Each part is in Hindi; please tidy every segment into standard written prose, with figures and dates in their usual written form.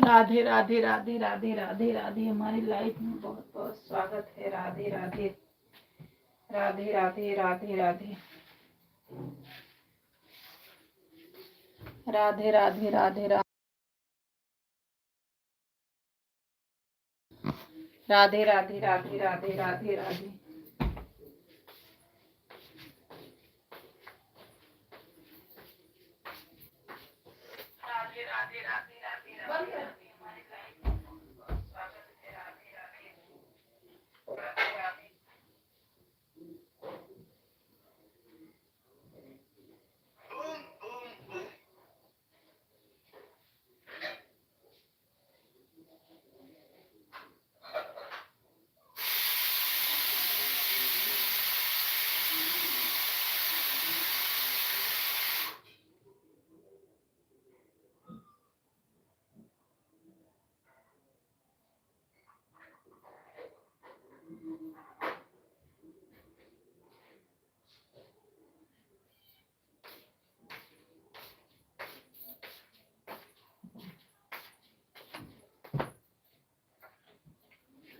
राधे राधे राधे राधे राधे राधे। हमारी लाइफ में बहुत बहुत स्वागत है। राधे राधे राधे राधे राधे राधे राधे राधे राधे राधे राधे राधे राधे राधे राधे।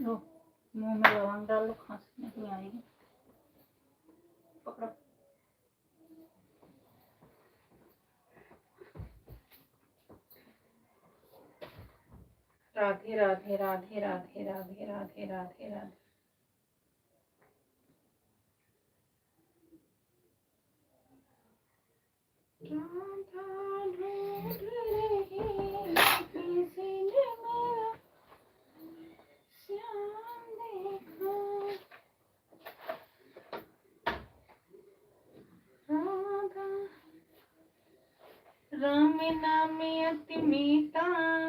लो मुंह में लवंग डाल लो, खांसी नहीं आएगी। पकड़ो। राधे राधे राधे राधे राधे राधे राधे राधे। राधा ढूंढ रही किसी ने मेरा श्याम देखा। राधा राम नाम अति मीठा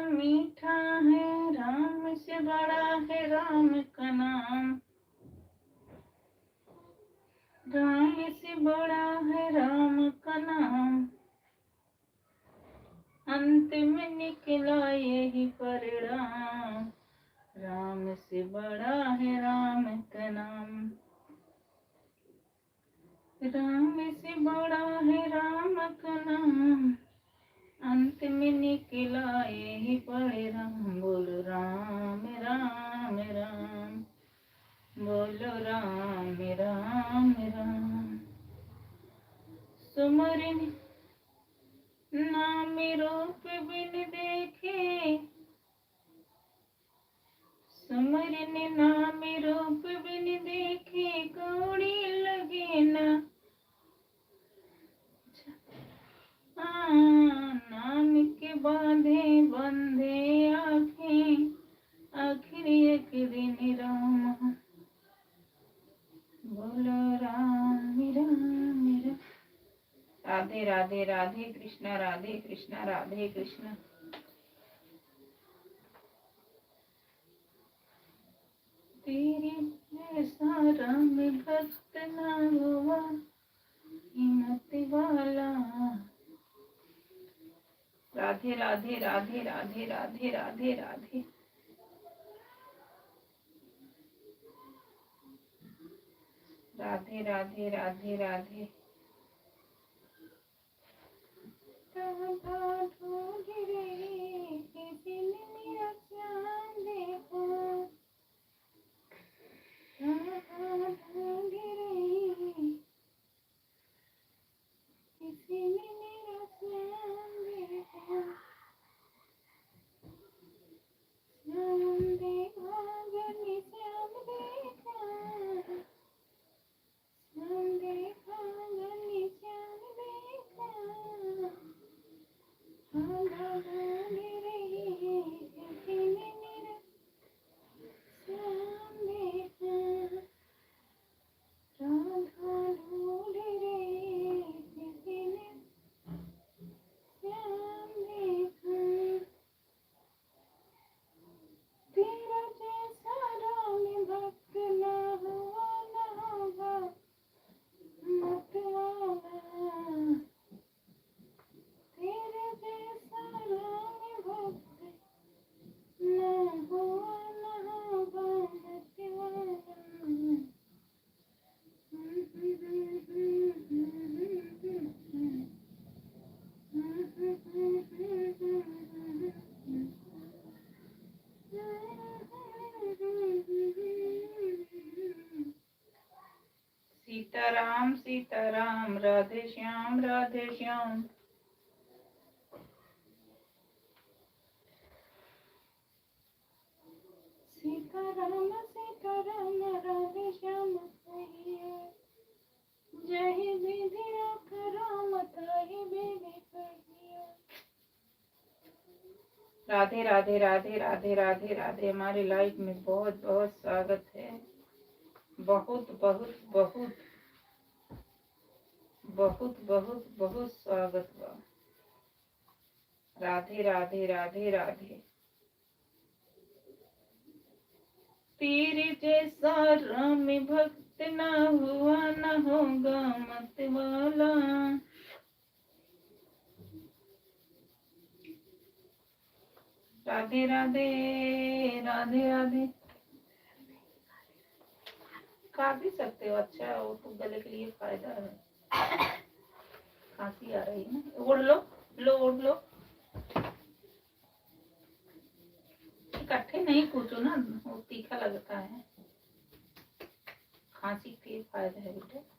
मीठा है, राम से बड़ा है राम का नाम। राम से बड़ा है राम का नाम, अंत में निकला यही परिणाम। राम से बड़ा है राम का नाम, राम से बड़ा है राम का नाम, अंत में निकला यही परिणाम। बोलो राम राम राम, बोलो राम राम राम। सुमरन नाम रूप बिन देखे, सुमरन नाम रूप बिन देखे, कौड़ी लगे ना। नाम के बांधे बंधे आँखें, आखिर एक दिन राम। बोलो राम राम राम। राधे राधे राधे कृष्णा राधे कृष्णा राधे कृष्णा। तेरे ऐसा राम भक्त ना हुआ हिम्मत वाला। राधे राधे राधे राधे राधे राधे राधे। राधे राधे राधे राधे। राधा ढूंढ रही किसी ने मेरा श्याम देखा। राधा ढूंढ रही किसी ने मेरा श्याम देखा। श्याम देखा गली श्याम देखा, श्याम देखा गली श्याम देखा। राधा ढूंढ रही है सीताराम राधे श्याम राधे श्याम। सीताराम सीताराम राधे श्याम कहिए, जय विधि राम ताहि बेगी कहिए। राधे राधे राधे राधे राधे राधे। हमारी लाइफ में बहुत बहुत स्वागत है। बहुत बहुत बहुत बहुत बहुत बहुत स्वागत बा। राधे राधे राधे राधे। तेरे जैसा राम भक्त न हुआ न होगा मत वाला। राधे राधे राधे राधे। खा भी सकते हो, अच्छा वो तो गले के लिए फायदा है। खांसी आ रही है ना, ओढ़ लो, लो ओढ़ लो। इकट्ठे नहीं कूचो ना, वो तीखा लगता है। खांसी के फायदा है बेटे।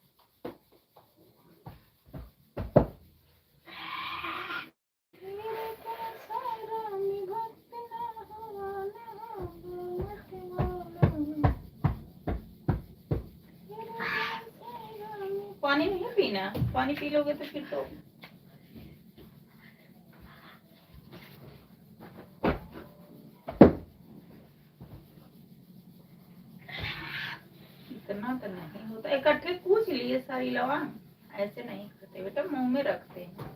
पानी नहीं पीना, पानी पी लोगे तो फिर तो इतना तो नहीं होता। इकट्ठे कूच लिए सारी लौंग, ऐसे नहीं करते बेटा, मुंह में रखते हैं।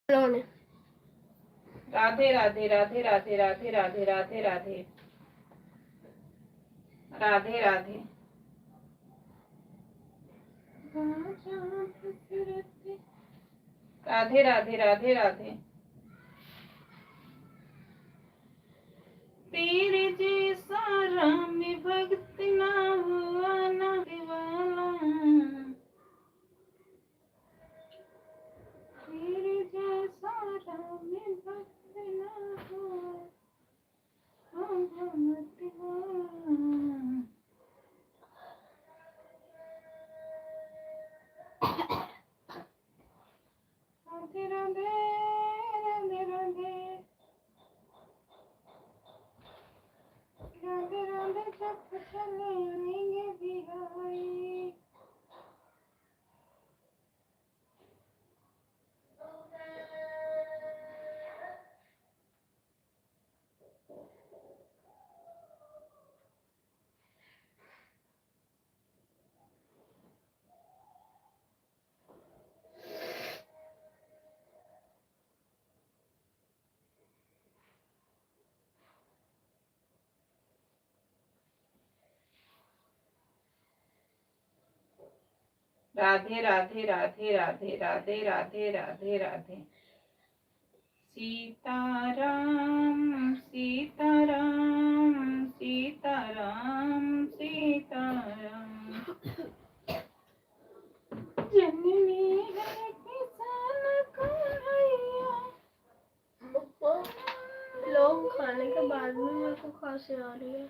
उन्होंने राधे राधे राधे राधे राधे राधे राधे राधे राधे राधे राधे राधे राधे राधे। तेरे जैसा राम भक्त ना हुआ ना दीवाना, तेरे जैसा राम भक्त ना हुआ ना दीवाना। राधे राधे राधे राधे राधे राधे जब चले आएंगे बिहारी। राधे राधे राधे राधे राधे राधे राधे राधे। सीताराम सीताराम सीताराम सीताराम, जननी है किसान कन्हैया। लोग खाने के बाद में मेरे को खांसी आ रही है।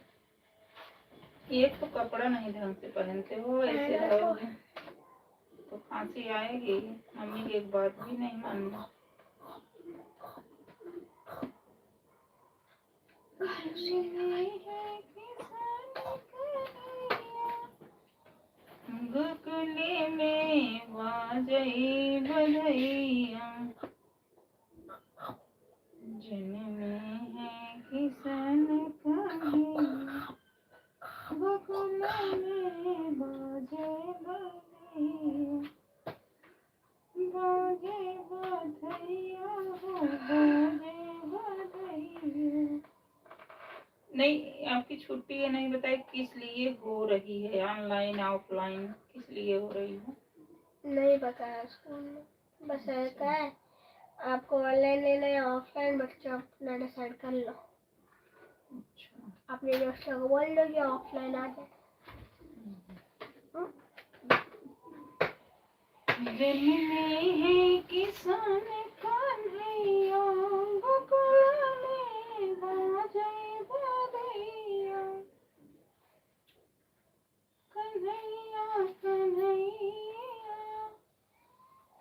एक तो कपड़ा नहीं ढंग से पहनते हो, ऐसे रहोगे तो खांसी आएगी। मम्मी की एक बात भी नहीं मानना। गुकुले में बाजई बधैया, जननी है किसान कन्हैया। गुकुले में बाजे बधैया, बाजे बधैया हो बाजे बधैया। नहीं, आपकी छुट्टी है, नहीं बताए किस लिए हो रही है? ऑनलाइन ऑफलाइन किस लिए हो रही है? नहीं बताया स्कूल में, बस ऐसा है आपको ऑनलाइन लेना है ऑफलाइन, बच्चे अपना डिसाइड कर लो। अच्छा, अपने दोस्तों को बोल दो कि ऑफलाइन आ जाए। जननी है किसान कन्हैया, गोकुल में बाजे बधैया। कन्हैया कन्हैया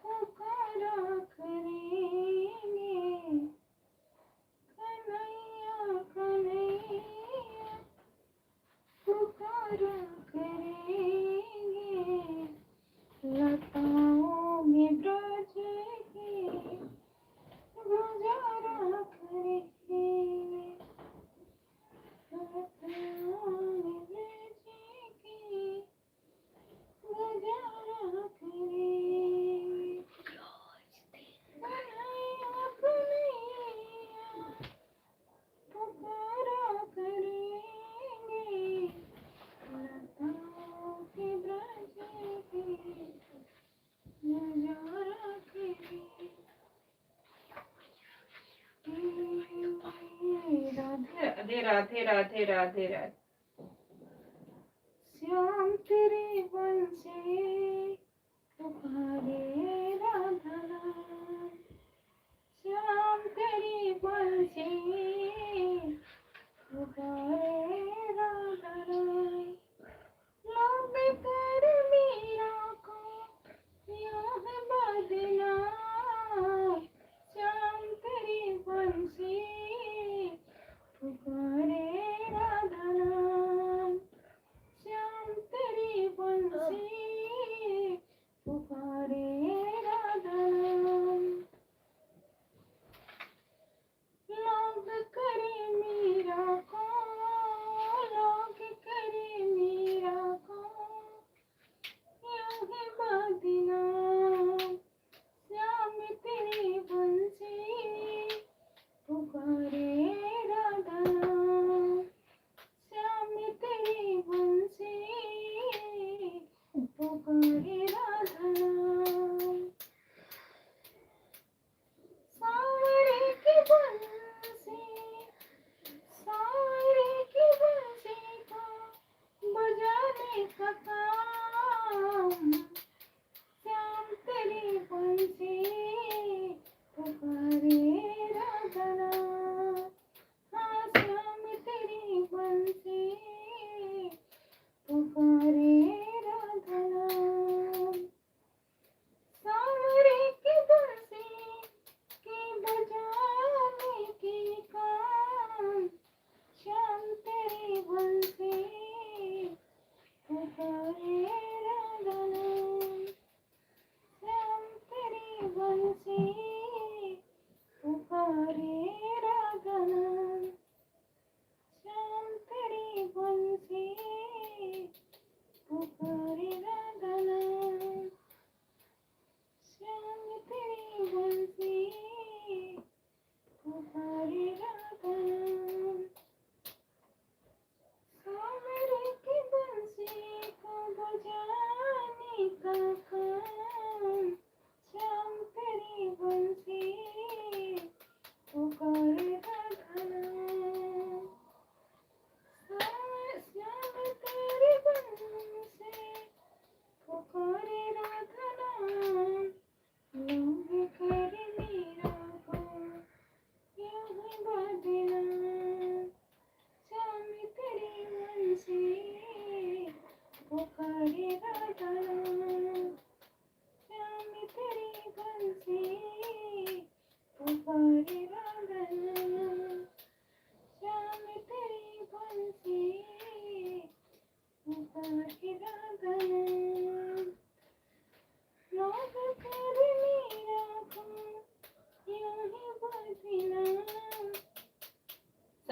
पुकारा करेंगे, कन्हैया कन्हैया पुकारा करेंगे। लताओं में ब्रज के गुजारा करेंगे, लताओं में ब्रज के गुजारा करेंगे। कन्हैया कन्हैया पुकारा करेंगे, लताओं के ब्रज के गुजारा करेंगे। राधे राधे राधे राधे राधे। श्याम तेरे वन से पुकारे राधा राम, श्याम तेरे वन से पुकारे राधा राम। लब कर मीरा को यह बदनाम, श्याम तेरे वन से पुकारे राधा राम, श्याम तेरे वन से पुकारे राधा राम। लब करे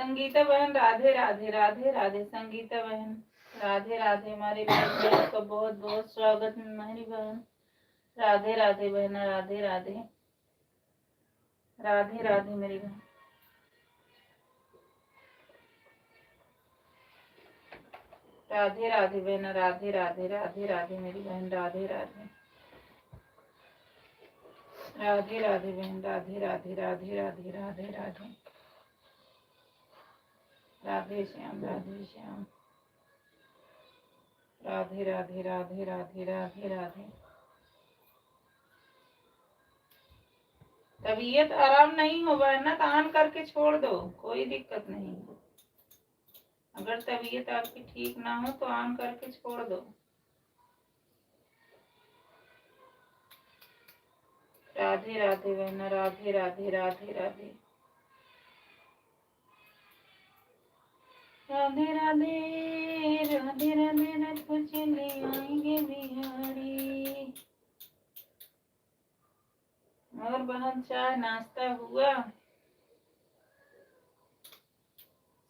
संगीता बहन राधे राधे राधे राधे। संगीता बहन राधे राधे। हमारे लाइफ में आपका बहुत बहुत स्वागत मेरी बहन। राधे राधे बहन, राधे राधे राधे राधे मेरी बहन। राधे राधे बहन, राधे राधे राधे राधे मेरी बहन। राधे राधे राधे राधे बहन। राधे राधे राधे राधे राधे राधे। राधे श्याम, राधे श्याम। राधे राधे राधे राधे राधे राधे। तबीयत आराम नहीं हो ना तो ऑन करके छोड़ दो, कोई दिक्कत नहीं। अगर तबीयत आपकी ठीक ना हो तो ऑन करके छोड़ दो। राधे राधे बहन, राधे राधे राधे राधे। राधे राधे राधे राधे रथ को चले आएंगे बिहारी। और बहन चाय नाश्ता हुआ?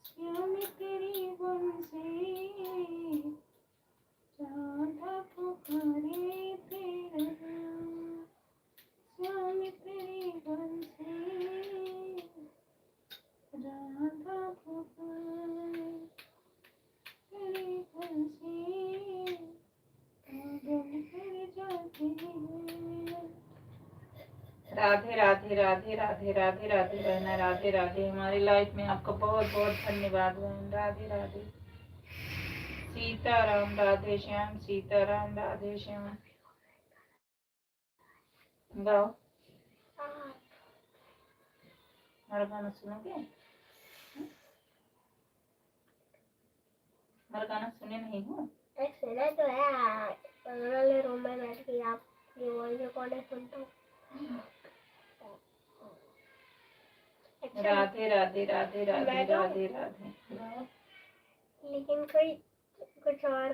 श्याम तेरी बंसी राधा पुकारे तेरा नाम। श्याम तेरी बंसी राधा पुकारे तेरी बंसी पागल कर जाती है। राधे राधे राधे राधे राधे राधे बहन, राधे राधे। हमारी लाइफ में आपका बहुत बहुत धन्यवाद बहन। राधे राधे। सीताराम राधे श्याम, सीताराम राधे श्याम। गाओ हमारा गाना सुनोगे? हमारा गाना सुने नहीं हो? सुना तो है, रूम में बैठ के आप ये वॉइस रिकॉर्डिंग सुनता हूँ। राधे राधे राधे राधे राधे राधे। लेकिन कोई कुछ और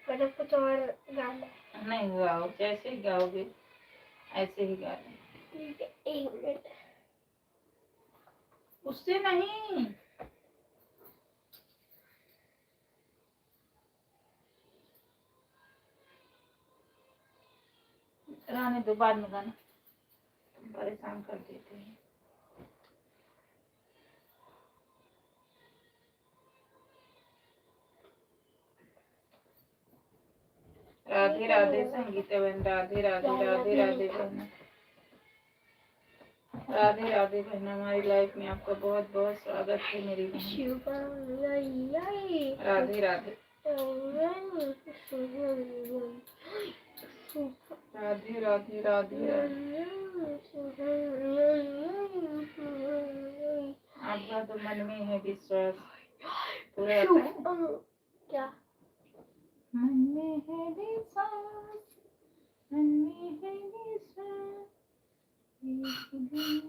मतलब कुछ और गाना नहीं गाओ, जैसे ही गाओगे ऐसे ही गाना। ठीक है, 1 मिनट। उससे नहीं, रहने दो, बाद में गाना, तुम परेशान कर देते हैं। राधे राधे संगीता बहन, राधे राधे राधे राधे बहन, राधे राधे बहन। हमारी लाइफ में आपका बहुत बहुत स्वागत है मेरी बहन। राधे राधे राधे राधे राधे राधे। आपका तो मन में है विश्वास, पूरा आता है क्या? मन में है विश्वास, मन में है विश्वास, एक दिन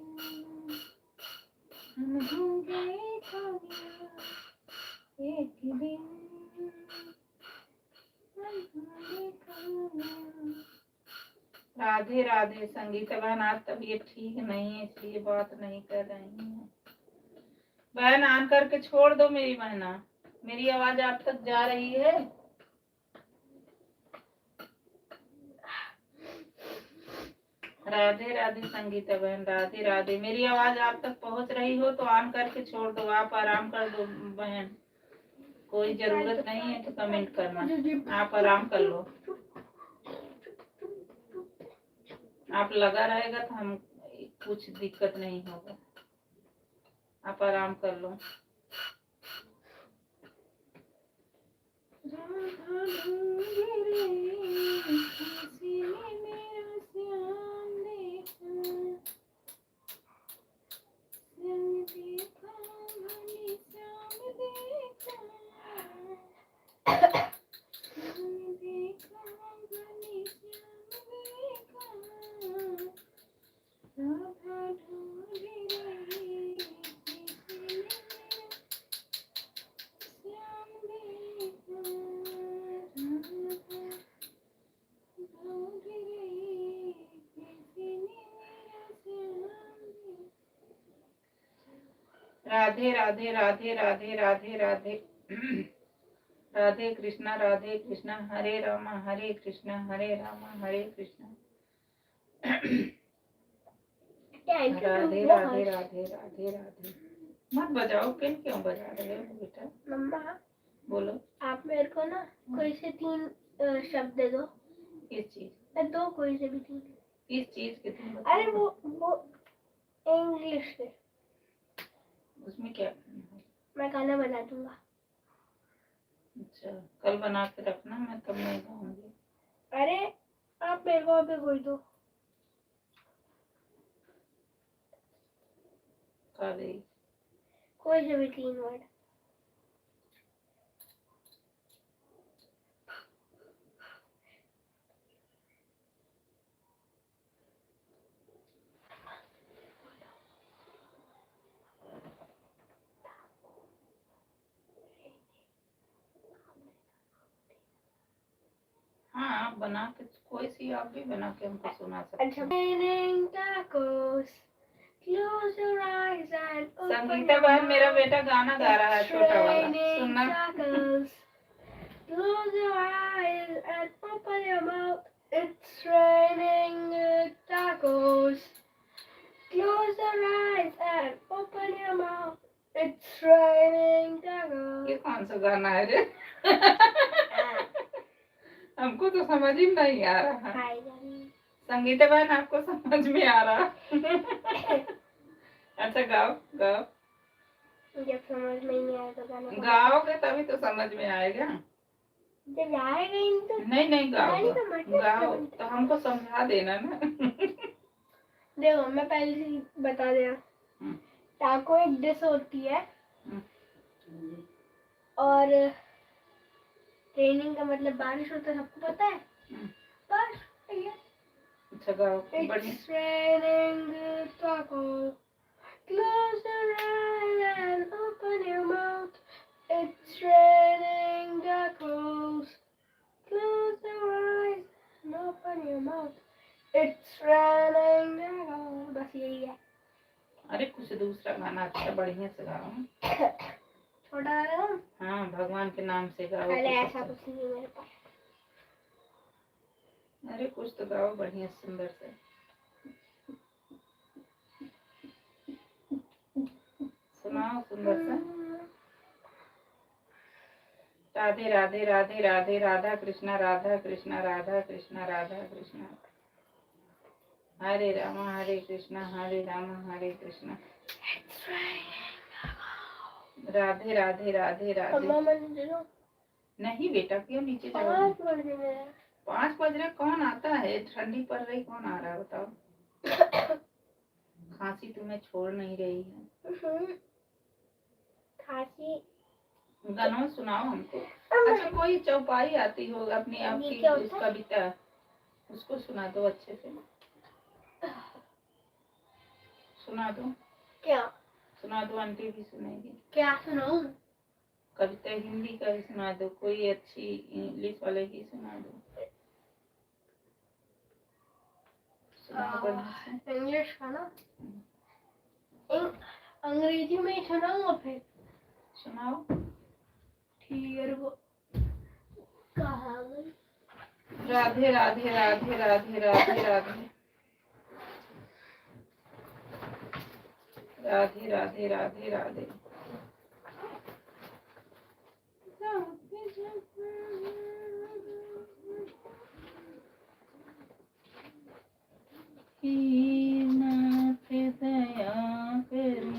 हम होंगे कामयाब, एक दिन हम होंगे कामयाब। राधे राधे संगीता बहन, आज तबीयत ठीक नहीं है इसलिए बात नहीं कर रही हैं। बहन ऑन करके छोड़ दो मेरी बहना, मेरी आवाज आप तक जा रही है? राधे राधे संगीता बहन, राधे राधे। मेरी आवाज आप तक पहुंच रही हो तो ऑन करके छोड़ दो, आप आराम कर दो बहन। कोई जरूरत नहीं है तो कमेंट करना, आप आराम कर लो। आप लगा रहेगा तो हम कुछ दिक्कत नहीं होगा, आप आराम कर लो। राधा ढूंढे रे किसी ने मेरा श्याम देखा, श्याम देखा भले श्याम देखा, श्याम देखा भले श्याम देखा। राधा ढूंढे रे किसी ने मेरा श्याम देखा, राधा राधे राधे राधे राधे राधे राधे राधे कृष्णा हरे रामा हरे कृष्णा हरे कृष्णा राधे राधे राधे राधे राधे। मत बजाओ, पेन क्यों बजा रहे हो बेटा? मम्मा बोलो। आप मेरे को ना कोई से 3 शब्द दे दो। किस चीज? दो कोई से भी 3। किस चीज के तुम? अरे वो इंग्लिश के। उसमें क्या? मैं गाना बना दूंगा। अच्छा, कल बना के रखना, मैं तब नहीं गाऊंगी। अरे आप मेरे को अभी कोई दो। कोई से भी 3 वर्ड। हाँ, आप बना के, कोई सी आप भी बना के हमको सुना सकते अच्छा। संगीता बहन, मेरा बेटा गाना गा रहा है, छोटा वाला, सुनना। Close your eyes and open your mouth. It's raining tacos. Close your eyes and open your mouth. It's raining tacos. ये कौन सा गाना है रे? हमको तो समझ ही नहीं आ रहा। संगीता बहन, आपको समझ में आ रहा? अच्छा, गाओ गाओ। जब समझ में नहीं आया तो गाना गाओगे तभी तो समझ में आएगा। जब आएगा ही तो नहीं गाओ तो हमको समझा देना ना। देखो, मैं पहले से बता दिया। टाको एक डिश होती है और रेनिंग का मतलब बारिश होता है, सबको पता है। बस अच्छा गाओ। It's raining tacos. Close your eyes and open your mouth. It's raining tacos. Close your eyes and open your mouth. It's raining tacos. बस यही है। अरे कुछ दूसरा गाना अच्छा बढ़िया से गाओ। छोटा गाना? हाँ, भगवान के नाम से गाओ। अरे ऐसा कुछ नहीं है मेरे पास। अरे कुछ तो गाओ बढ़िया सुंदर से। सुनाओ सुंदर सा। राधे राधे राधे राधे राधा कृष्णा राधा कृष्णा राधा कृष्णा राधा कृष्णा हरे रामा हरे कृष्णा हरे कृष्णा राधे राधे राधे राधे। नहीं बेटा, क्यों नीचे जाओ? 5 बज रहे। कौन आता है? ठंडी पड़ रही, कौन आ रहा है बताओ? खांसी तुम्हें छोड़ नहीं रही है। खांसी। गाना सुनाओ हमको। अच्छा, कोई चौपाई आती हो अपनी आपकी, उस कविता, उसको सुना दो अच्छे से। सुना दो। क्या सुना दो? आंटी भी सुनेगी। क्या सुनाऊं? कविता हिंदी का भी सुना दो, कोई अच्छी इंग्लिश वाले की सुना दो। इंग्लिश का ना? अंग्रेजी में ही सुनाऊंगा फिर। सुनाओ। ठीक है, रुको। कहाँ गई? राधे राधे राधे राधे राधे राधे राधे राधे राधे राधे। दया करें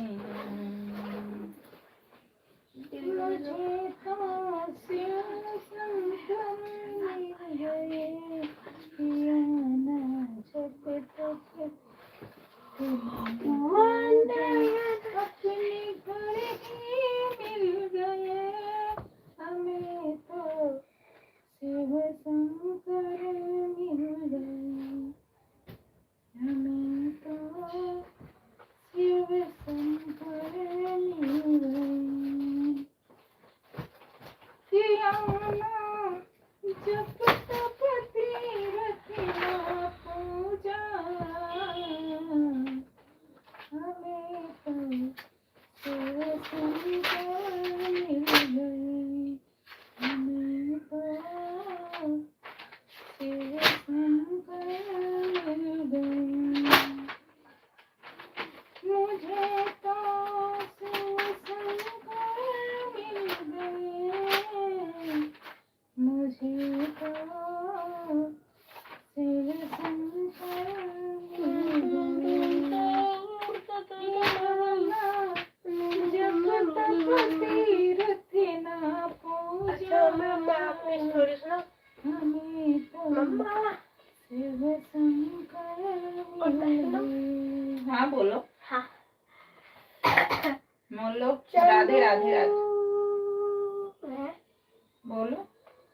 मुझे तो संगम मिल गए, जब तक अपने घर ही मिल गए, हमें तो शिव शंकर मिल गए, हमें तो शिव शंकर मिल गए। सिया मैं स्टोरी सुना हमें तो मम्मा। शिव शंकर और मैं सुना? मिले। हाँ बोलो हाँ। बोलो राधे राधे राधे हैं? बोलो।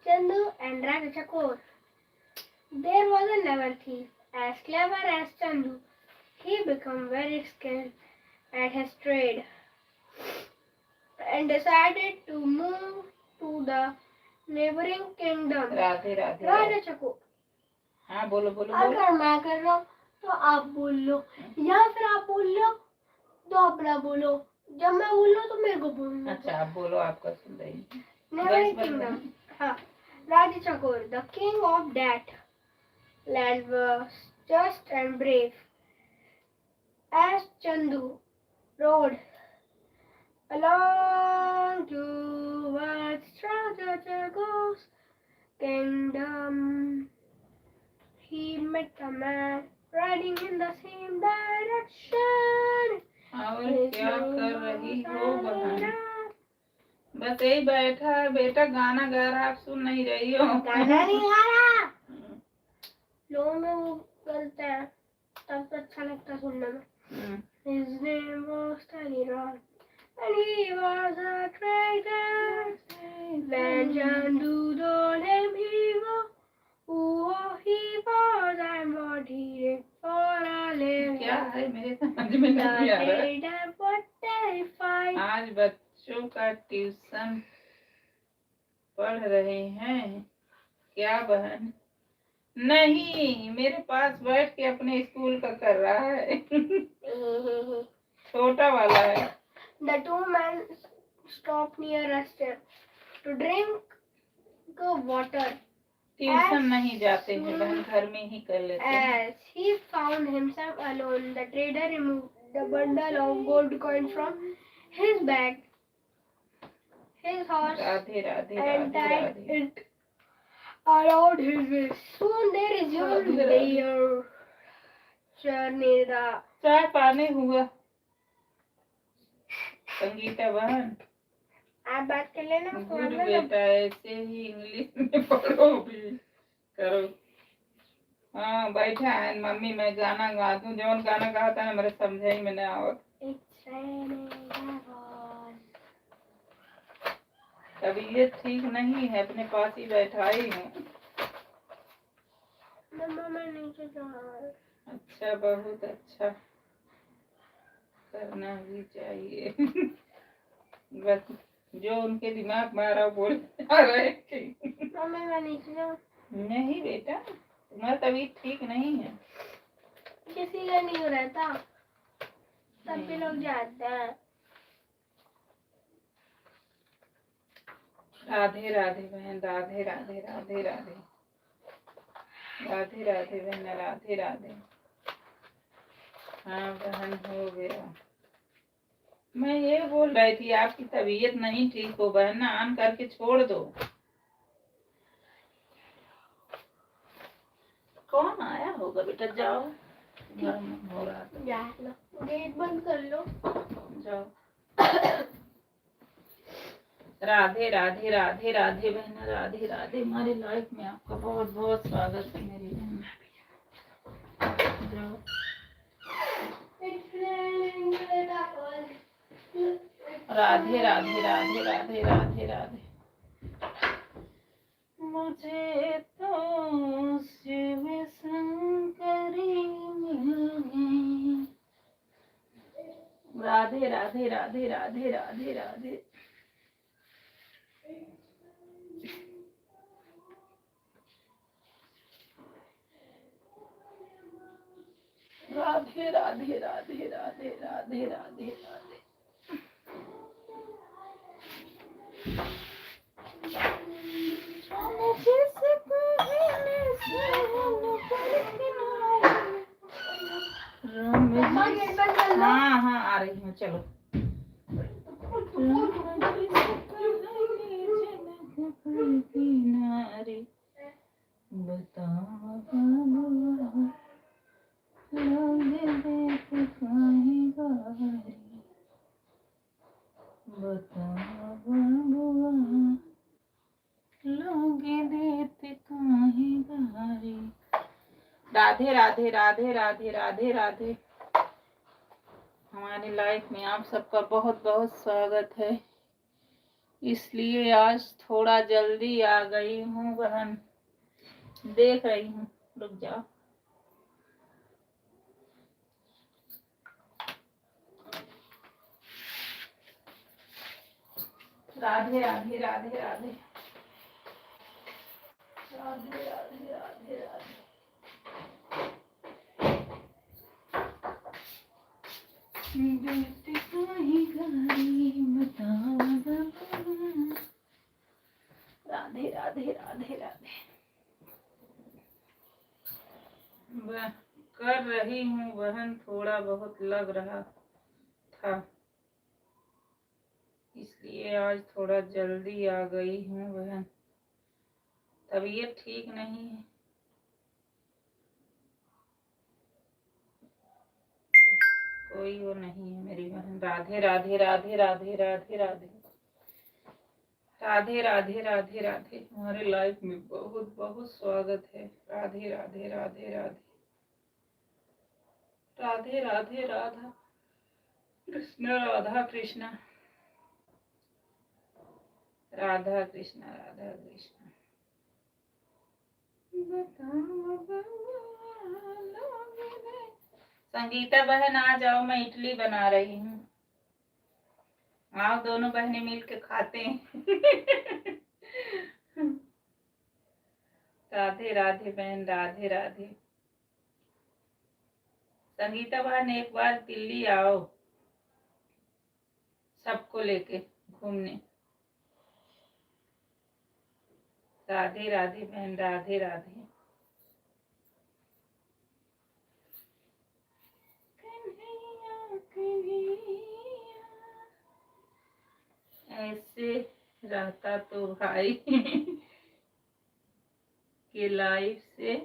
Chandu and Radha Chakur. There was another thief, as clever as Chandu. He became very skilled at his trade and decided to move to the neighboring kingdom. Radhe Radhe Radha Chakur. हाँ बोलो बोलो बोलो। अगर मैं कर रहा हूँ तो आप बोल लो, या फिर आप बोल लो तो अपना बोलो, जब मैं बोल रहा हूँ तो मेरे को बोलना। अच्छा आप बोलो, आपका सुन रही हूँ। Neighboring kingdom. हाँ. Radha Chakur, the king of that land, was just and brave. As Chandu rode along towards Radha Chakur's kingdom, he met a man riding in the same direction. और क्या कर रही हो बहन? बस यही बैठा है बेटा, गाना गा रहा, आप सुन नहीं रही हो? गाना नहीं गा रहा, लोगों में वो करते हैं तब तो अच्छा लगता है सुनने में। His name was Talleyrand, and he was a traitor. When Chandu told him who he was and what he did for a living, क्या है मेरे समझ में नहीं आ रहा। the traitor was terrified. आज बच्चों का ट्यूशन पढ़ रहे हैं क्या बहन? नहीं, मेरे पास बैठ के अपने स्कूल का कर रहा है। छोटा वाला है। The two men stopped near a step to drink water. Tuition नहीं जाते हैं बहन, घर में ही कर लेते हैं। As he found himself alone, the trader removed the bundle of gold coins from his bag, his horse, Radhe Radhe and Radhe tied Radhe. it around his waist. Soon they resumed their journey. चाय पानी हुआ संगीता बहन? आप बात कर लेना। गुड बेटा, ऐसे ही इंग्लिश में पढ़ो भी करो। हाँ बैठा है मम्मी, मैं गाना गा दूं, जौन गाना गाता है मेरे समझे ही में ना आवत। तबीयत ठीक नहीं है, अपने पास ही बैठाई हूँ। अच्छा, बहुत अच्छा, करना भी चाहिए। बस जो उनके दिमाग में आ रहा बोल आ रहे थे। नहीं बेटा, तुम्हारा तबीयत ठीक नहीं है। किसी का नहीं रहता, सभी लोग जाते हैं। राधे राधे बहन, राधे राधे राधे राधे राधे राधे बहन, राधे राधे। हाँ बहन हो गया। मैं ये बोल रही थी आपकी तबीयत नहीं ठीक हो बहन, ना ऑन करके छोड़ दो। कौन आया होगा बेटा? जाओ, घर में हो रहा था। जाओ, गेट बंद कर लो। जाओ। राधे राधे राधे राधे बहन, राधे राधे। हमारी लाइफ में आपका बहुत बहुत स्वागत है मेरी बहन। जाओ। राधे राधे राधे राधे राधे राधे। मुझे तो शिव शंकरी मिल गए। राधे राधे राधे राधे राधे राधे। राधे राधे राधे राधे राधे राधे राधे। हाँ हाँ आ रही हूँ, चलो। लोगे राधे राधे राधे राधे राधे राधे। हमारी लाइफ में आप सबका बहुत बहुत स्वागत है। इसलिए आज थोड़ा जल्दी आ गई हूँ बहन, देख रही हूँ, रुक जाओ। राधे राधे राधे राधे राधे राधे राधे राधे। राधे राधे राधे राधे। कर रही हूँ बहन, थोड़ा बहुत लग रहा था, इसलिए आज थोड़ा जल्दी आ गई हूँ बहन। तबीयत ठीक नहीं है, कोई वो नहीं है मेरी बहन। राधे राधे राधे राधे राधे राधे राधे राधे राधे राधे। हमारे लाइफ में बहुत बहुत स्वागत है। राधे राधे राधे राधे राधे राधे राधा कृष्ण राधा कृष्ण राधा कृष्ण राधा कृष्ण। संगीता बहन आ जाओ, मैं इडली बना रही हूँ, आओ दोनों बहनें मिल के खाते हैं। राधे राधे बहन, राधे राधे। संगीता बहन एक बार दिल्ली आओ, सबको लेके घूमने। राधे राधे बहन, राधे राधे। ऐसे रहता तो भाई के लाइफ से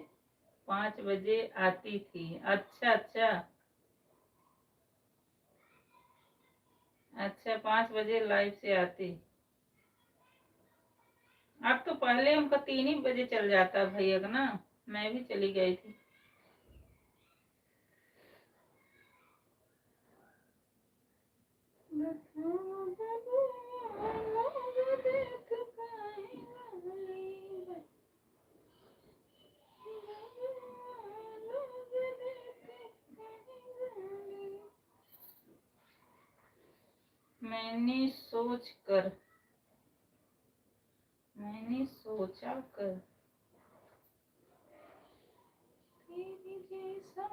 5 बजे आती थी। अच्छा अच्छा अच्छा, 5 बजे लाइव से आती। अब तो पहले उनका 3 ही बजे चल जाता भैया का ना, मैं भी चली गई थी। मैंने सोचा कर तेरी जैसा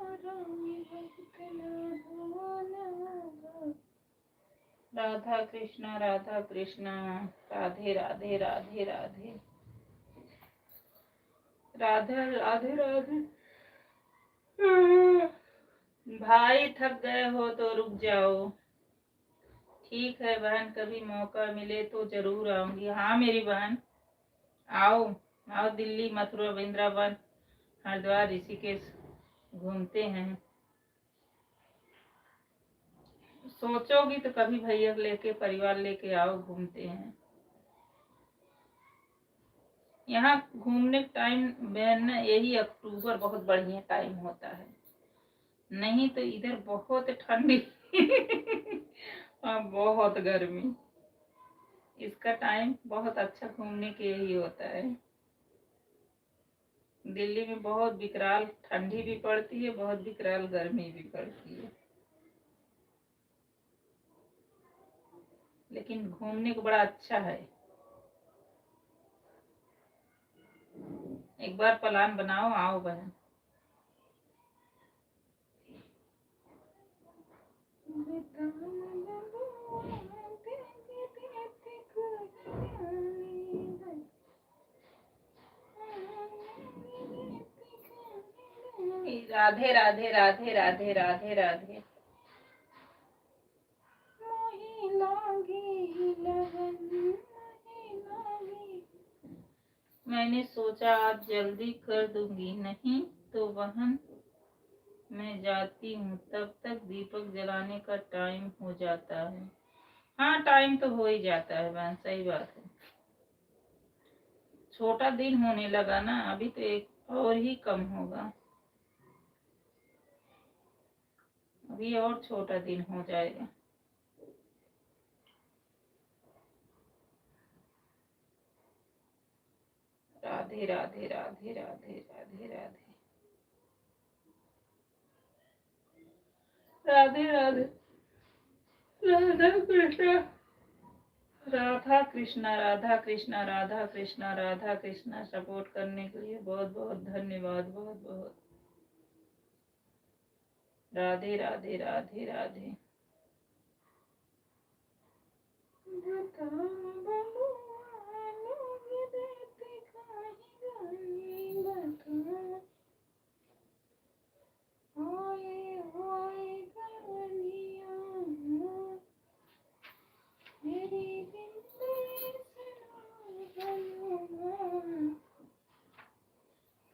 राधा कृष्णा राधा कृष्णा। राधे राधे राधे राधे राधे राधे राधे। भाई थक गए हो तो रुक जाओ। ठीक है बहन, कभी मौका मिले तो जरूर आऊंगी। हाँ मेरी बहन, आओ आओ, दिल्ली मथुरा वृंदावन हरिद्वार ऋषिकेश घूमते हैं। सोचोगी तो कभी भैया लेके परिवार लेके आओ, घूमते हैं। यहाँ घूमने का टाइम बहन यही अक्टूबर बहुत बढ़िया टाइम होता है, नहीं तो इधर बहुत ठंडी और बहुत गर्मी। इसका टाइम बहुत अच्छा घूमने के यही होता है। दिल्ली में बहुत विकराल ठंडी भी पड़ती है, बहुत विकराल गर्मी भी पड़ती है, लेकिन घूमने को बड़ा अच्छा है। एक बार प्लान बनाओ, आओ बहन। राधे राधे राधे राधे राधे राधे। मैंने सोचा आज जल्दी कर दूंगी, नहीं तो बहन मैं जाती हूँ, तब तक दीपक जलाने का टाइम हो जाता है। हाँ टाइम तो हो ही जाता है बहन, सही बात है। छोटा दिन होने लगा ना, अभी तो एक और ही कम होगा। अभी और छोटा दिन हो जाएगा। राधे राधे राधे राधे राधे राधे राधे राधे राधा कृष्ण राधा कृष्णा राधा कृष्णा राधा कृष्णा राधा कृष्णा। सपोर्ट करने के लिए बहुत बहुत धन्यवाद, बहुत बहुत। राधे राधे राधे राधे।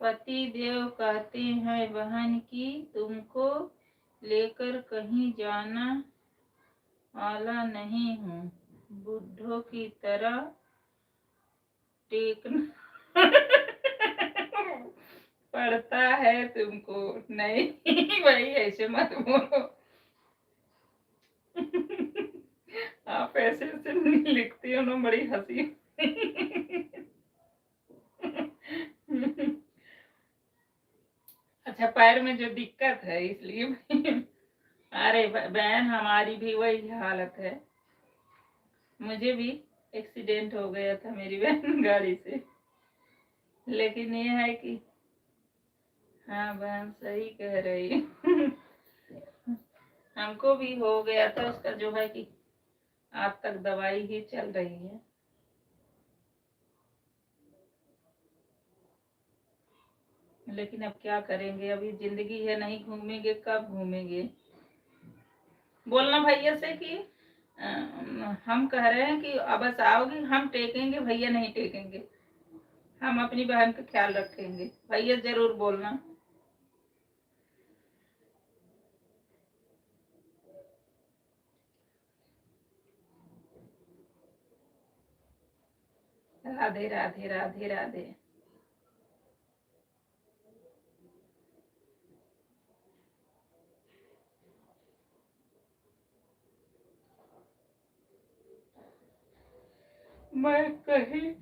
पति देव कहते हैं बहन की तुमको लेकर कहीं जाना वाला नहीं हूँ, बुढ़ों की तरह टेकना पड़ता है तुमको। नहीं भाई ऐसे मत बोलो। आप ऐसे ऐसे लिखती हो ना, बड़ी हंसी। अच्छा, पैर में जो दिक्कत है इसलिए। अरे बहन हमारी भी वही हालत है, मुझे भी एक्सीडेंट हो गया था मेरी बहन गाड़ी से। लेकिन ये है कि हाँ बहन सही कह रही। हमको भी हो गया था, उसका जो है कि आज तक दवाई ही चल रही है। लेकिन अब क्या करेंगे, अभी जिंदगी है, नहीं घूमेंगे कब घूमेंगे। बोलना भैया से कि हम कह रहे हैं कि अब बस आओगी, हम टेकेंगे, भैया नहीं टेकेंगे, हम अपनी बहन का ख्याल रखेंगे। भैया जरूर बोलना। राधे राधे राधे राधे। मैं कहीं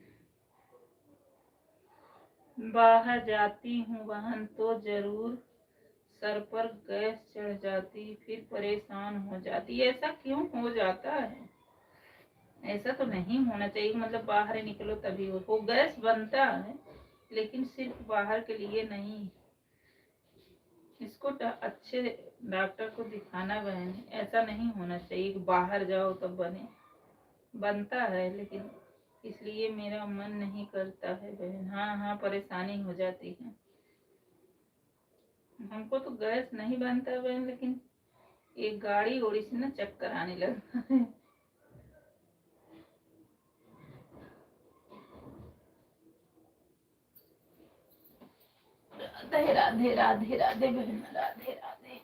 बाहर जाती हूँ बहन तो जरूर सर पर गैस चढ़ जाती, फिर परेशान हो जाती। ऐसा क्यों हो जाता है? ऐसा तो नहीं होना चाहिए, मतलब बाहर निकलो तभी वो गैस बनता है, लेकिन सिर्फ बाहर के लिए नहीं। इसको अच्छे डॉक्टर को दिखाना बहन, ऐसा नहीं होना चाहिए कि बाहर जाओ तब बने। बनता है लेकिन इसलिए मेरा मन नहीं करता है बहन। हाँ हाँ परेशानी हो जाती है। हमको तो गैस नहीं बनता बहन, लेकिन एक गाड़ी घोड़ी से ना चक्कर आने लगता है। राधे राधे राधे राधे बहन, राधे राधे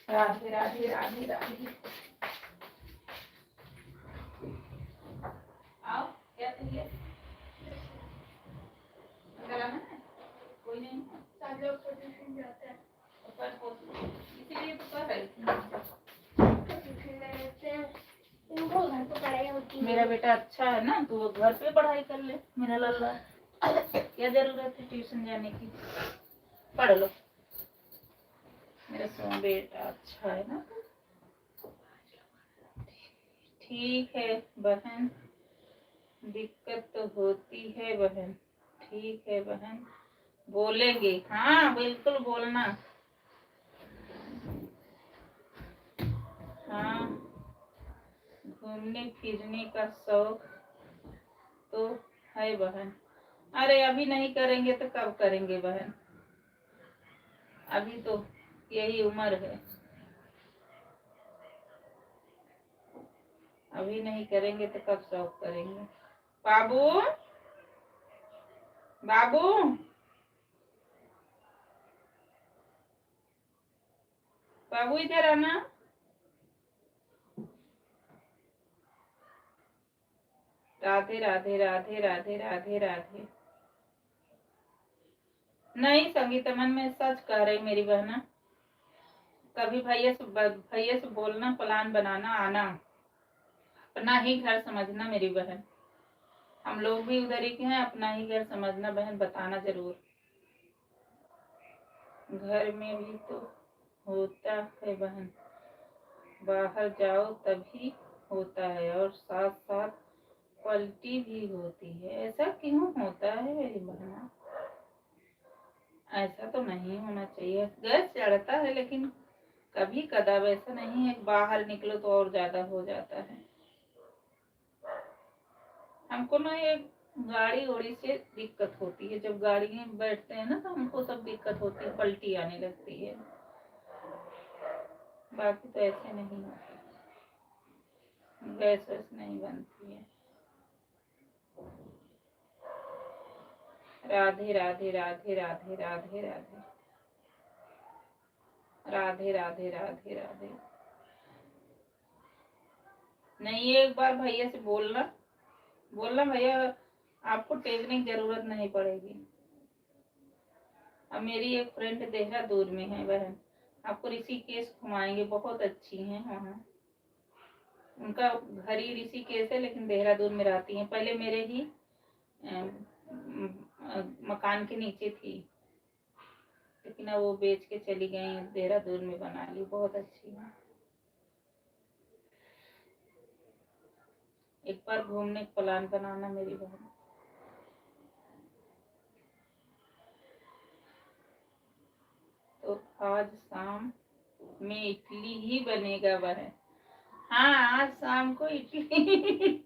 राधे राधे राधे राधे। आओ, क्या चाहिए? अंदर आना है? कोई नहीं है? सब लोग तो ट्यूशन जाते हैं। इसीलिए तो कर रही थी। ट्यूशन में रहते हैं, इनको घर पे पढ़ाई होती है। मेरा बेटा अच्छा है ना, तो वो घर पे पढ़ाई कर ले मेरा लल्ला। क्या जरूरत है ट्यूशन जाने की, पढ़ लो। मेरा सोना बेटा अच्छा है ना। ठीक है बहन, दिक्कत तो होती है बहन। ठीक है बहन, बोलेंगे। हाँ बिल्कुल बोलना। हाँ, घूमने फिरने का शौक तो है बहन। अरे अभी नहीं करेंगे तो कब करेंगे बहन? अभी तो यही उम्र है, अभी नहीं करेंगे तो कब शौक करेंगे? बाबू, बाबू, बाबू इधर आना। राधे राधे राधे राधे राधे राधे। नहीं संगीता मन में सच कह रही मेरी बहना, कभी भैया से बोलना, प्लान बनाना, आना। अपना ही घर समझना मेरी बहन, हम लोग भी उधर ही के हैं, अपना ही घर समझना बहन, बताना जरूर। घर में भी तो होता है बहन, बाहर जाओ तभी होता है, और साथ साथ पलटी भी होती है। ऐसा क्यों होता है मेरी बहना? ऐसा तो नहीं होना चाहिए। गैस चढ़ता है लेकिन कभी कदार, ऐसा नहीं है बाहर निकलो तो और ज्यादा हो जाता है। हमको ना ये गाड़ी ओड़ी से दिक्कत होती है, जब गाड़ी में बैठते हैं ना तो हमको सब दिक्कत होती है, पलटी आने लगती है। बाकी तो ऐसे नहीं होता, गैस वैस नहीं बनती है। राधे राधे राधे राधे राधे राधे राधे राधे राधे राधे। नहीं, एक बार भैया से बोलना, बोलना भैया आपको टेकने की जरूरत नहीं पड़ेगी। अब मेरी एक फ्रेंड देहरादून में है बहन, आपको ऋषिकेश घुमाएंगे, बहुत अच्छी हैं वहाँ। उनका घर ही ऋषिकेश है लेकिन देहरादून में रहती हैं। पहले मेरे ही मकान के नीचे थी, लेकिन अब वो बेच के चली गई, देहरादून में बना ली, बहुत अच्छी है। एक बार घूमने का प्लान बनाना मेरी बहन। तो आज शाम में इडली ही बनेगा बहन। हाँ, आज शाम को इडली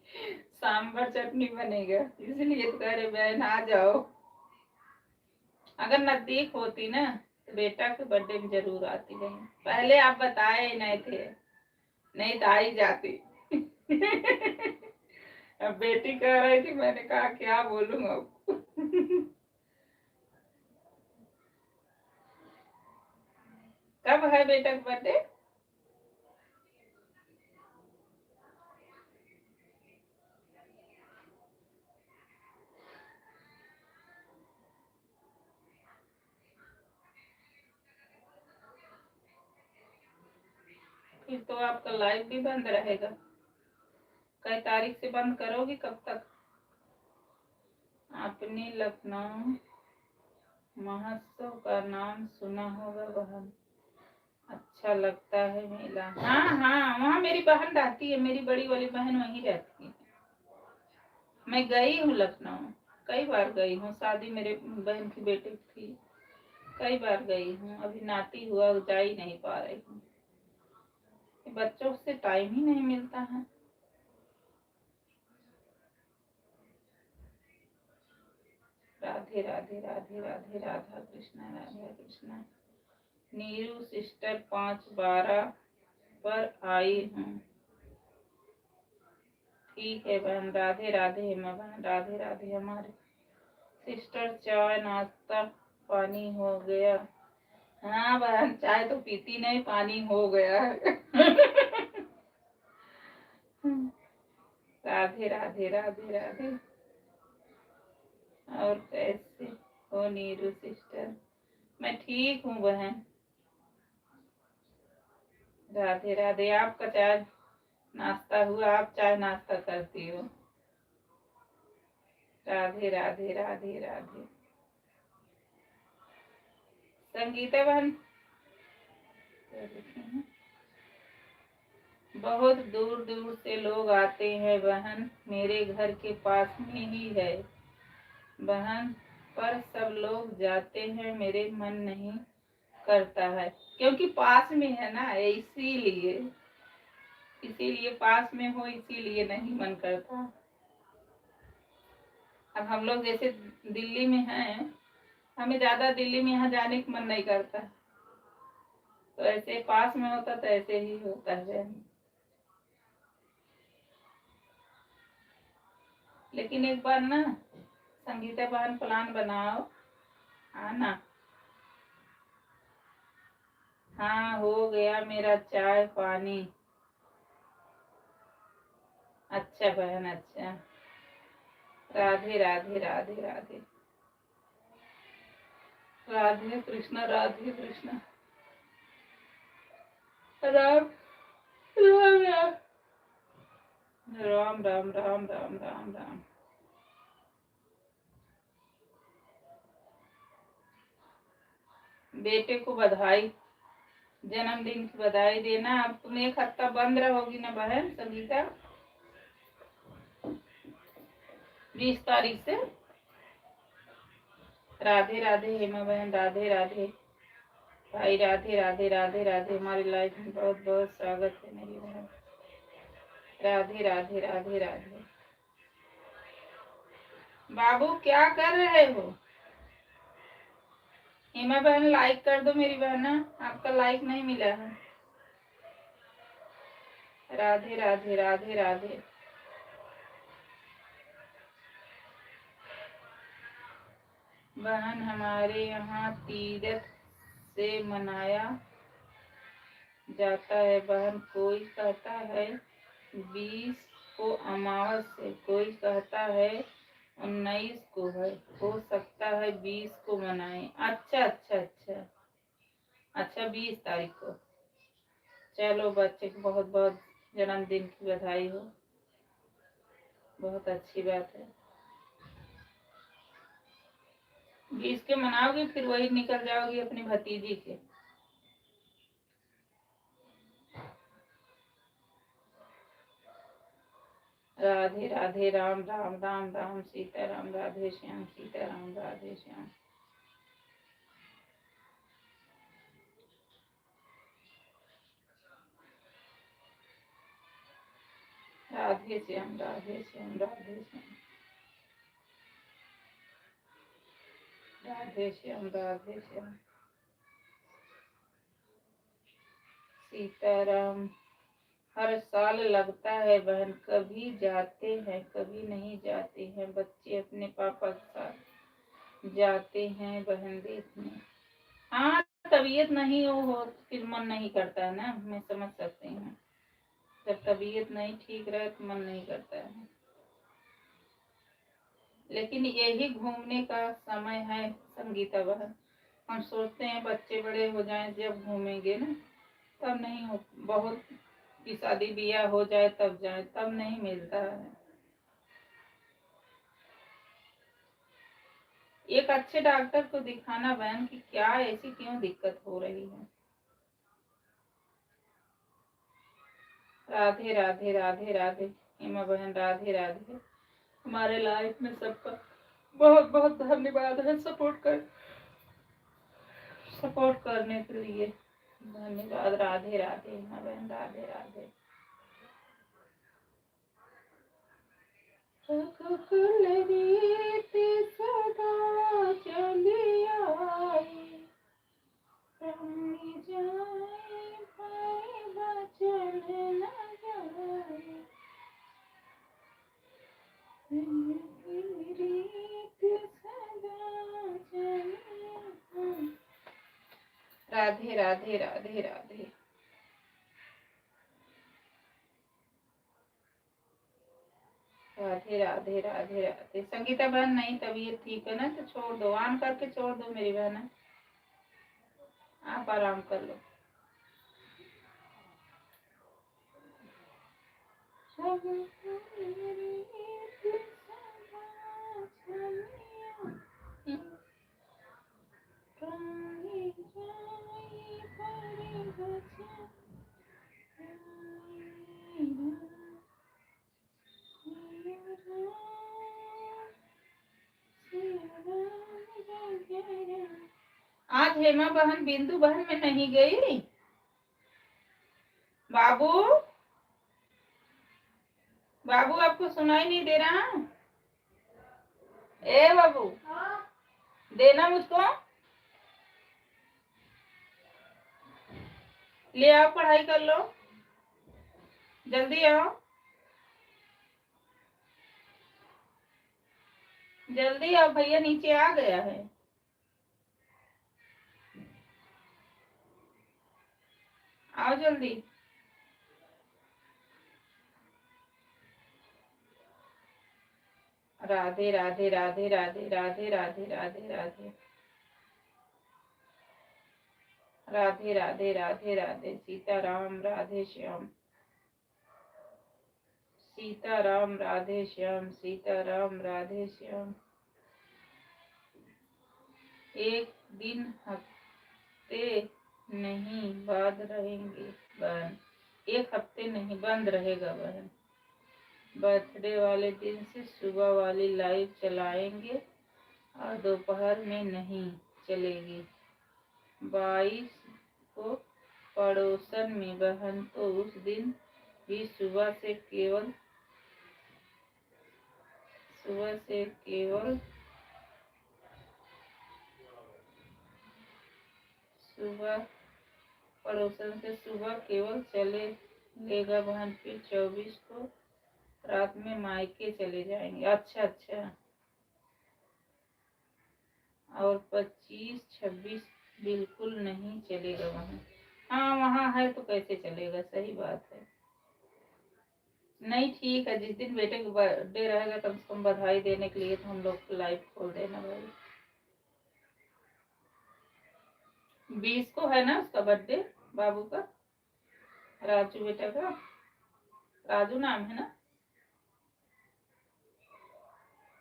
सांभर चटनी बनेगा, इसलिए तो कह रहे बहन आ जाओ। अगर नजदीक होती ना तो बेटा के बर्थडे में जरूर आती बहन। पहले आप बताए ही नहीं थे, नहीं तो आ ही जाती। अब बेटी कह रही थी, मैंने कहा क्या बोलूं अब। कब है बेटा का बर्थडे? फिर तो आपका लाइव भी बंद रहेगा। कई तारीख से बंद करोगी, कब तक? आपने लखनऊ महोत्सव का नाम सुना होगा बहन, अच्छा लगता है मेला। हाँ हाँ, वहाँ मेरी बहन रहती है, मेरी बड़ी वाली बहन वहीं रहती है। मैं गई हूँ लखनऊ, कई बार गई हूँ, शादी मेरे बहन की बेटी थी, कई बार गई हूँ। अभी नाती हुआ, जा ही नहीं पा रही हूँ, बच्चों से टाइम ही नहीं मिलता है। राधे राधे राधे राधे, राधा कृष्णा राधा कृष्णा। नीरू सिस्टर 5/12 पर आई हूँ। ठीक है बहन, राधे राधे हेमा बहन, राधे राधे। हमारे सिस्टर चाय नाश्ता पानी हो गया? हाँ बहन, चाय तो पीती नहीं, पानी हो गया है। राधे राधे राधे राधे। और कैसे हो नीरू सिस्टर? मैं ठीक हूँ बहन, राधे राधे। आपका चाय नाश्ता हुआ? आप चाय नाश्ता करती हो? राधे राधे राधे राधे। संगीता बहन, बहुत दूर दूर से लोग आते हैं बहन, मेरे घर के पास में ही है बहन, पर सब लोग जाते हैं, मेरे मन नहीं करता है। क्योंकि पास में है ना, इसीलिए, इसीलिए पास में हो, इसीलिए नहीं मन करता। अब हम लोग जैसे दिल्ली में हैं, हमें ज्यादा दिल्ली में यहाँ जाने का मन नहीं करता, तो ऐसे पास में होता तो ऐसे ही होता है। लेकिन एक बार ना संगीता बहन प्लान बनाओ, आना। हाँ, हो गया मेरा चाय पानी। अच्छा बहन, अच्छा। राधे राधे राधे राधे, राधे कृष्णा राधे कृष्णा। राम राम राम राम राम राम राम राम राम। बेटे को बधाई, जन्मदिन की बधाई देना। अब तुम एक हफ्ता बंद रहोगी ना बहन संगीता, 20 तारीख से। राधे राधे हेमा बहन, राधे राधे भाई, राधे राधे राधे राधे। हमारी लाइफ में बहुत बहुत स्वागत है मेरी बहन, राधे राधे राधे राधे। बाबू क्या कर रहे हो? हेमा बहन लाइक कर दो मेरी बहन, आपका लाइक नहीं मिला है। राधे राधे राधे राधे। बहन हमारे यहाँ तीरथ से मनाया जाता है बहन। कोई कहता है 20 को अमावस है, कोई कहता है 19 को है, हो सकता है 20 को मनाएं। अच्छा अच्छा अच्छा अच्छा, 20 तारीख को। चलो बच्चे को बहुत बहुत जन्मदिन की बधाई हो, बहुत अच्छी बात है। 20 के मनाओगी फिर वही निकल जाओगी अपनी भतीजी के। राधे राधे राम राम राम राम सीता राम, राधे श्याम सीता राम, राधे श्याम। राधे श्याम राधे श्याम राधे श्याम, राधे श्याम राधे श्याम सीताराम। हर साल लगता है बहन, कभी जाते हैं कभी नहीं जाते हैं। बच्चे अपने पापा के साथ जाते हैं बहन देखने। हाँ, तबीयत नहीं हो फिर मन नहीं करता है ना, मैं समझ सकती हूँ। जब तबीयत नहीं ठीक रहे तो मन नहीं करता है। लेकिन यही घूमने का समय है संगीता बहन। हम सोचते हैं बच्चे बड़े हो जाएं जब घूमेंगे ना, तब नहीं हो। बहुत की शादी ब्याह हो जाए तब जाए, तब नहीं मिलता है। एक अच्छे डॉक्टर को दिखाना बहन कि क्या ऐसी क्यों दिक्कत हो रही है। राधे राधे राधे राधे हेमा बहन, राधे राधे। हमारे लाइफ में सबका बहुत बहुत धन्यवाद है सपोर्ट करने के लिए। धन्यवाद। राधे राधे हेमा बहन, राधे राधे। सदा चली आई, राधे राधे राधे राधे। राधे राधे राधे राधे। संगीता बहन नहीं तबीयत ठीक है ना तो छोड़ दो, ऑन करके छोड़ दो मेरी बहन, आप आराम कर लो। आज हेमा बहन बिंदु बहन में नहीं गई। बाबू बाबू आपको सुनाई नहीं दे रहा? ए बाबू, देना मुझको, ले आओ, पढ़ाई कर लो, जल्दी आओ, जल्दी आओ, भैया नीचे आ गया है। आओ जल्दी। राधे राधे राधे राधे राधे राधे राधे राधे राधे राधे राधे राधे। सीताराम राधे श्याम, सीताराम राधे श्याम, सीताराम राधे श्याम। एक दिन हफ्ते नहीं बाद रहेंगे बहन, एक हफ्ते नहीं बंद रहेगा बहन। बर्थडे वाले दिन से सुबह वाली लाइव चलाएंगे और दोपहर में नहीं चलेगी। 22 को पड़ोसन में बहन, तो उस दिन भी सुबह से केवल सुबह पड़ोसन से सुबह केवल चलेगा बहन। फिर 24 को रात में मायके चले जाएंगे। अच्छा, और 25-26 बिल्कुल नहीं चलेगा वहाँ। हाँ, वहाँ है तो कैसे चलेगा, सही बात है। नहीं ठीक है, जिस दिन बेटे का बर्थडे रहेगा कम से कम बधाई देने के लिए तो हम लोग लाइव खोल देना भाई। 20 को है ना उसका बर्थडे, बाबू का, राजू बेटा का। राजू नाम है ना।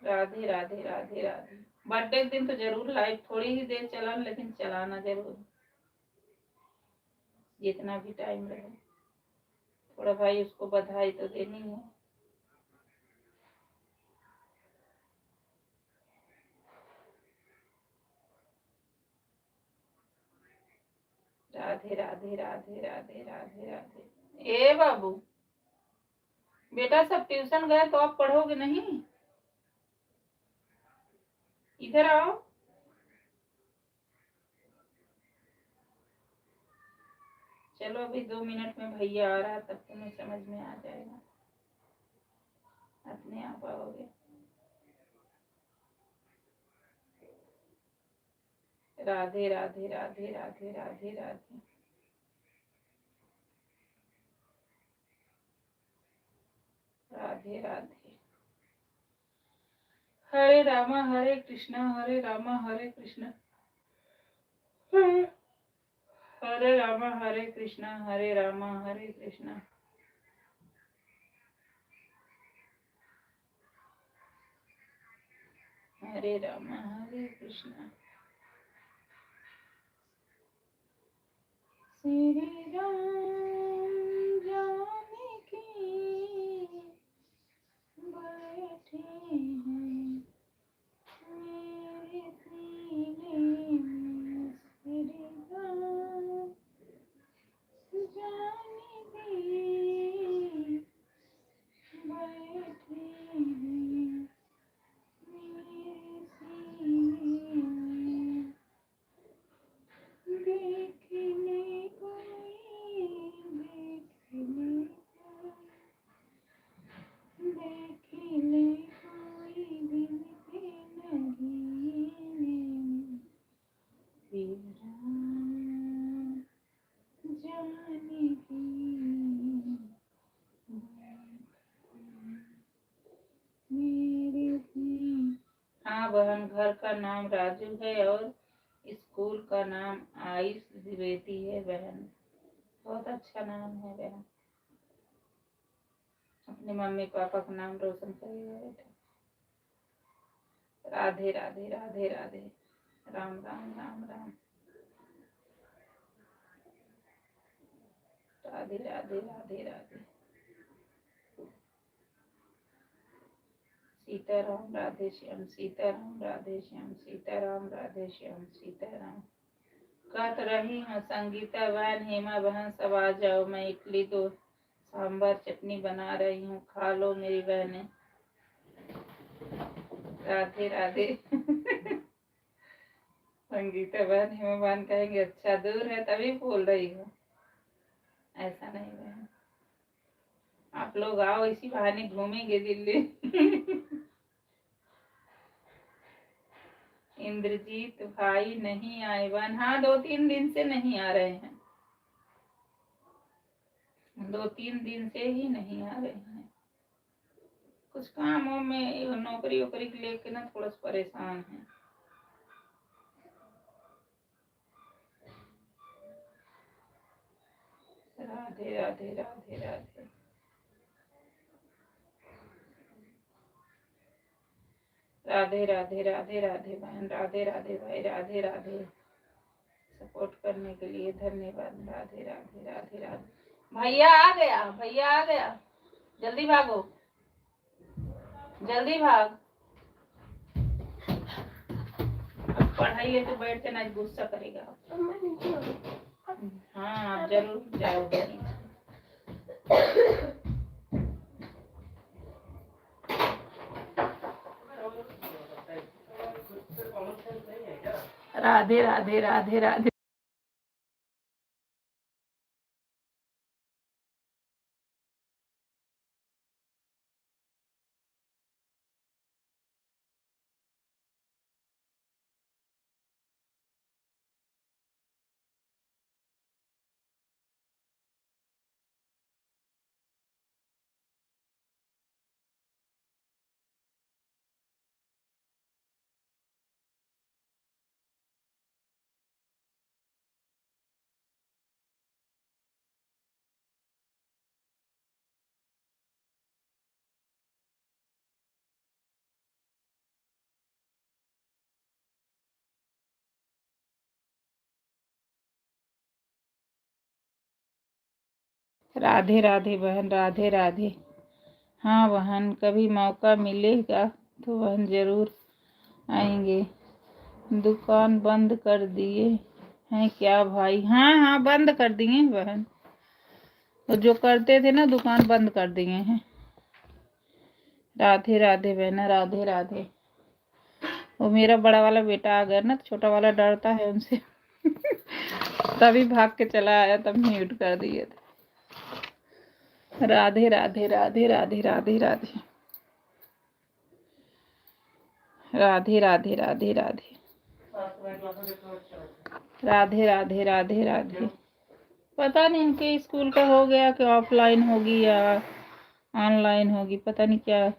राधे राधे राधे राधे। बर्थडे के दिन तो जरूर लाइव, थोड़ी ही देर चला लेकिन चलाना जरूर, जितना भी टाइम रहे। थोड़ा भाई उसको बधाई तो देनी है। राधे राधे राधे राधे राधे राधे। ए बाबू बेटा, सब ट्यूशन गए तो आप पढ़ोगे नहीं? इधर आओ। चलो अभी 2 मिनट में भैया आ रहा है, तब तुम्हें समझ में आ जाएगा, अपने आप आओगे। राधे राधे राधे राधे राधे राधे। राधे राधे। हरे रामा हरे कृष्णा, हरे रामा हरे कृष्णा, हरे रामा हरे कृष्णा, हरे रामा हरे कृष्णा। हरे रामा हरे कृष्णा, श्री राम जानकी बैठे हैं मेरे सीने में। श्री राम जानकी बैठे हैं मेरे सीने में। देखने कोई, देखने कोई दिन के नगीने में। राम जानकी। हाँ बहन, घर का नाम राजू है और स्कूल का नाम आयुष द्विवेदी है बहन। बहुत अच्छा नाम है बहन, अपने मम्मी पापा का नाम रोशन करेगा बेटा। राधे राधे राधे राधे। राम राम राम राम। राधे राधे राधे राधे। सीताराम राधे श्याम, सीताराम राधे श्याम, सीताराम राधे श्याम, सीताराम। कह तो रही हूँ संगीता बहन, हेमा बहन सब आ जाओ। मैं इडली तो सांभर चटनी बना रही हूँ, खा लो मेरी बहनें। राधे राधे। संगीता बहन हेमा बहन कहेंगे अच्छा दूर है तभी बोल रही हूँ, ऐसा नहीं बहन। आप लोग आओ, इसी बहाने घूमेंगे दिल्ली। इंद्रजीत भाई नहीं आए बहन। हाँ 2-3 दिन से नहीं आ रहे हैं, 2-3 दिन से ही नहीं आ रहे हैं। कुछ कामों में, नौकरी वोकरी के लेके ना थोड़ा सा परेशान है। राधे राधे राधे राधे। राधे राधे राधे राधे बहन, राधे राधे भाई, राधे राधे। सपोर्ट करने के लिए धन्यवाद। राधे राधे राधे राधे। भैया आ गया, भैया आ गया, जल्दी भागो, जल्दी भाग। अब पढ़ाई है तो बैठ के ना गुस्सा करेगा। हाँ आप जरूर जाओगे। राधे राधे राधे राधे। राधे राधे बहन, राधे राधे। हाँ बहन, कभी मौका मिलेगा तो बहन जरूर आएंगे। दुकान बंद कर दिए हैं क्या भाई? हाँ हाँ बंद कर दिए हैं बहन, तो जो करते थे ना दुकान बंद कर दिए हैं। राधे राधे बहना, राधे राधे। वो मेरा बड़ा वाला बेटा आ गया ना, तो छोटा वाला डरता है उनसे तभी भाग के चला आया, तब म्यूट कर दिए थे। राधे राधे राधे राधे राधे राधे। राधे राधे राधे राधे। राधे राधे राधे राधे। पता नहीं इनके स्कूल का हो गया कि ऑफलाइन होगी या ऑनलाइन होगी, पता नहीं क्या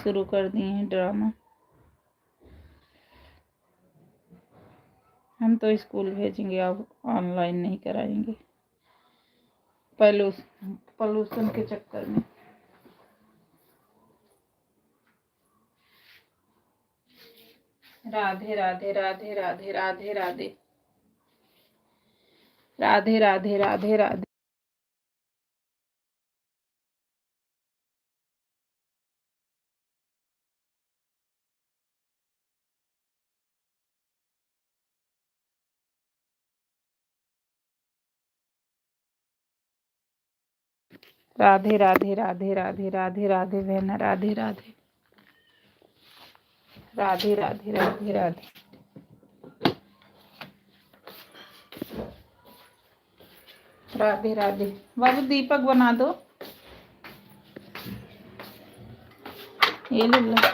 शुरू कर दिए हैं ड्रामा। हम तो स्कूल भेजेंगे, अब ऑनलाइन नहीं कराएंगे पॉल्यूशन के चक्कर में। राधे राधे राधे राधे राधे राधे। राधे राधे राधे राधे। राधे राधे राधे राधे राधे राधे बहना, राधे राधे राधे राधे राधे राधे। राधे राधे। बाबू दीपक बना दो, ये लल्ला।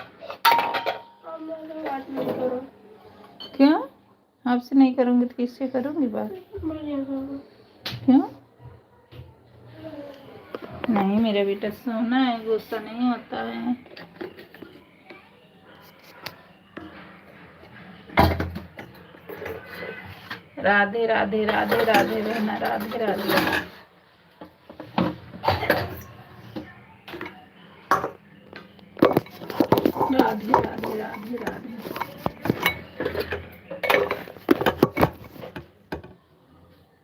क्यों? आपसे नहीं करूंगी तो किससे करूंगी बात? क्यों? नहीं मेरा बेटा सोना है, गुस्सा नहीं होता है। राधे राधे राधे राधे बहना, राधे राधे। राधे राधे राधे राधे।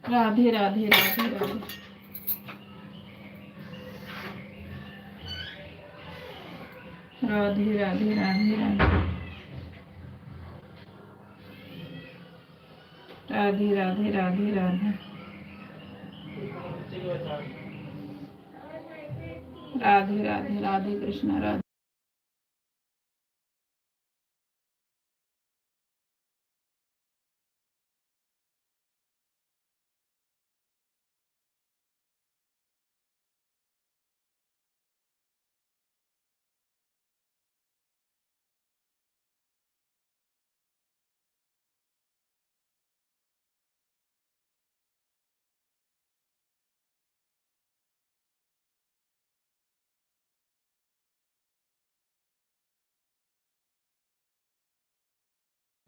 राधे राधे राधे राधे। राधे राधे राधे राधे। राधे राधे राधे राधे। राधे राधे राधे कृष्ण राधे।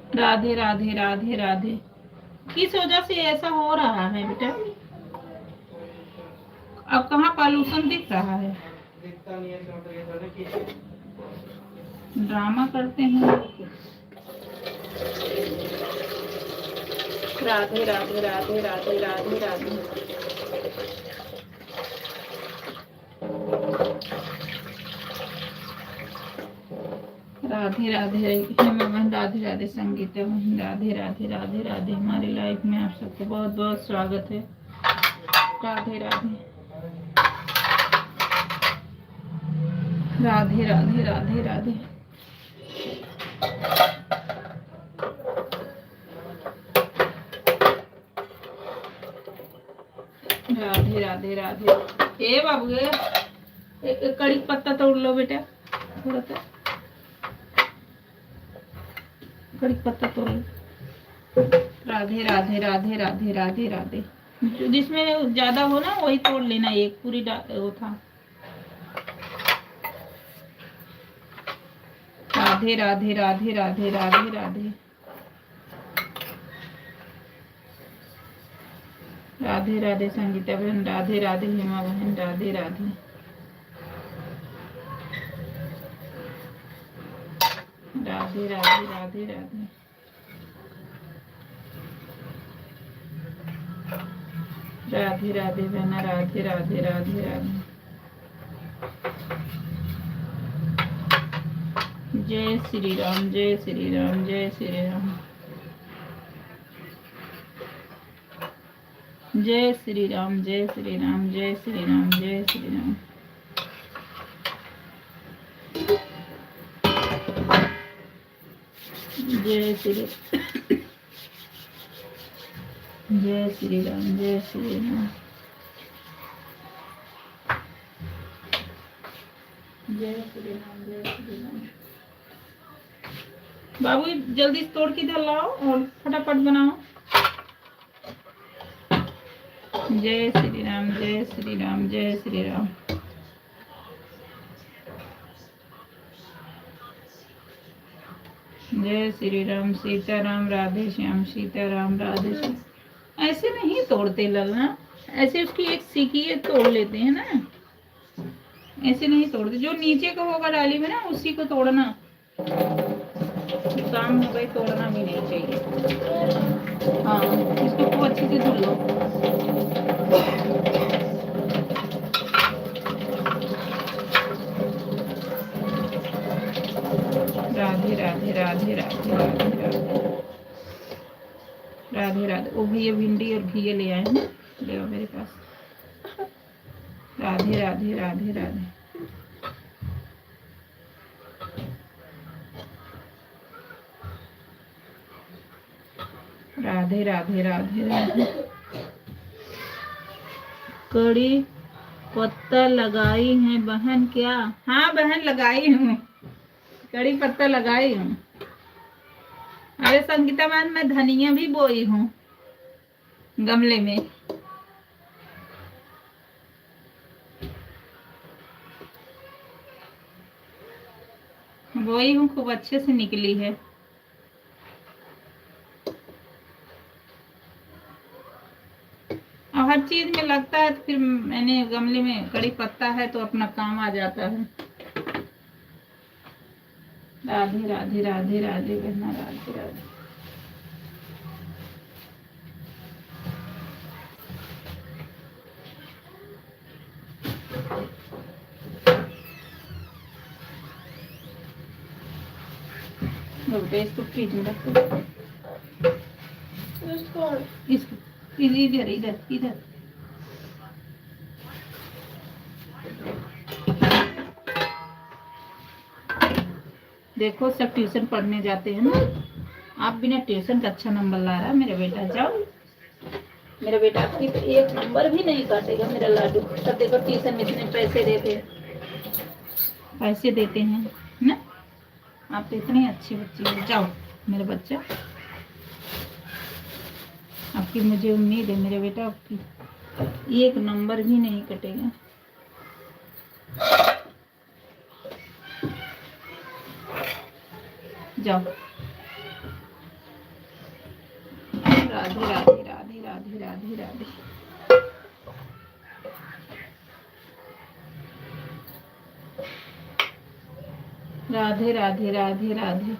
राधे राधे राधे राधे। किस वजह से ऐसा हो रहा है बेटा? अब कहाँ पॉल्यूशन दिख रहा है? ड्रामा करते हैं लोग। राधे राधे राधे राधे राधे राधे। राधे राधे हेमा बहन, राधे राधे संगीता बहन, राधे राधे राधे राधे। हमारी लाइफ में आप सबको बहुत बहुत स्वागत है। राधे राधे राधे राधे राधे राधे। राधे राधे राधे। ए बाबू एक कड़ी पत्ता तोड़ लो बेटा, थोड़ा सा कड़ी पत्ता तोड़ लो। राधे राधे राधे राधे राधे राधे। जिसमें ज्यादा हो ना वही तोड़ लेना, एक पूरी वो था। राधे राधे राधे राधे राधे राधे। राधे राधे संगीता बहन, राधे राधे हेमा बहन, राधे राधे। राधे राधे राधे राधे। राधे राधे बहना, राधे राधे राधे राधे। जय श्री राम, जय श्री राम, जय श्री राम, जय श्री राम, जय श्री राम, जय श्री राम, जय श्री राम। जय श्री जय श्री राम, जय श्री राम, जय श्री राम, जय श्री राम। बाबू जल्दी तोड़ के इधर लाओ और फटाफट बनाओ। जय श्री राम, जय श्री राम, जय श्री राम। जय श्री राम, सीताराम राधे श्याम, सीताराम राधे श्याम। ऐसे नहीं तोड़ते ललना, ऐसे उसकी एक सीखी तोड़ लेते हैं ना, ऐसे नहीं तोड़ते। जो नीचे का होगा डाली में ना उसी को तोड़ना। काम हो गई, तोड़ना भी नहीं चाहिए। हाँ इसको खूब अच्छे से धुल लो। राधे राधे राधे राधे राधे राधे राधे राधे। वो भैया भिंडी और घी ले आए हैं, ले आओ मेरे पास। राधे राधे राधे राधे। राधे राधे राधे राधे। कड़ी पत्ता लगाई है बहन क्या? हाँ बहन लगाई हूँ, कड़ी पत्ता लगाई हूँ। अरे संगीता बहन मैं धनिया भी बोई हूँ गमले में। बोई हूँ, खूब अच्छे से निकली है। और हर चीज में लगता है तो फिर मैंने गमले में कड़ी पत्ता है तो अपना काम आ जाता है। राधे राधे राधे राधे बहना, राधे राधे। इसको फ्रिज में रख दो। इसको इधर इधर इधर। देखो सब ट्यूशन पढ़ने जाते हैं ना, आप बिना ट्यूशन का अच्छा नंबर ला रहा है मेरा बेटा। जाओ मेरा बेटा आपकी एक नंबर भी नहीं काटेगा मेरा लाडू। सब देखो ट्यूशन में इतने पैसे देते हैं ना, आप तो इतने अच्छे बच्चे हो। जाओ मेरा बच्चा, आपकी मुझे उम्मीद है मेरे बेटा आपकी एक नंबर भी नहीं कटेगा। जाओ। राधे राधे राधे राधे राधे राधे। राधे राधे राधे राधे।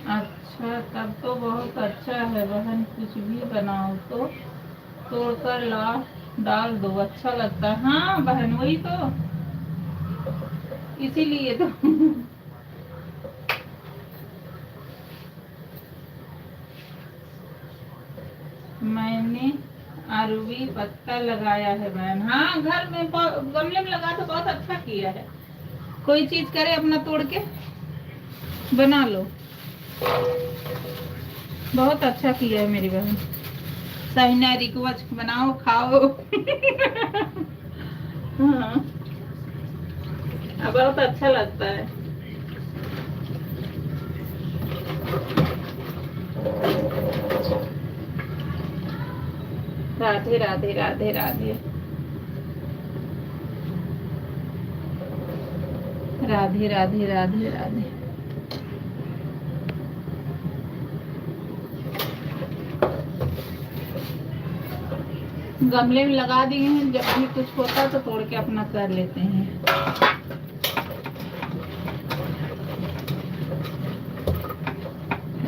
अच्छा, तब तो बहुत अच्छा है बहन, कुछ भी बनाओ तो तोड़कर ला डाल दो, अच्छा लगता है। हाँ बहन, वही तो, इसीलिए तो। मैंने अरबी पत्ता लगाया है बहन। हाँ, घर में गमले में लगा तो बहुत अच्छा किया है। कोई चीज करे अपना तोड़ के बना लो, बहुत अच्छा किया है मेरी बहन। सहीना रिक्वेस्ट बनाओ, खाओ। हाँ, बहुत अच्छा लगता है। राधे राधे राधे राधे राधे राधे राधे राधे। गमले में लगा दिए हैं, जब भी कुछ होता तो तोड़ के अपना कर लेते हैं।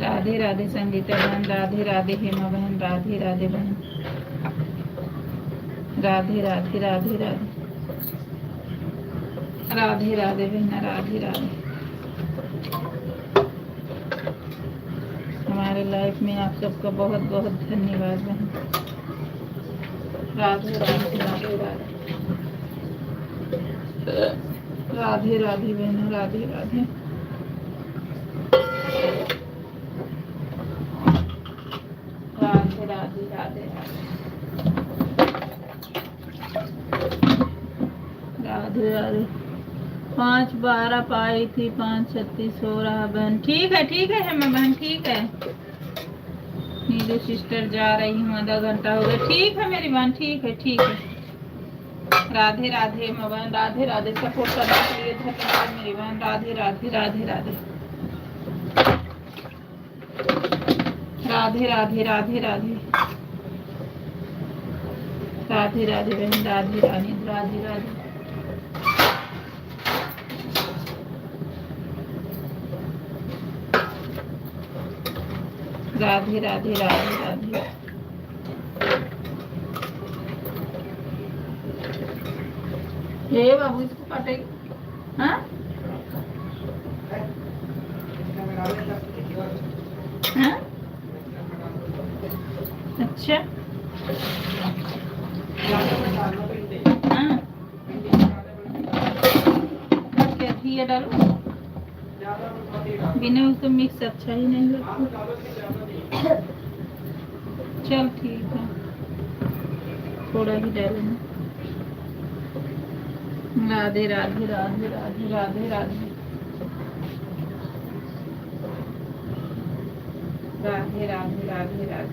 राधे राधे संगीता बहन, राधे राधे हेमा बहन, राधे राधे बहन, राधे राधे राधे राधे राधे राधे बहन, राधे राधे। हमारे लाइफ में आप सबका बहुत बहुत धन्यवाद बहन। राधे राधे राधे राधे राधे राधे बहन, राधे राधे राधे राधे राधे राधे राधे। 5/12 पाई थी, 5:36 हो रहा बहन। ठीक है हेमा बहन, ठीक है। नीलू सिस्टर जा रही हूँ, आधा घंटा हो गया। ठीक है मेरी बहन, ठीक है। राधे राधे हेमा बहन, राधे राधे। सपोर्ट करने के लिए धन्यवाद मेरी बहन। राधे राधे राधे राधे राधे राधे राधे राधे राधे राधे बहन, राधे राधे राधे राधे राधे राधे राधे राधे। ये बाबू इसको काटेगी। हाँ हाँ, अच्छा हाँ, क्या घी डालो, बिना उसको मिक्स अच्छा ही नहीं लगता। चल ठीक है, थोड़ा ही डालेंगे। राधे राधे राधे राधे राधे राधे राधे राधे राधे राधे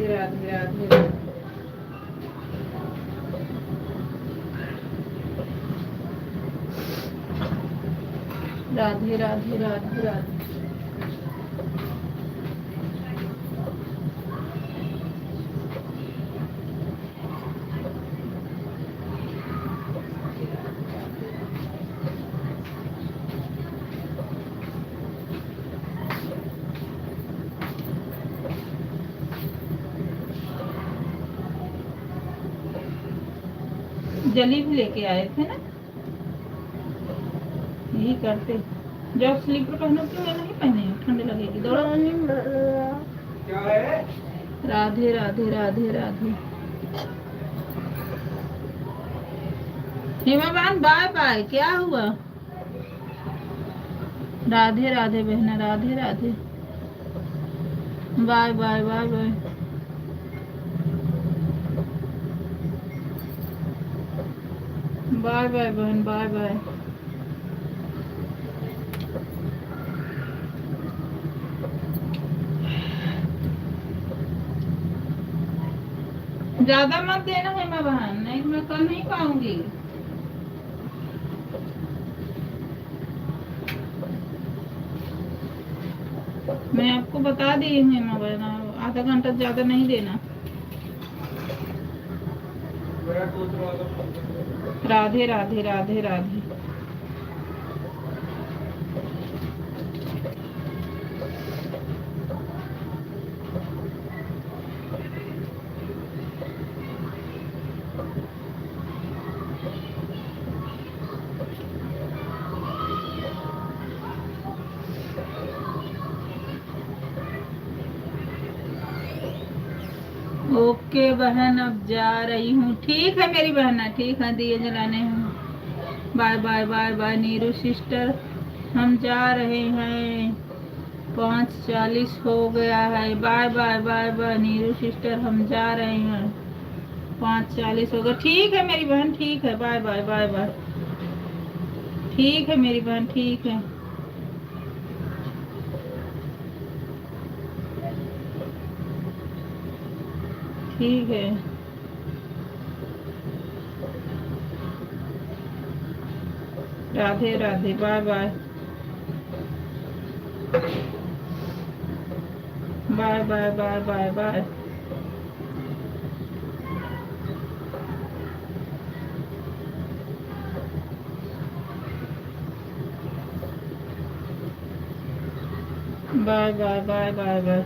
राधे राधे राधे राधे राधे राधे राधे राधे। जलेबी लेके आए थे ना, यही करते। जब स्लीपर पहनो क्यों नहीं पहने, ठंड लगेगी। दौड़ो। राधे राधे राधे राधे हेमा बहन बाय बाय, क्या हुआ? राधे राधे बहना, Radhe Radhe, bye bye bye bye. Bye bye बहन, बाय बाय। ज्यादा मत देना हेमा बहन, नहीं तो मैं कर नहीं पाऊंगी। मैं आपको बता दी हूँ हेमा बहन, आधा घंटा ज्यादा नहीं देना। राधे राधे राधे राधे। ओके बहन, अब जा रही हूँ। ठीक है मेरी बहना, ठीक है, दिए जलाने हैं। Bye bye bye bye Neeru sister, हम जा रहे हैं। 5:40 हो गया है। Bye bye bye bye Neeru sister, हम जा रहे हैं। 5:40 हो गया। ठीक है मेरी बहन, ठीक है, बाय बाय बाय बाय। ठीक है मेरी बहन, ठीक है। ठीक है, Radhe Radhe, bye bye bye bye bye bye bye. Bye bye bye bye bye.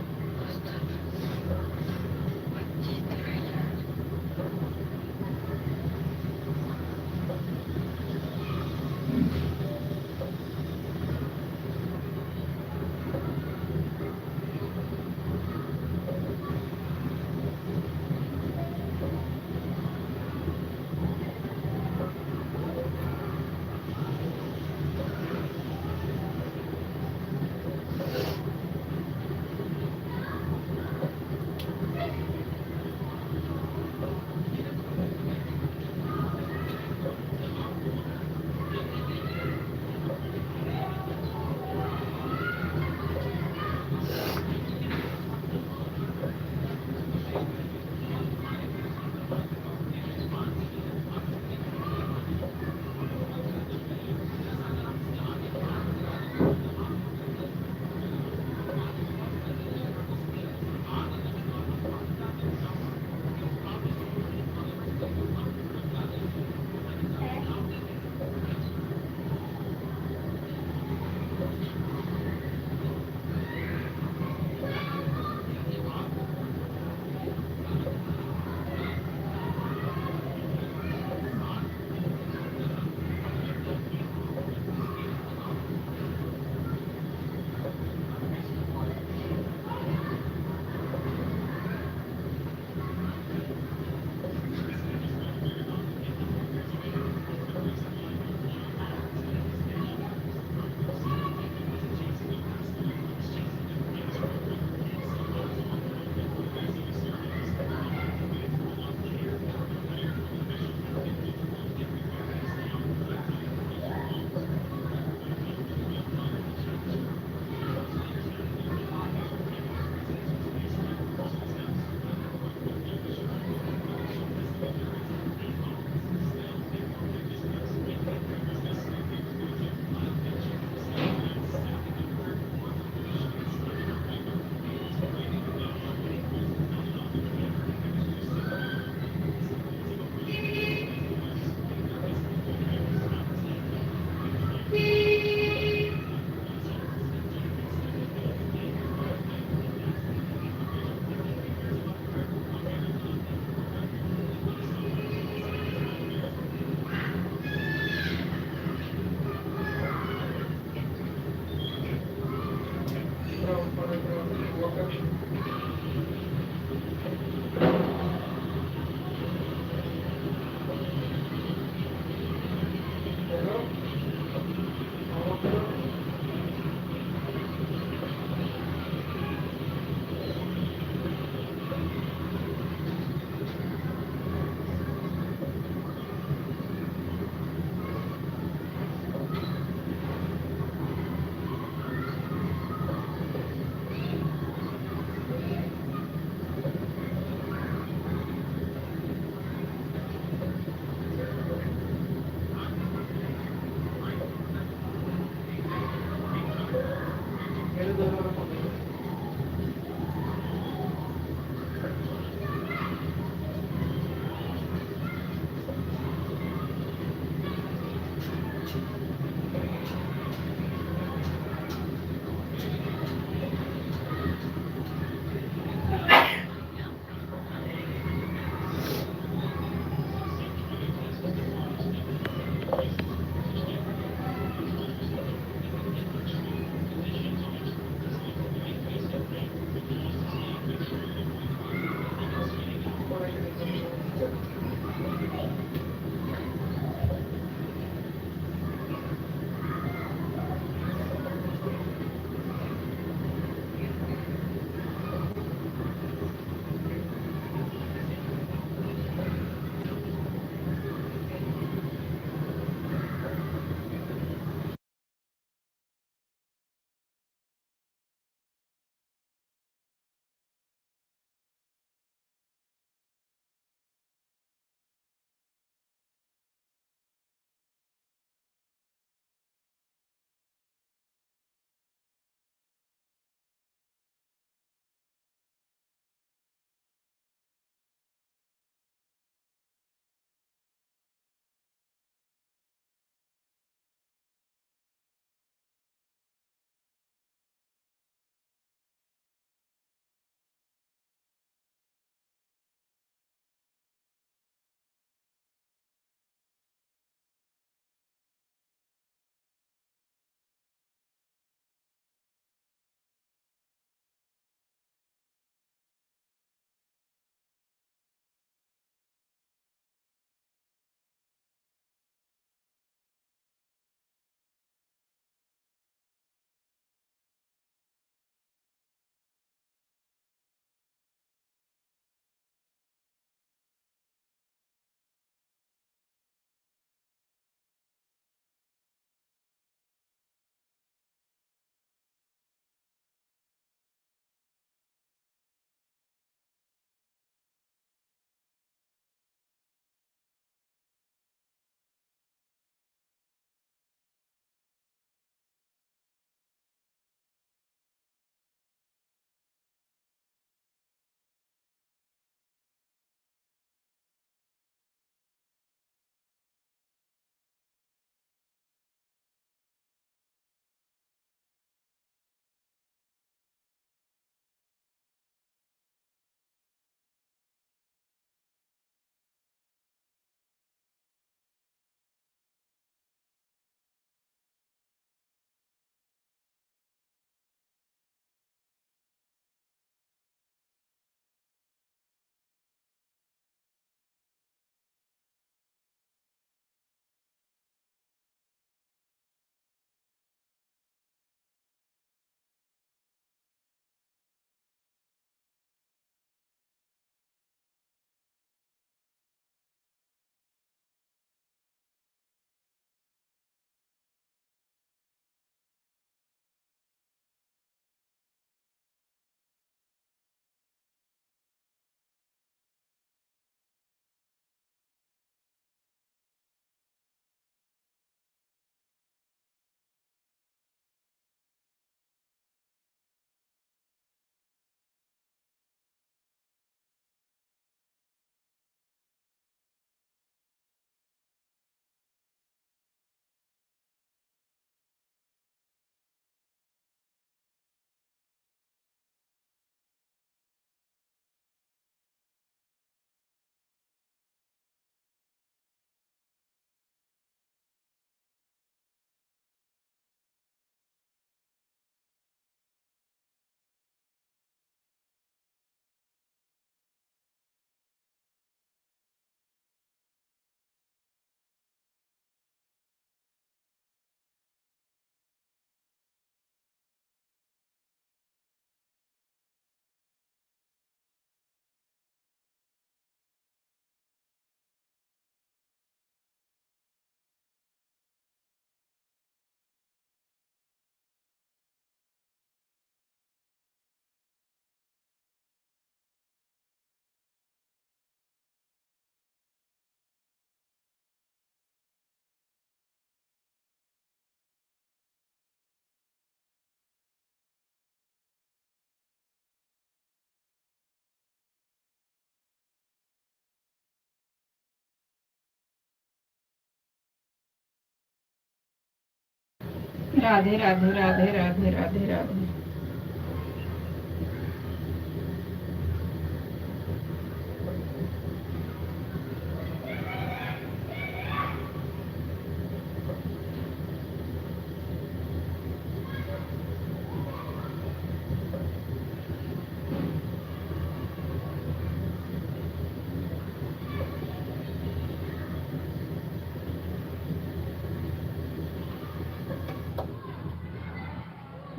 Radhe Radhe Radhe Radhe Radhe Radhe.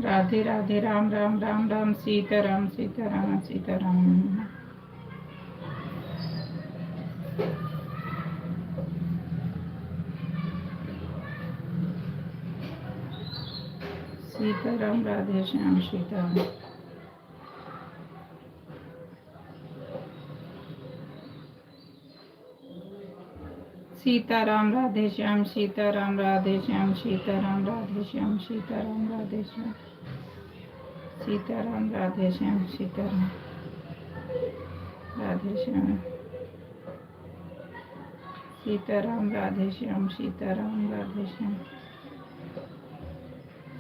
Radhe Radhe Ram Ram Ram Ram Sitaram Sitaram Sitaram. Sitaram Radhe Shyam Sitaram. Sitaram Radhe Shyam Sitaram Radhe Shyam Sitaram Radhe Shyam Sitaram Radhe Shyam Sitaram Radhe Shyam Sitaram Radhe Shyam Sitaram Radhe Shyam Sitaram Radhe Shyam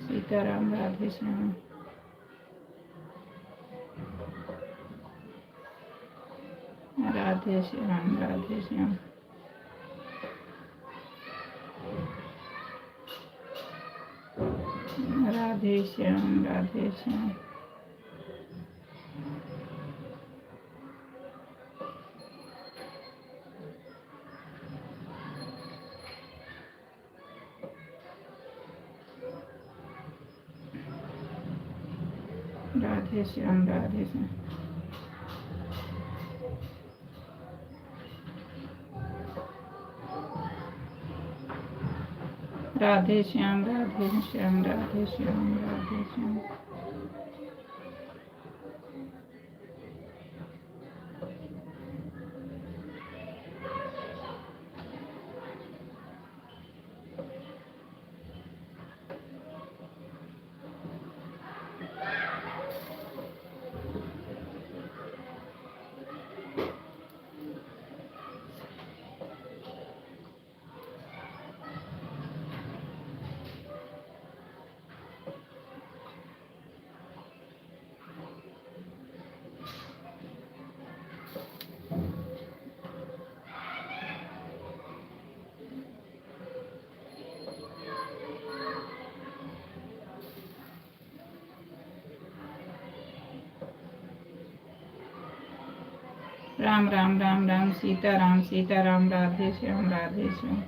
Sitaram Radhe Shyam Radhe Shyam Radhe Shyam Radhe Shyam Radhe Shyam. Radhe Shyam Radhe Shyam Radhe Shyam Radhe Shyam Radhe Shyam Radhe Shyam. Ram Ram Ram Ram Sitaram Sitaram Radhe Shyam Radhe Shyam.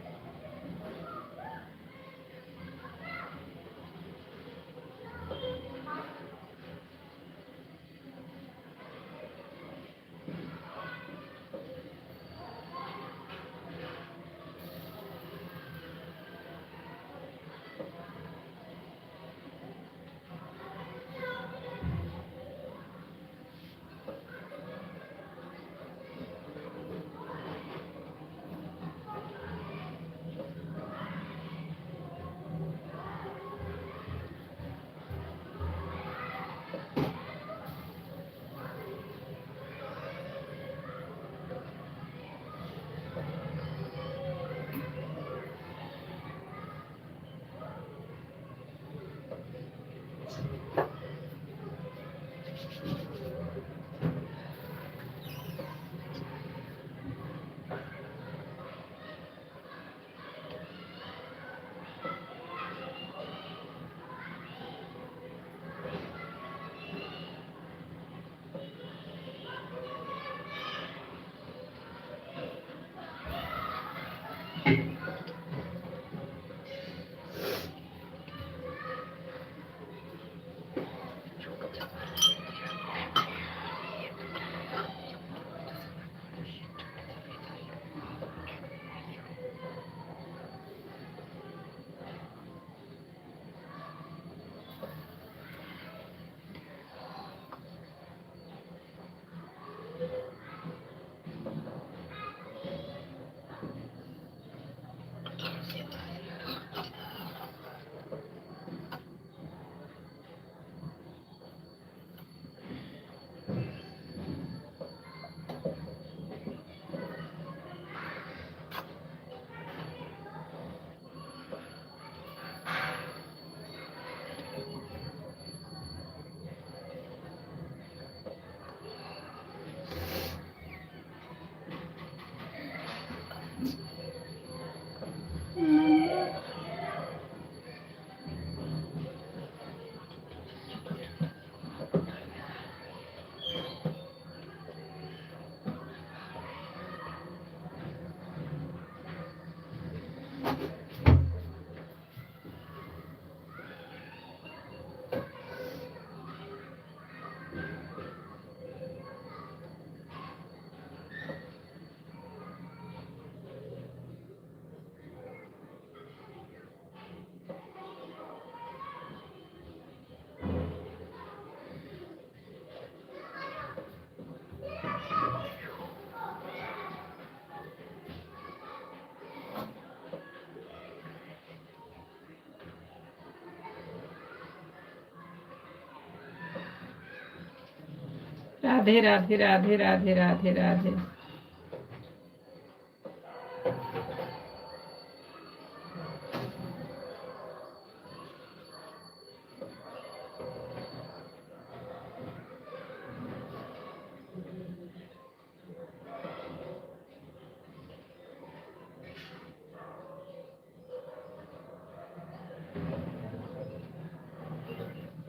Radhe Radhe Radhe Radhe Radhe Radhe.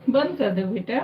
बंद कर दो बेटा।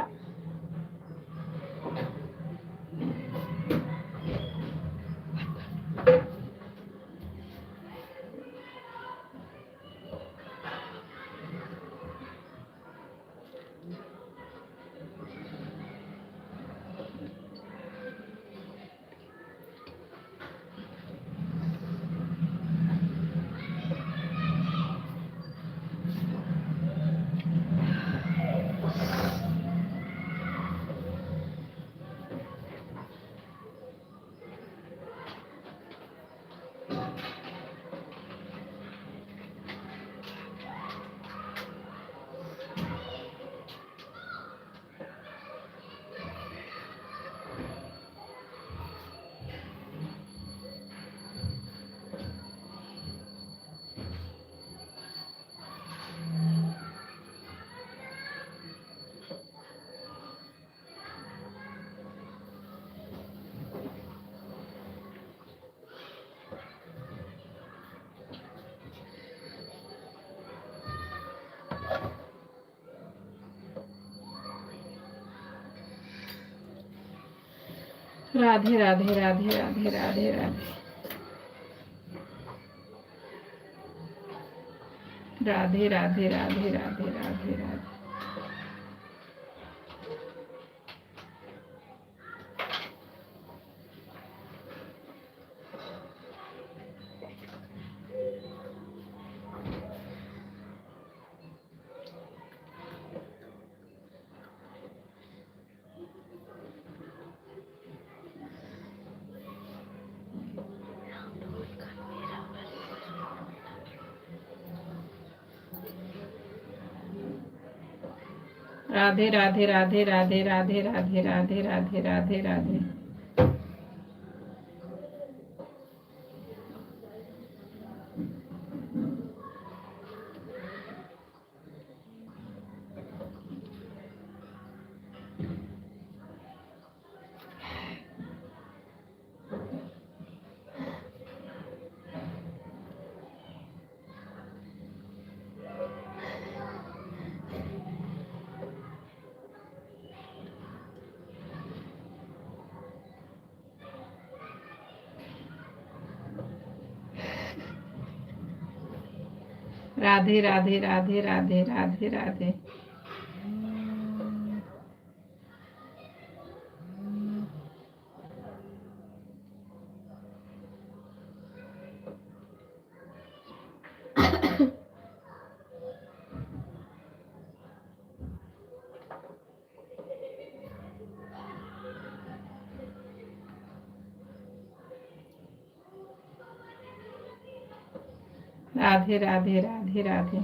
राधे राधे राधे राधे राधे राधे राधे राधे राधे राधे राधे राधे। राधे राधे राधे राधे राधे राधे राधे राधे राधे राधे। राधे राधे राधे राधे राधे राधे। राधे राधे राधे राधे।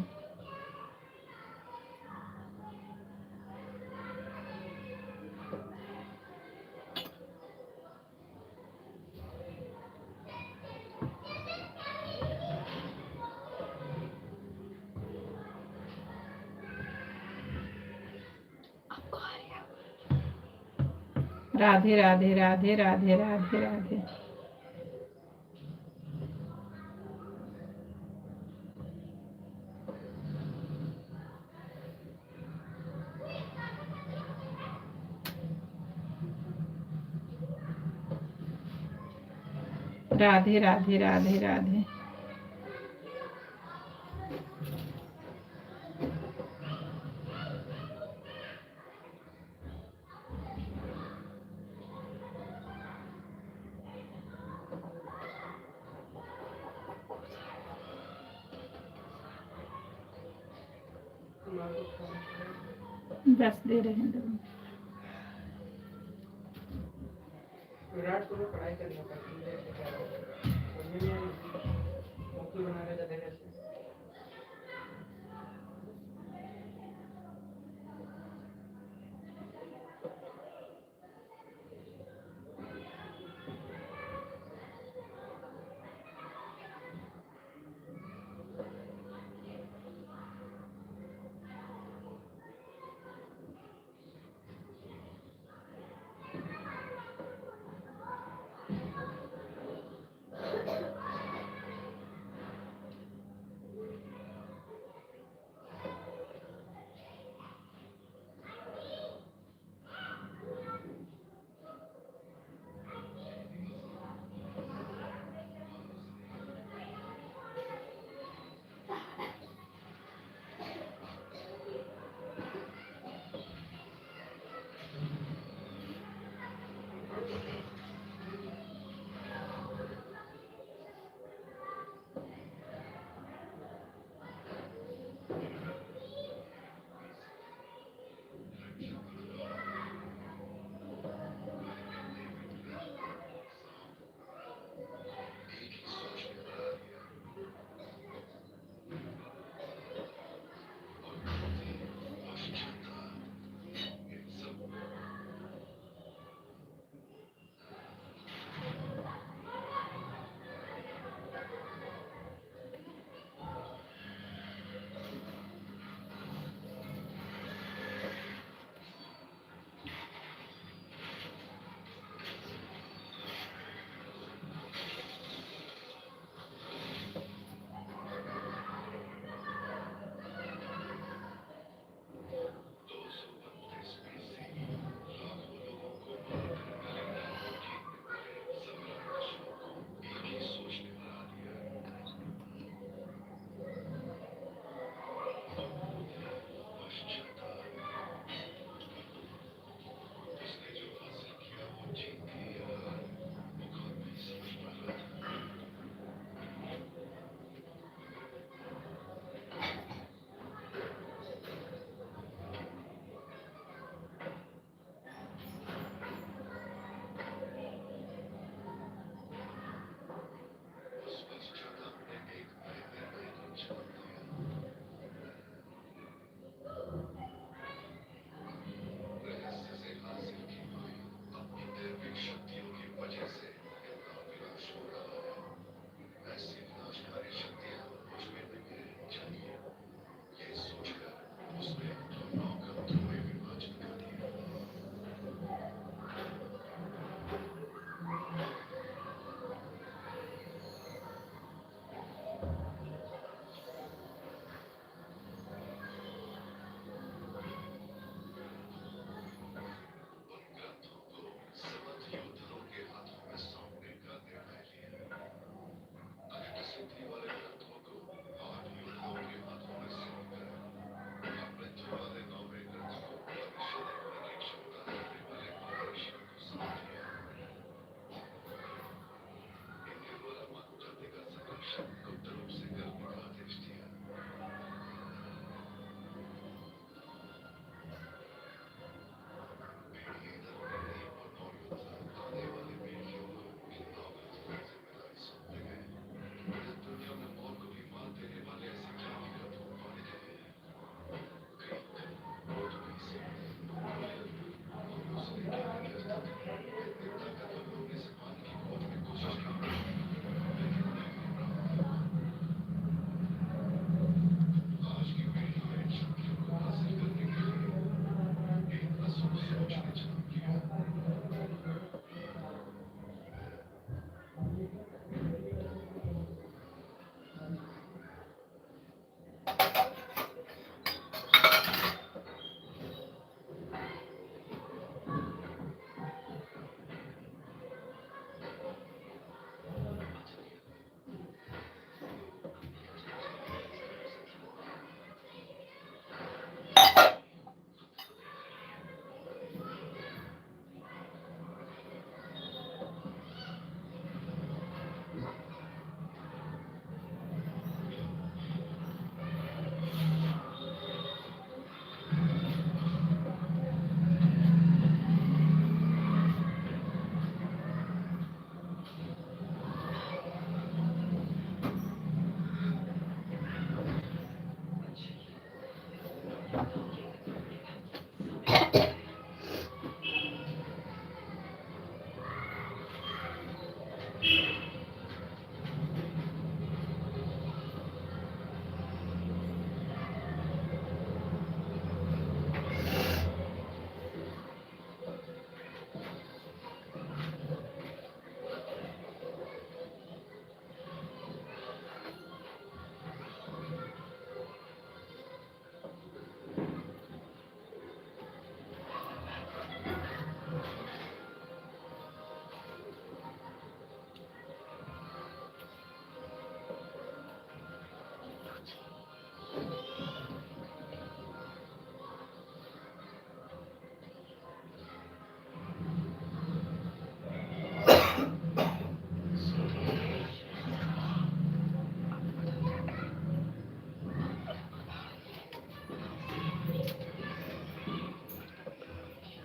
राधे राधे राधे राधे राधे राधे। राधे राधे राधे राधे। बस दे रहे हैं दोनों। विराट को तो पढ़ाई करना पड़ती है, मुक्ति बनाने का देने से।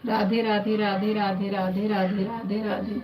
राधे राधे राधे राधे राधे राधे राधे राधे।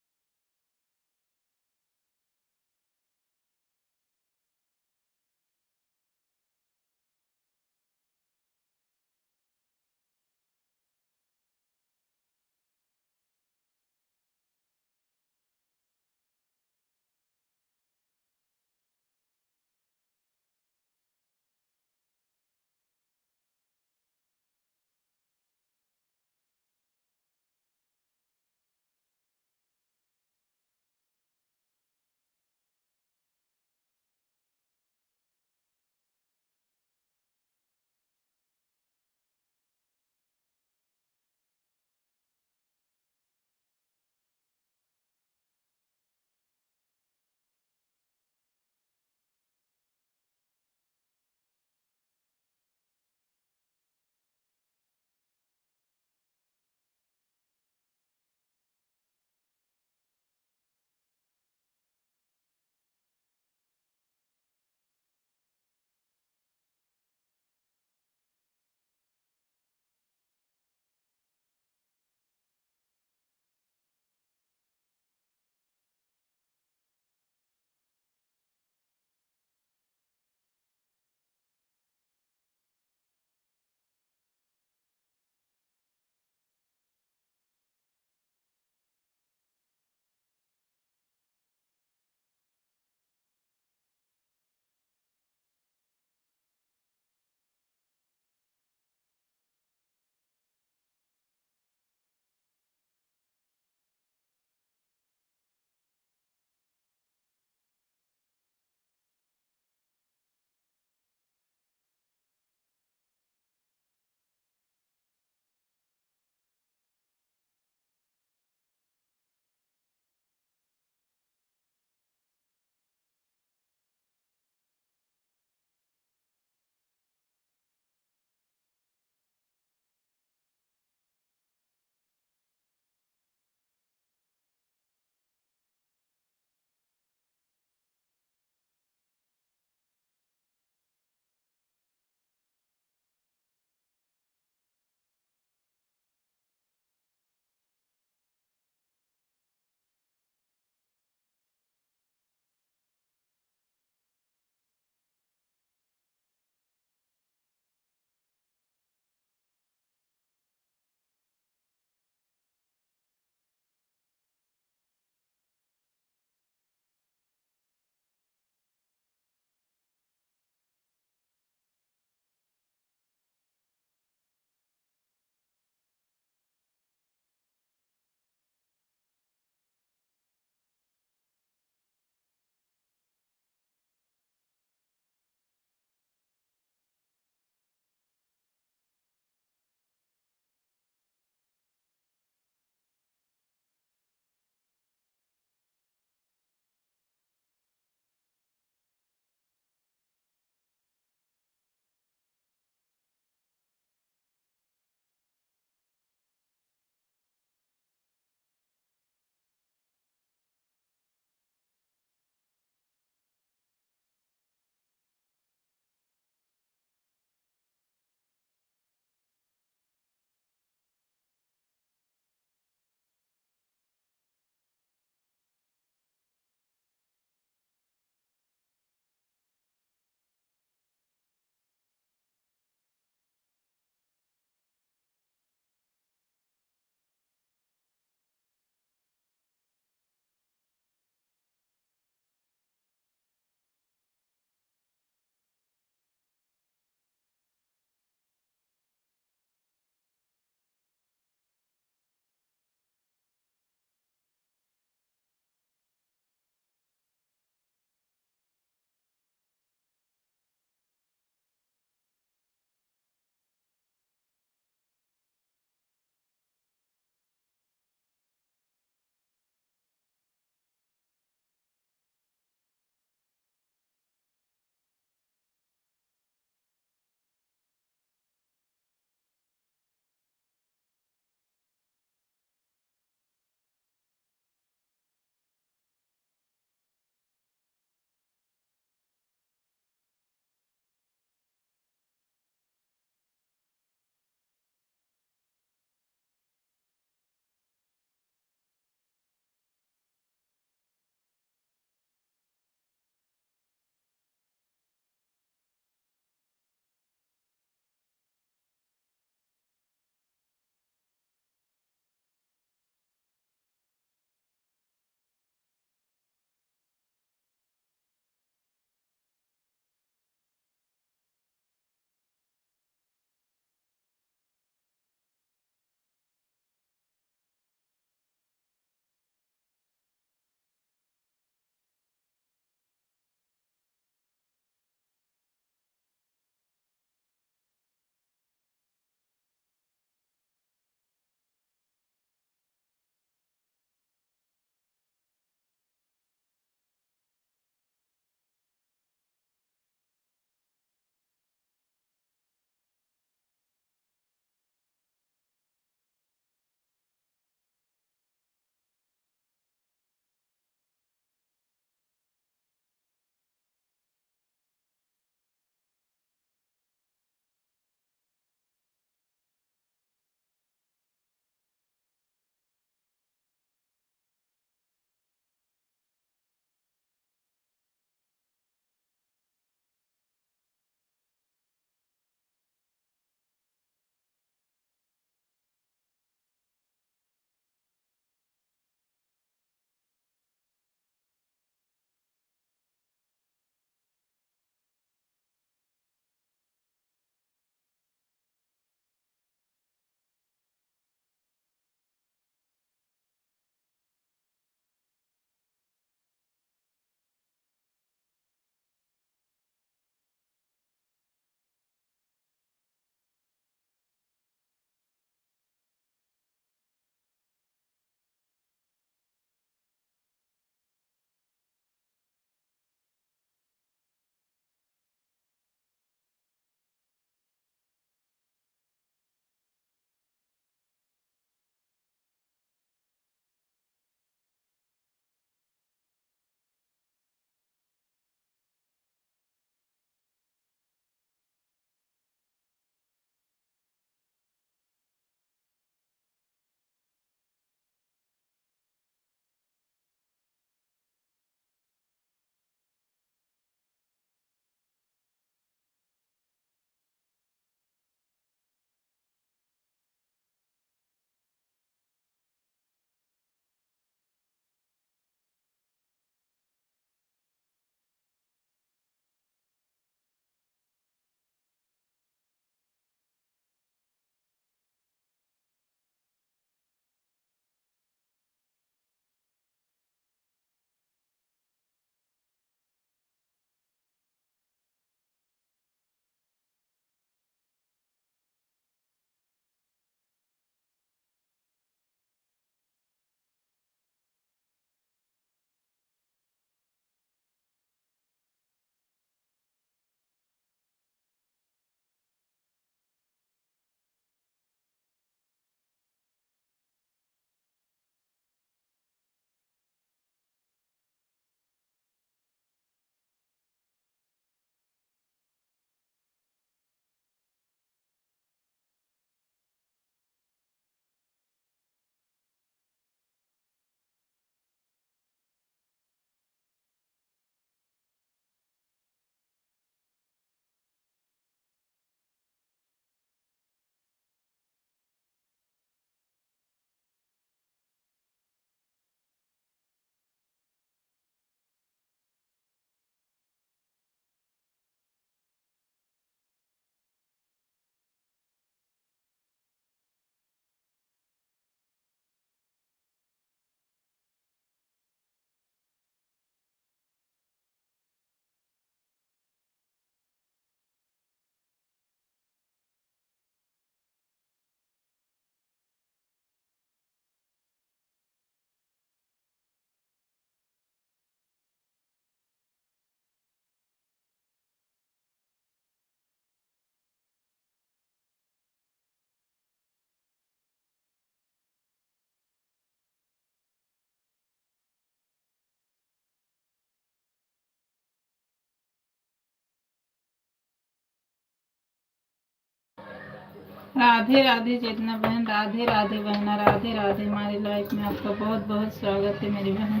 राधे राधे चेतना बहन, राधे राधे बहना, राधे राधे। हमारी लाइफ में आपका बहुत बहुत स्वागत है मेरी बहन।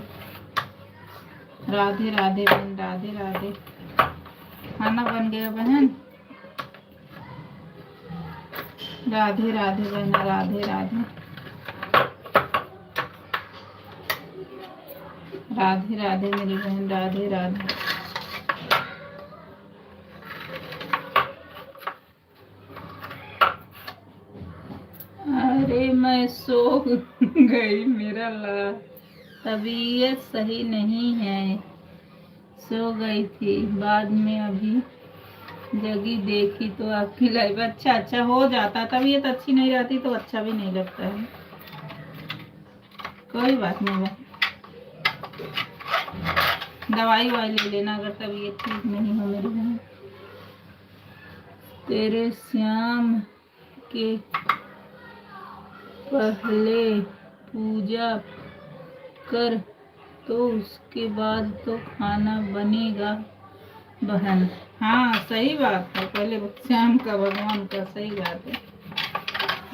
राधे राधे बहन, राधे राधे। खाना बन गया बहन? राधे राधे बहना, राधे राधे। राधे राधे मेरी बहन, राधे राधे। अरे मैं सो गई, मेरा तबीयत सही नहीं है, सो गई थी। बाद में अभी जगी, देखी तो आपकी लाइव। अच्छा अच्छा, हो जाता। तबीयत अच्छी नहीं रहती तो अच्छा भी नहीं लगता है। कोई बात नहीं बहन, दवाई ववाई ले लेना अगर तबीयत ठीक नहीं हो मेरी बहन। तेरे श्याम के पहले पूजा कर तो उसके बाद तो खाना बनेगा बहन। हाँ सही बात है, पहले श्याम का, भगवान का, सही बात है।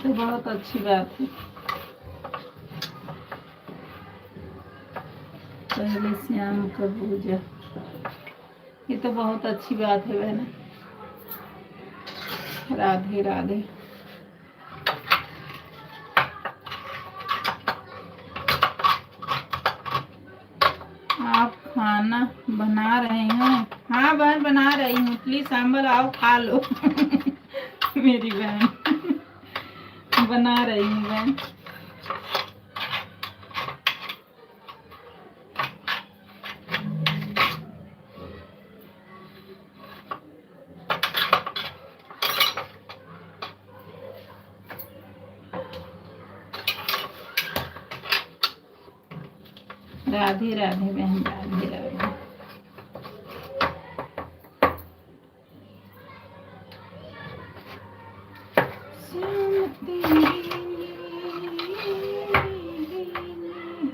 तो बहुत अच्छी बात है, पहले श्याम का पूजा, ये तो बहुत अच्छी बात है बहन। राधे राधे। आप खाना बना रहे हैं? हाँ बहन बना रही हूँ, इडली सांभर आओ खा लो मेरी बहन। बना रही हूँ बहन। राधे राधे बहन, राधे राधे।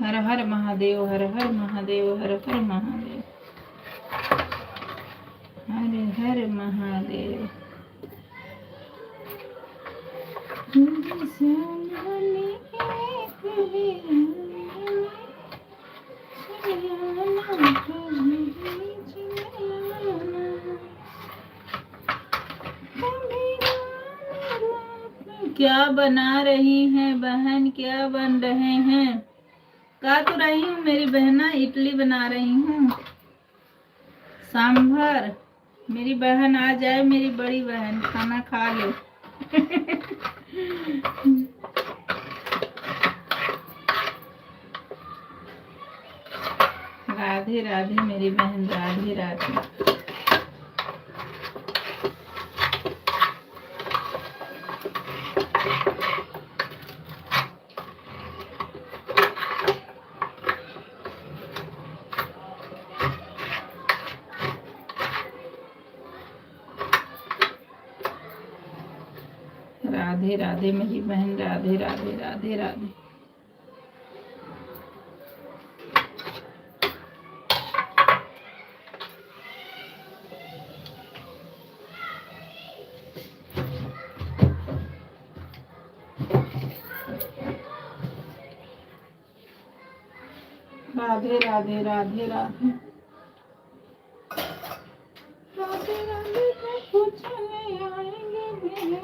हर हर महादेव, हर हर महादेव, हर हर महादेव, हर हर महादेव। क्या बना रही हैं बहन, क्या बन रहे हैं? कहा तो रही हूँ मेरी बहना, इडली बना रही हूँ, सांभर। मेरी बहन आ जाए, मेरी बड़ी बहन, खाना खा लो राधे राधे मेरी बहन, राधे राधे। राधे राधे मेरी बहन, राधे राधे, राधे राधे। राधे राधे, राधे राधे, राधे राधे। तो चले आएंगे मेरे।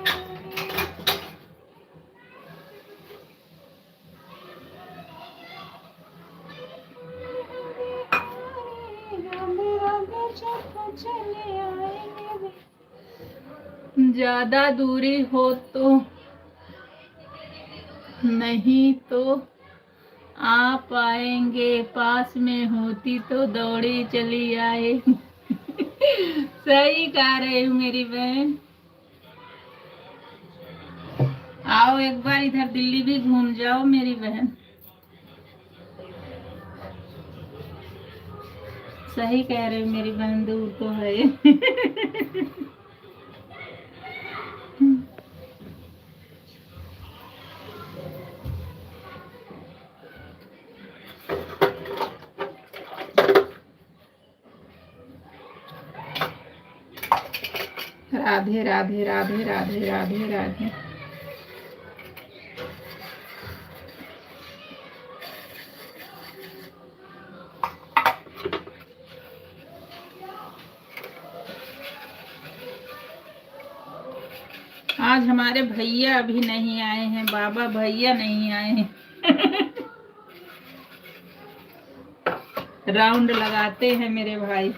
चले आएंगे। ज्यादा दूरी हो तो नहीं तो आ पाएंगे, पास में होती तो दौड़ी चली आए सही कह रहे हो मेरी बहन। आओ एक बार इधर दिल्ली भी घूम जाओ मेरी बहन। सही कह रहे हो मेरी बहन, दूर तो है राधे राधे, राधे राधे, राधे राधे। आज हमारे भैया अभी नहीं आए हैं, बाबा भैया नहीं आए हैं। राउंड लगाते हैं मेरे भाई।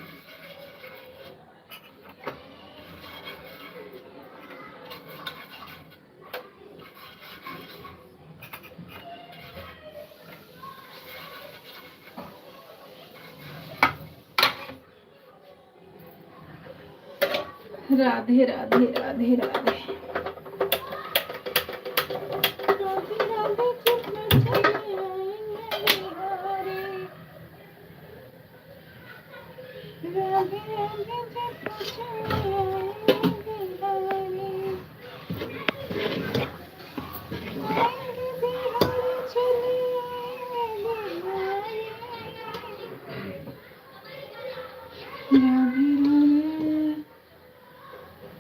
राधे राधे राधे राधे।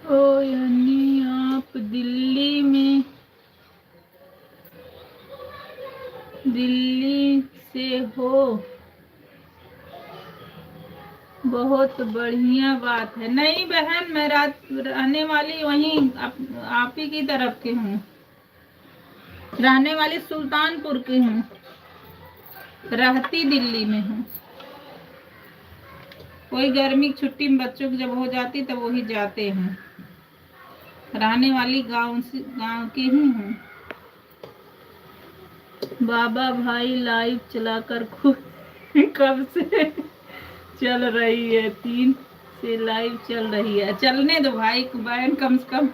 ओ यानी आप दिल्ली से हो, बहुत बढ़िया बात है। नहीं बहन, मैं रहने वाली वहीं आप ही की तरफ की हूँ, रहने वाली सुल्तानपुर की हूँ, रहती दिल्ली में हूँ। कोई गर्मी की छुट्टी में बच्चों की जब हो जाती तब वही जाते हैं। रहने वाली गांव की ही हूँ। बाबा भाई लाइव चलाकर खूब कब से चल रही है, 3 से लाइव चल रही है। चलने दो भाई, बहन कम से कम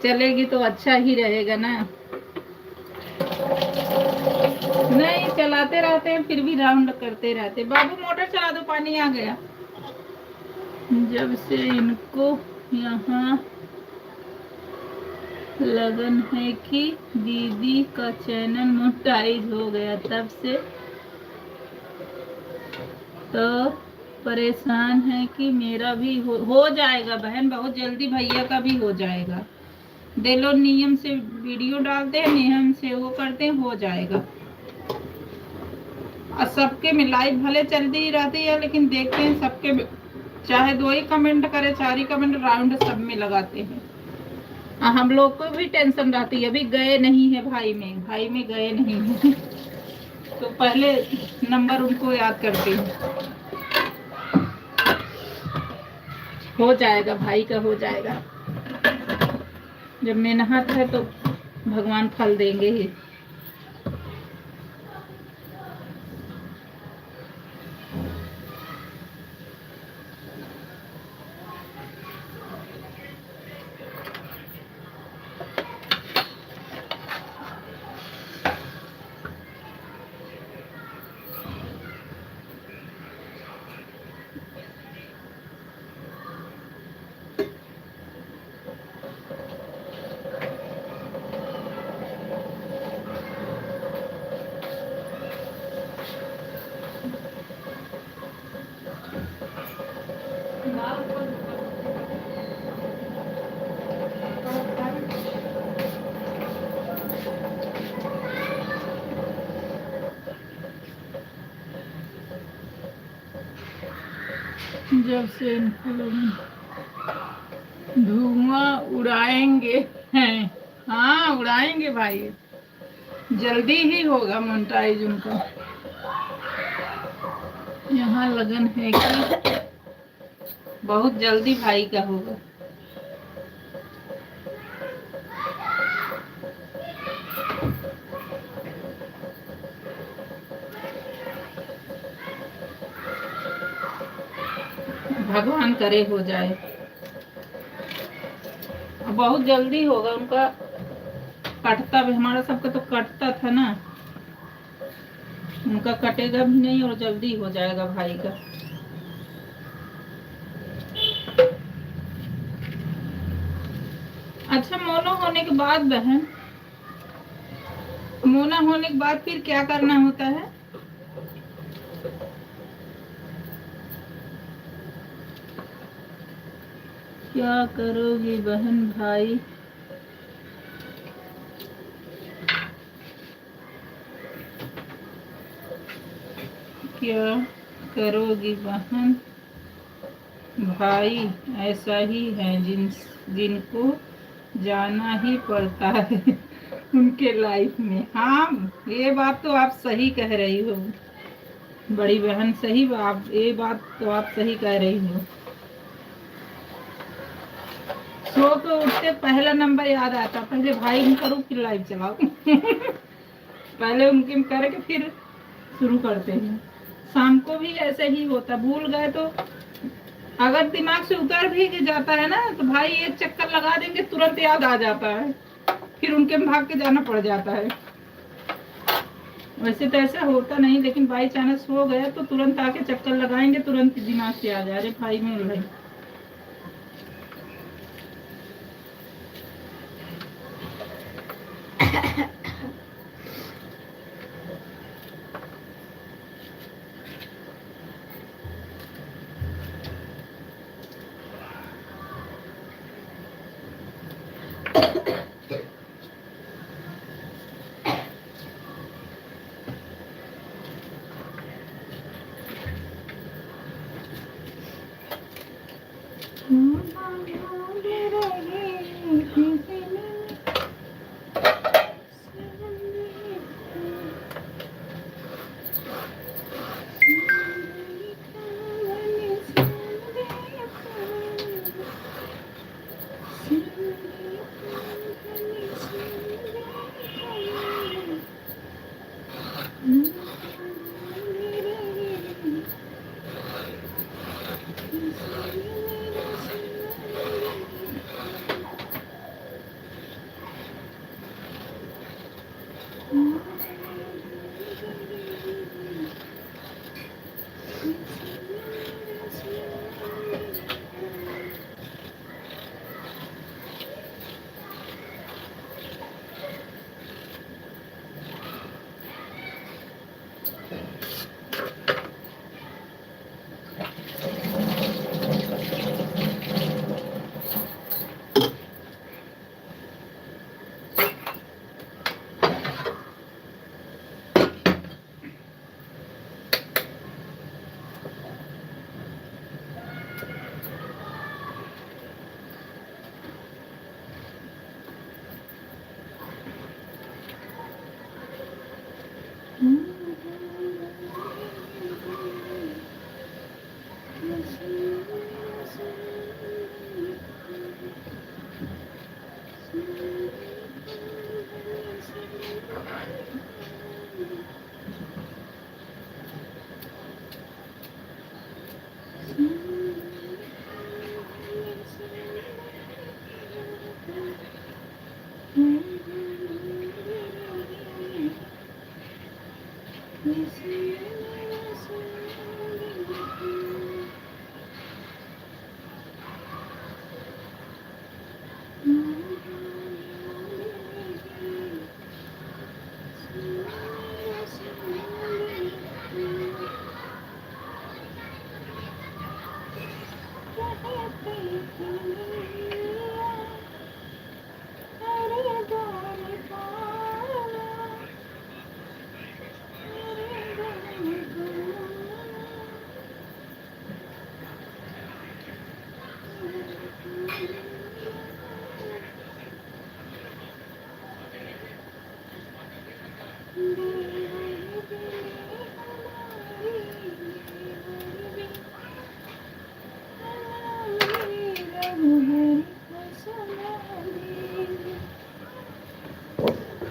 चलेगी तो अच्छा ही रहेगा ना। नहीं चलाते रहते हैं, फिर भी राउंड करते रहते। बाबू मोटर चला दो, पानी आ गया। जब से इनको यहाँ लगन है कि दीदी का चैनल मोनेटाइज हो गया, तब से तो परेशान है कि मेरा भी हो जाएगा बहन, बहुत जल्दी भैया का भी हो जाएगा। दे लो, नियम से वीडियो डालते हैं, नियम से वो करते हैं, हो जाएगा। और सबके में लाइव भले चलती ही रहती है, लेकिन देखते हैं सबके, चाहे 2 ही कमेंट करे, 4 ही कमेंट, राउंड सब में लगाते हैं। हम लोग को भी टेंशन रहती है, अभी गए नहीं है भाई में गए नहीं है। तो पहले नंबर उनको याद करते हैं। हो जाएगा भाई का, हो जाएगा। जब मेहनत है तो भगवान फल देंगे ही। जब से धुआं उड़ाएंगे हैं। हाँ उड़ाएंगे भाई, जल्दी ही होगा मोनेटाइज उनका। यहाँ लगन है कि बहुत जल्दी भाई का होगा। भगवान करे हो जाए, बहुत जल्दी होगा उनका। कटता भी, हमारा सबका तो कटता था ना, उनका कटेगा भी नहीं और जल्दी हो जाएगा भाई का। अच्छा, मोनो होने के बाद बहन, मोना होने के बाद फिर क्या करना होता है? क्या करोगी बहन भाई? क्या करोगी बहन भाई? ऐसा ही है जिनको जाना ही पड़ता है उनके लाइफ में। हाँ, ये बात तो आप सही कह रही हो बड़ी बहन, सही बात, ये बात तो आप सही कह रही हो। सो के उठते पहला नंबर याद आता, पहले भाई में करूँ फिर लाइव चलाओ पहले उनके में करके फिर शुरू करते हैं। शाम को भी ऐसे ही होता, भूल गए तो अगर दिमाग से उतर भी जाता है ना तो भाई एक चक्कर लगा देंगे, तुरंत याद आ जाता है, फिर उनके में भाग के जाना पड़ जाता है। वैसे तो ऐसा होता नहीं, लेकिन बाई चांस हो गया तो तुरंत आके चक्कर लगाएंगे, तुरंत दिमाग से आ जाए, अरे भाई मिल रही।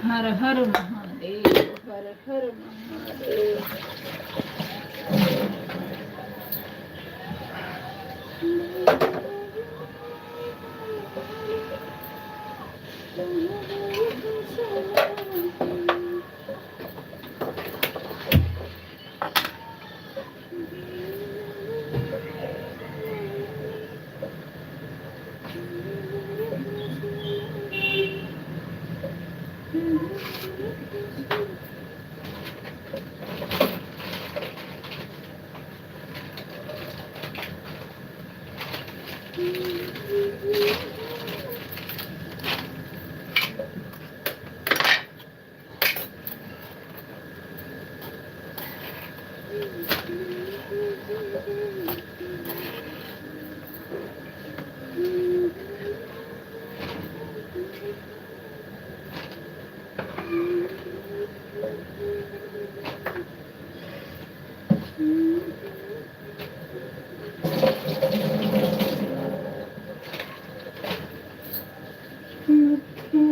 हर हर महादेव, हर हर महादेव। राधे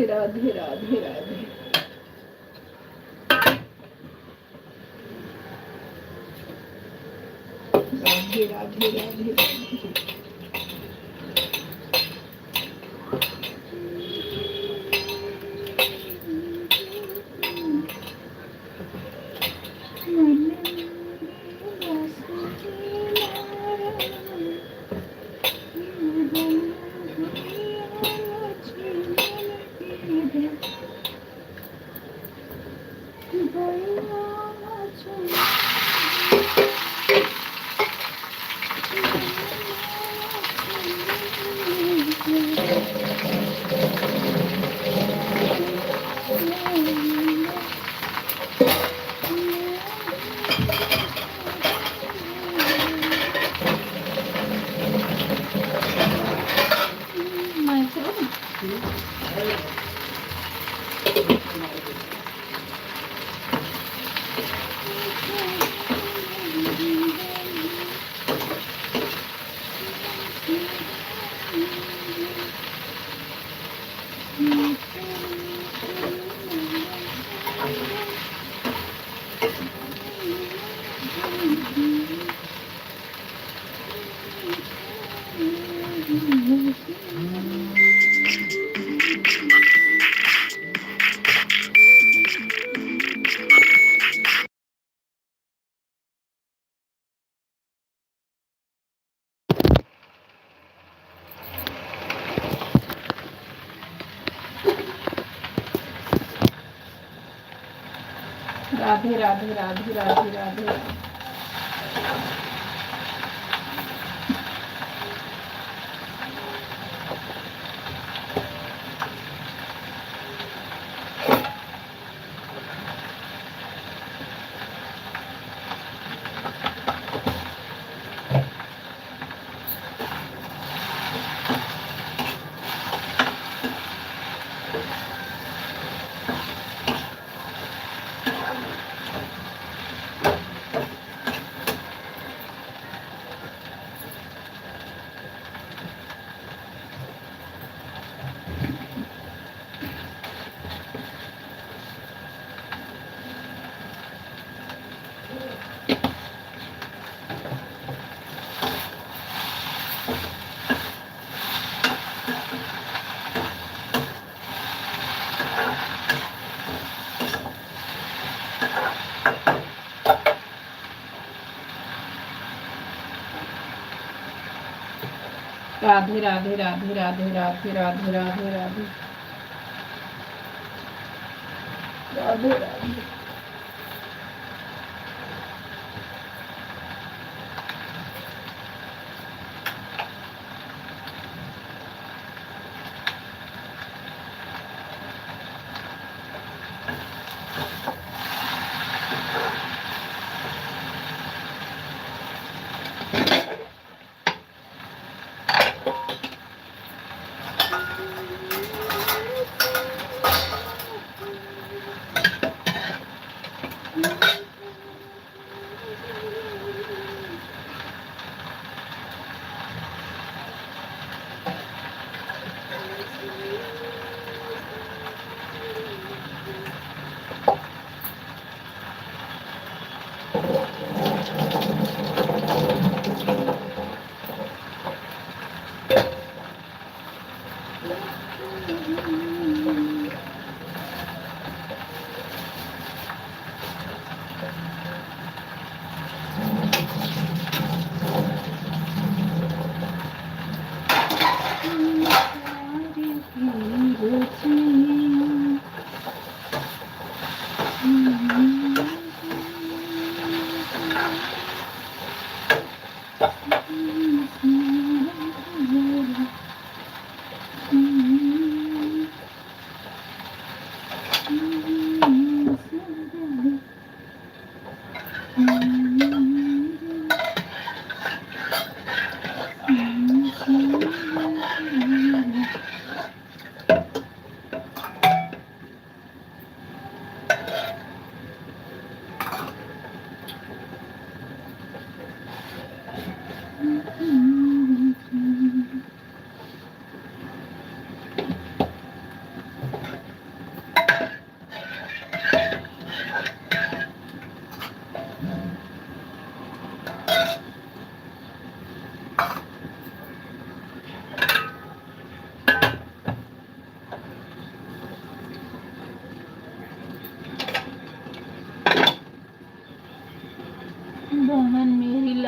राधे राधे राधे। राधे राधे राधे राधे। राधे राधे राधे राधे राधे। राधे राधे राधे राधे राधे राधे राधे राधे राधे राधे।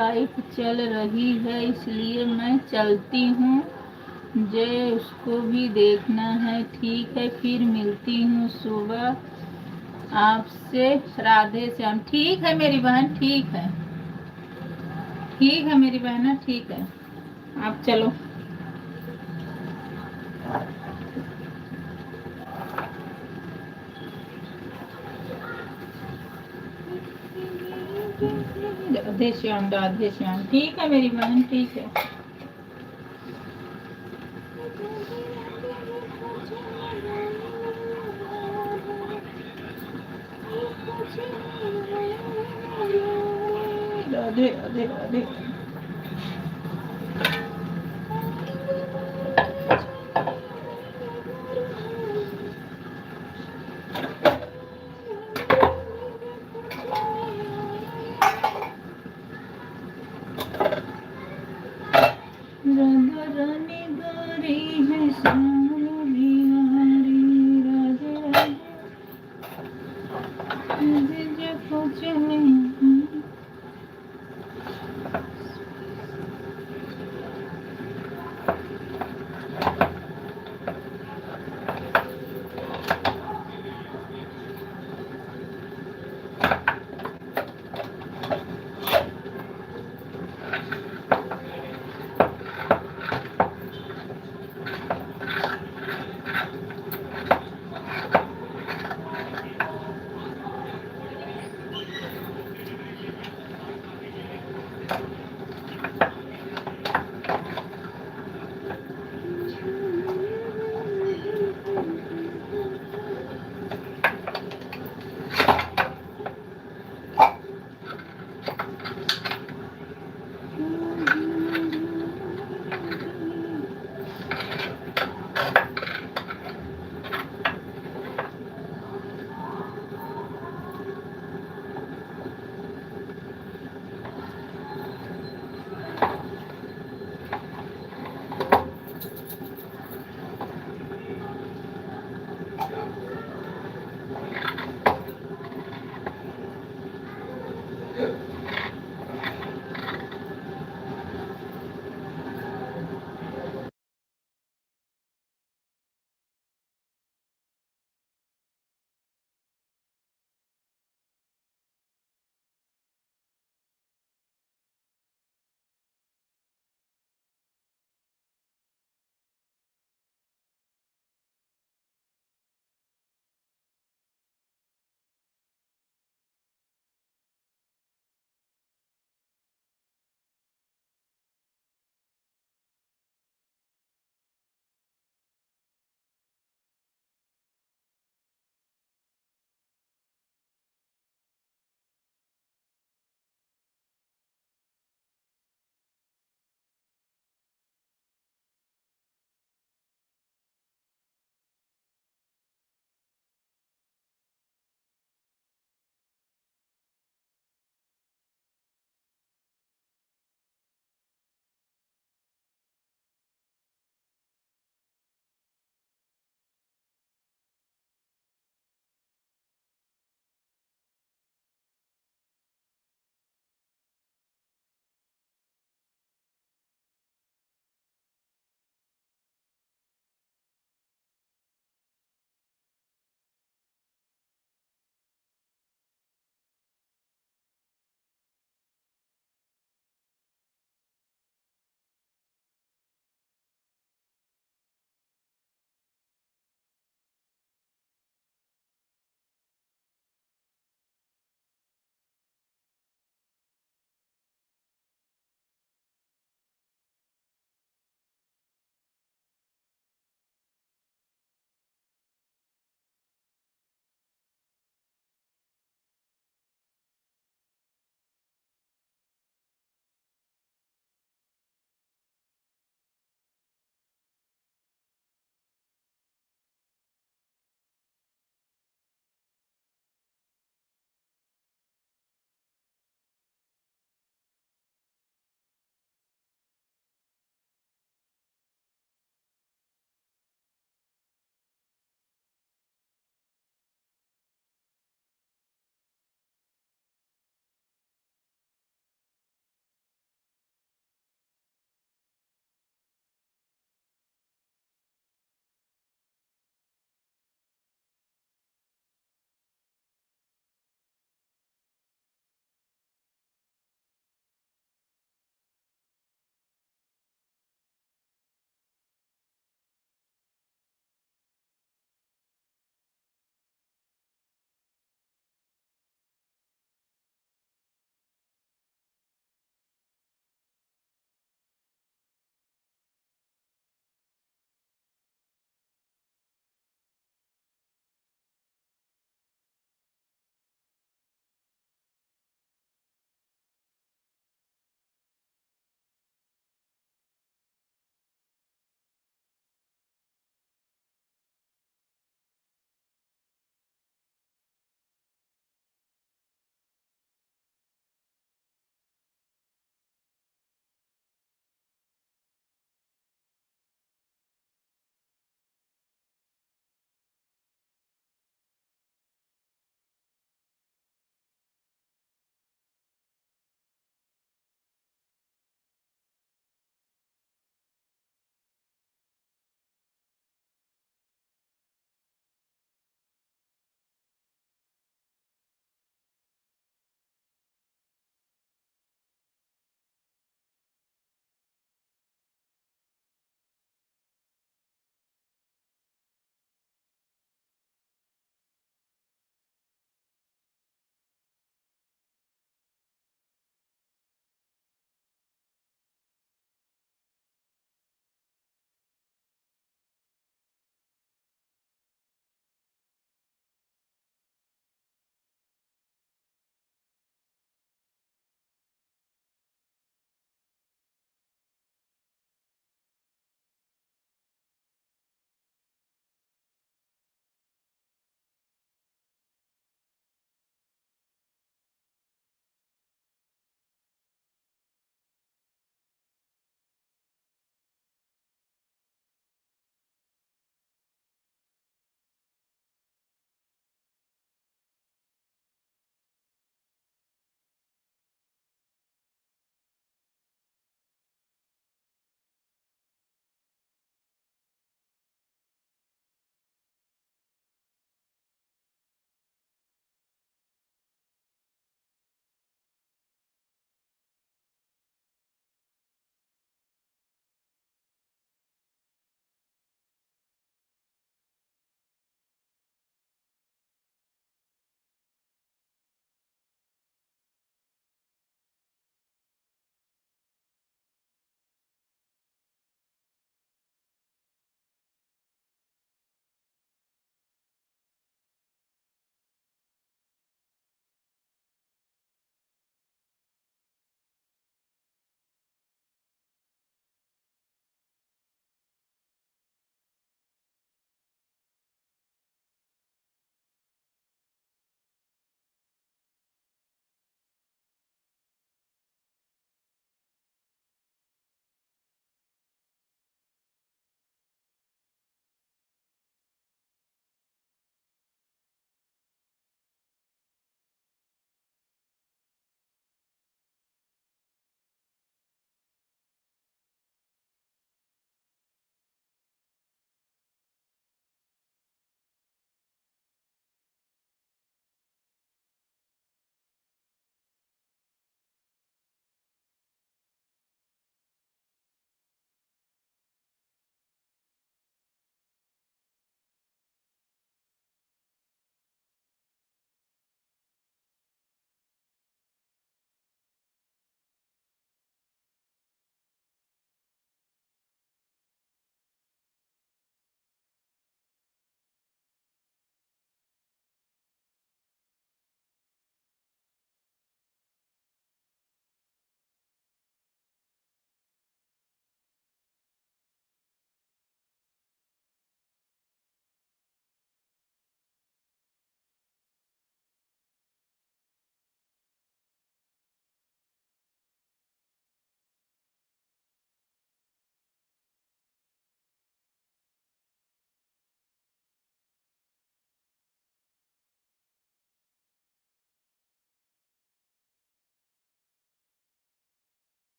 लाइट चल रही है इसलिए मैं चलती हूँ। जय उसको भी देखना है। ठीक है फिर मिलती हूँ सुबह आपसे। राधे श्याम। ठीक है मेरी बहन, ठीक है, ठीक है मेरी बहना, ठीक है। आप चलो। राधे श्याम, राधे श्याम। ठीक है मेरी बहन, ठीक है। राधे राधे राधे। राधा रानी गोरी है श्याम बिहारी। राधे राधे जब चले।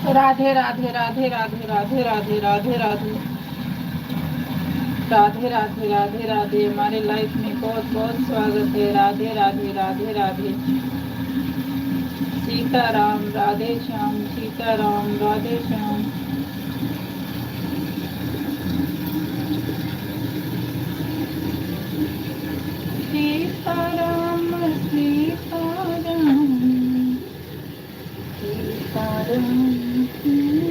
राधे राधे राधे राधे राधे राधे राधे राधे राधे राधे राधे राधे। हमारे लाइफ में बहुत बहुत स्वागत है। राधे राधे राधे राधे। सीताराम राधे श्याम, सीताराम राधे श्याम। सीताराम सीताराम सीताराम। जय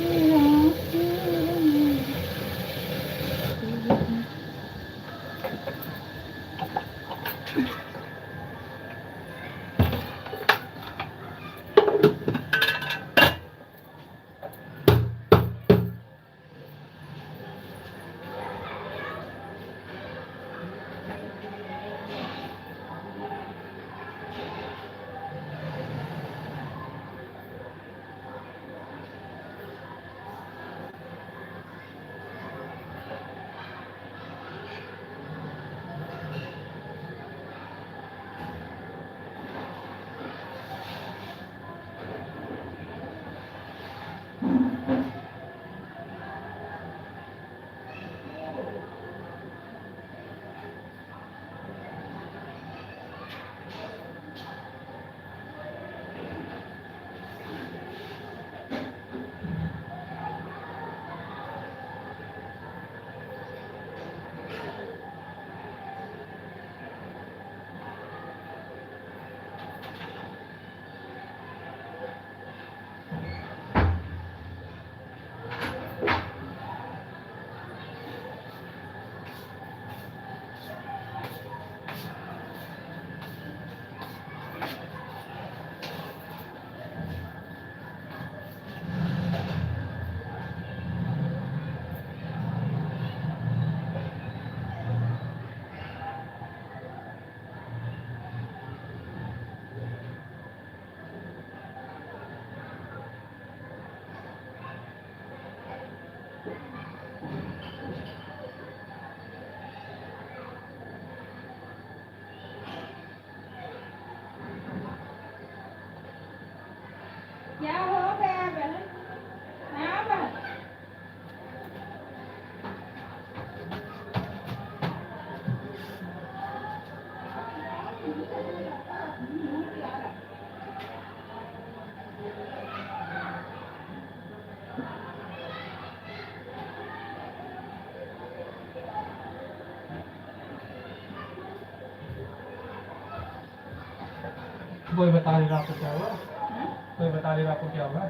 जय राम। क्या हो गया बहन? हाँ बहन। कोई बता देगा आपको क्या हुआ? कोई बता देगा आपको क्या हुआ?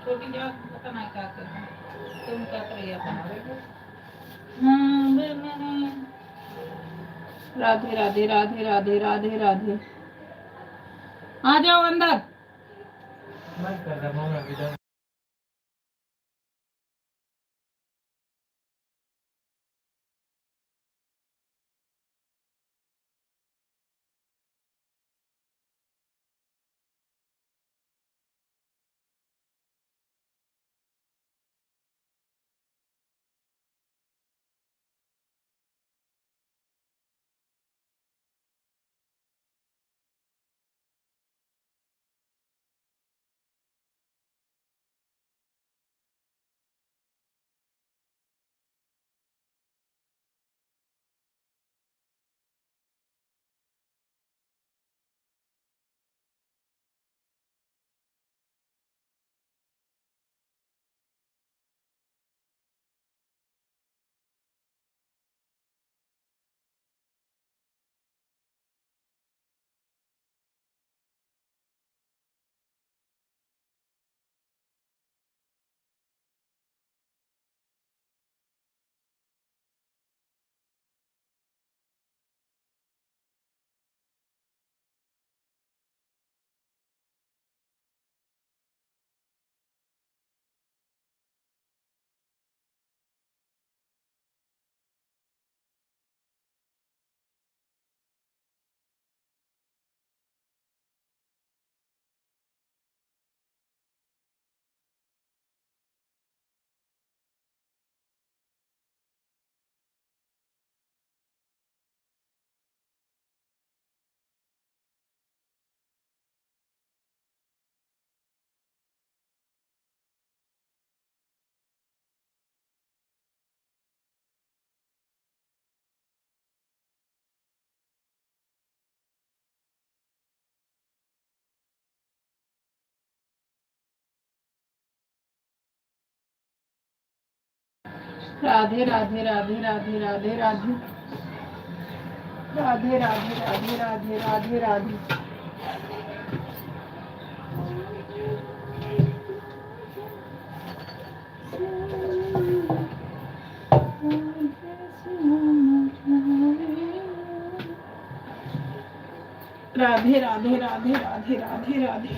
छोटी जाओ पता नहीं क्या कर रहा है। तुम क्या कर रही हो? मैंने राधे राधे राधे राधे राधे राधे। आ जाओ अंदर। मैं कर रहा हूँ अभी। राधे राधे राधे राधे राधे राधे राधे राधे राधे राधे राधे राधे। राधे राधे राधे राधे राधे राधे।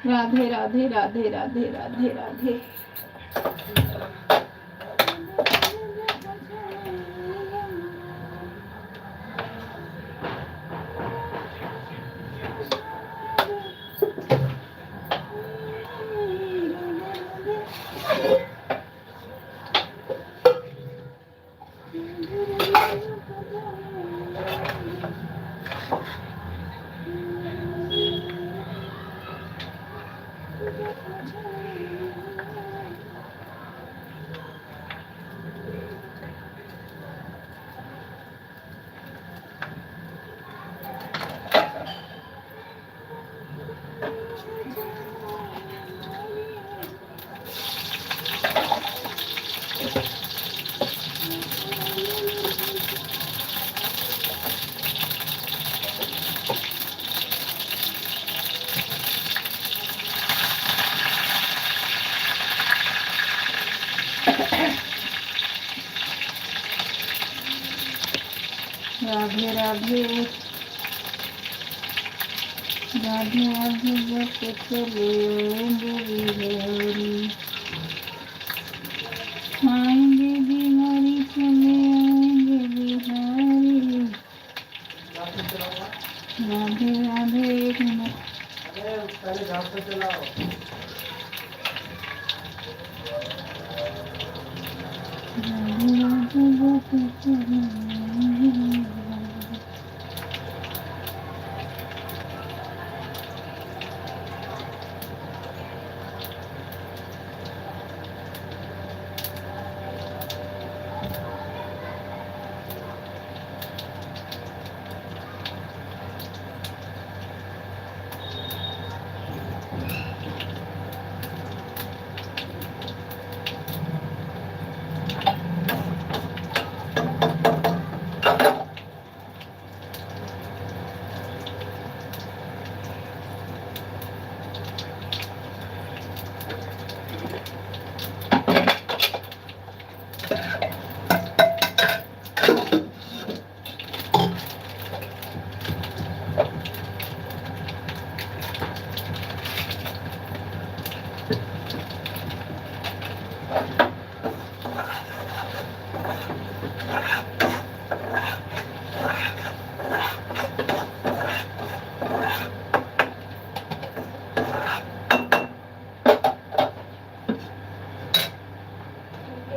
राधे राधे राधे राधे राधे राधे। राधे राधे राधे राधे जप चले बिहारी, आएंगे बिहारी चले आएंगे बिहारी। राधे राधे एक मिनट। अरे पहले घाट पे चलाओ। राधे राधे जप चले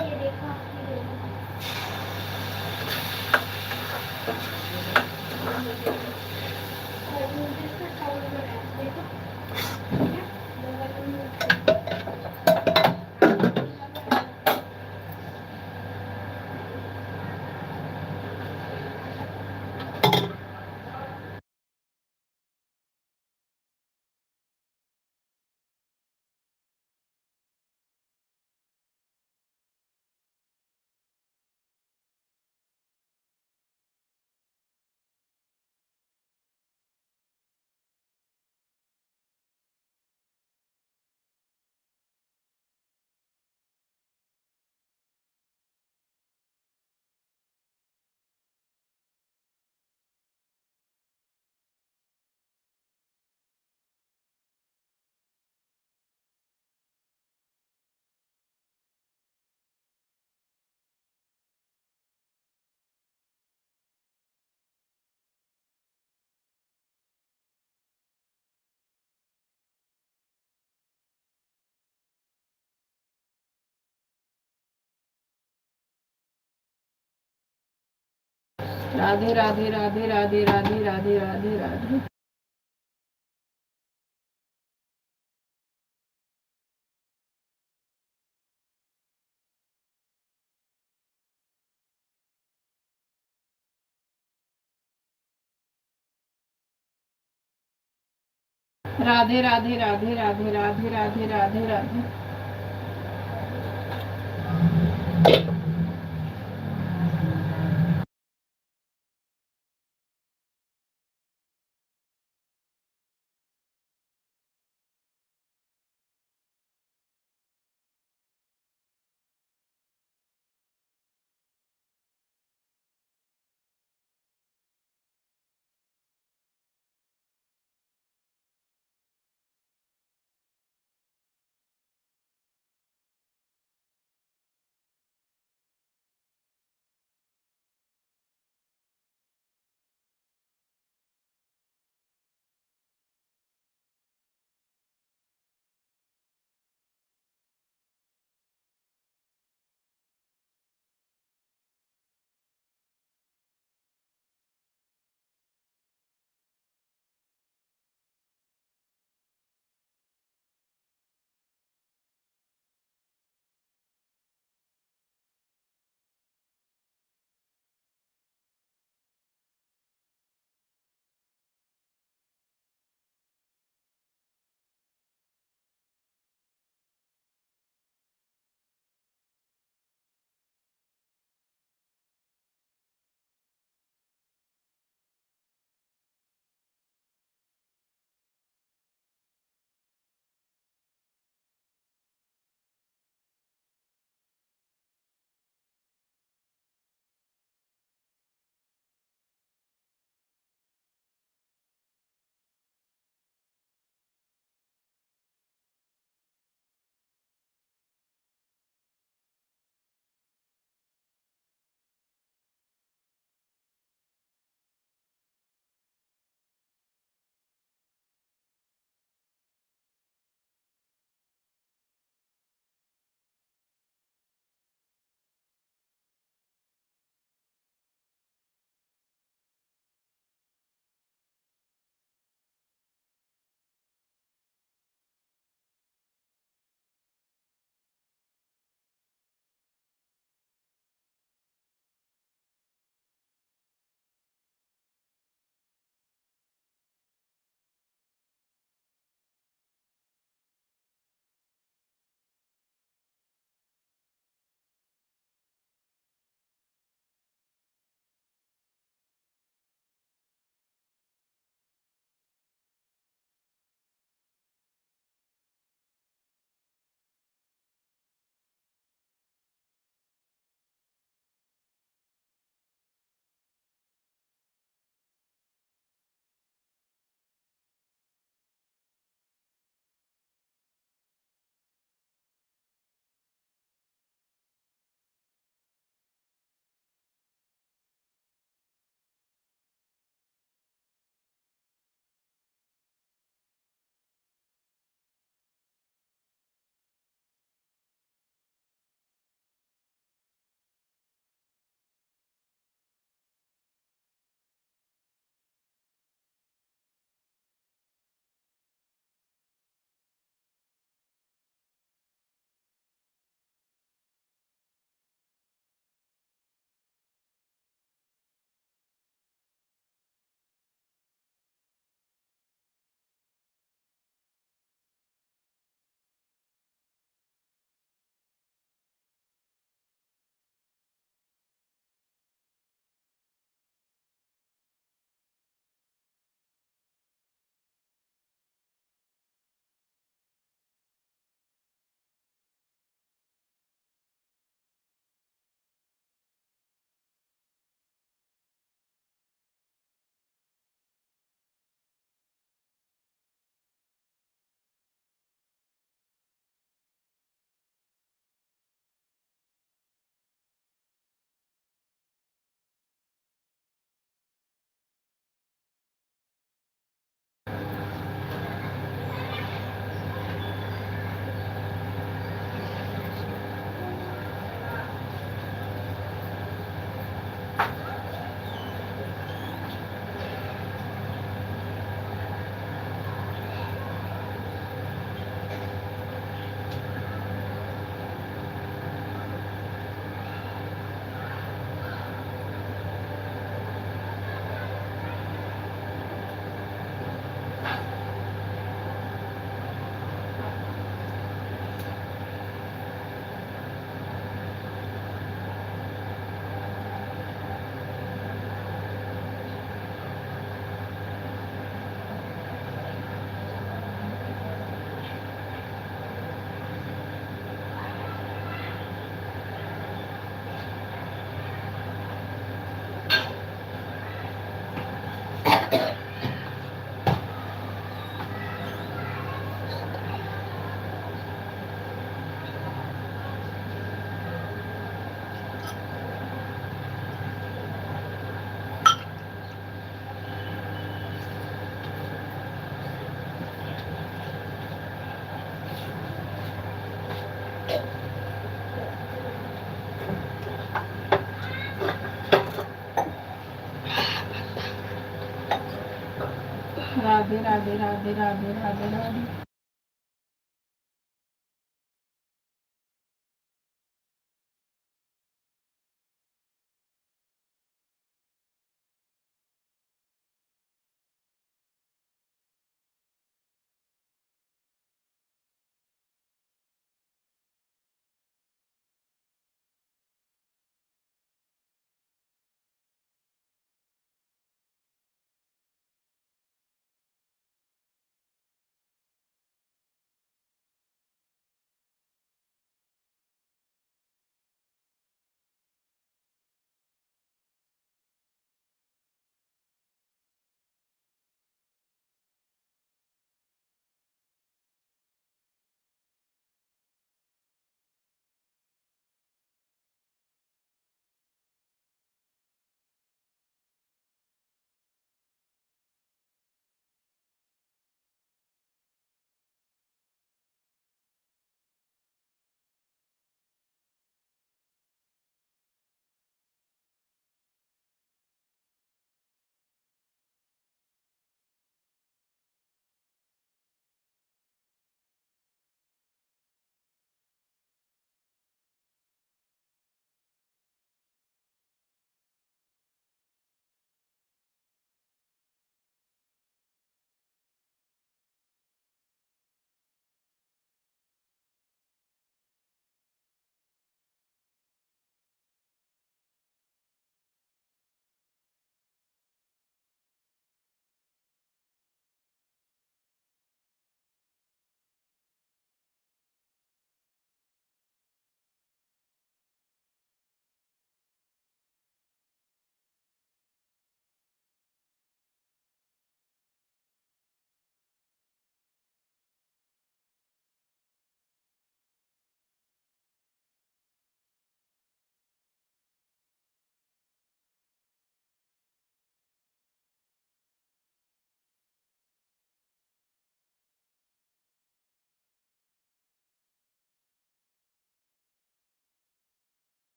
ये देखो आपकी देखो। और मुझे इसका टाउन बनाया देखो। ठीक है? बगल में राधे राधे राधे राधे राधे राधे राधे राधे। राधे राधे राधे राधे राधे राधे राधे राधे। राधे राधे राधे राधे राधे राधे।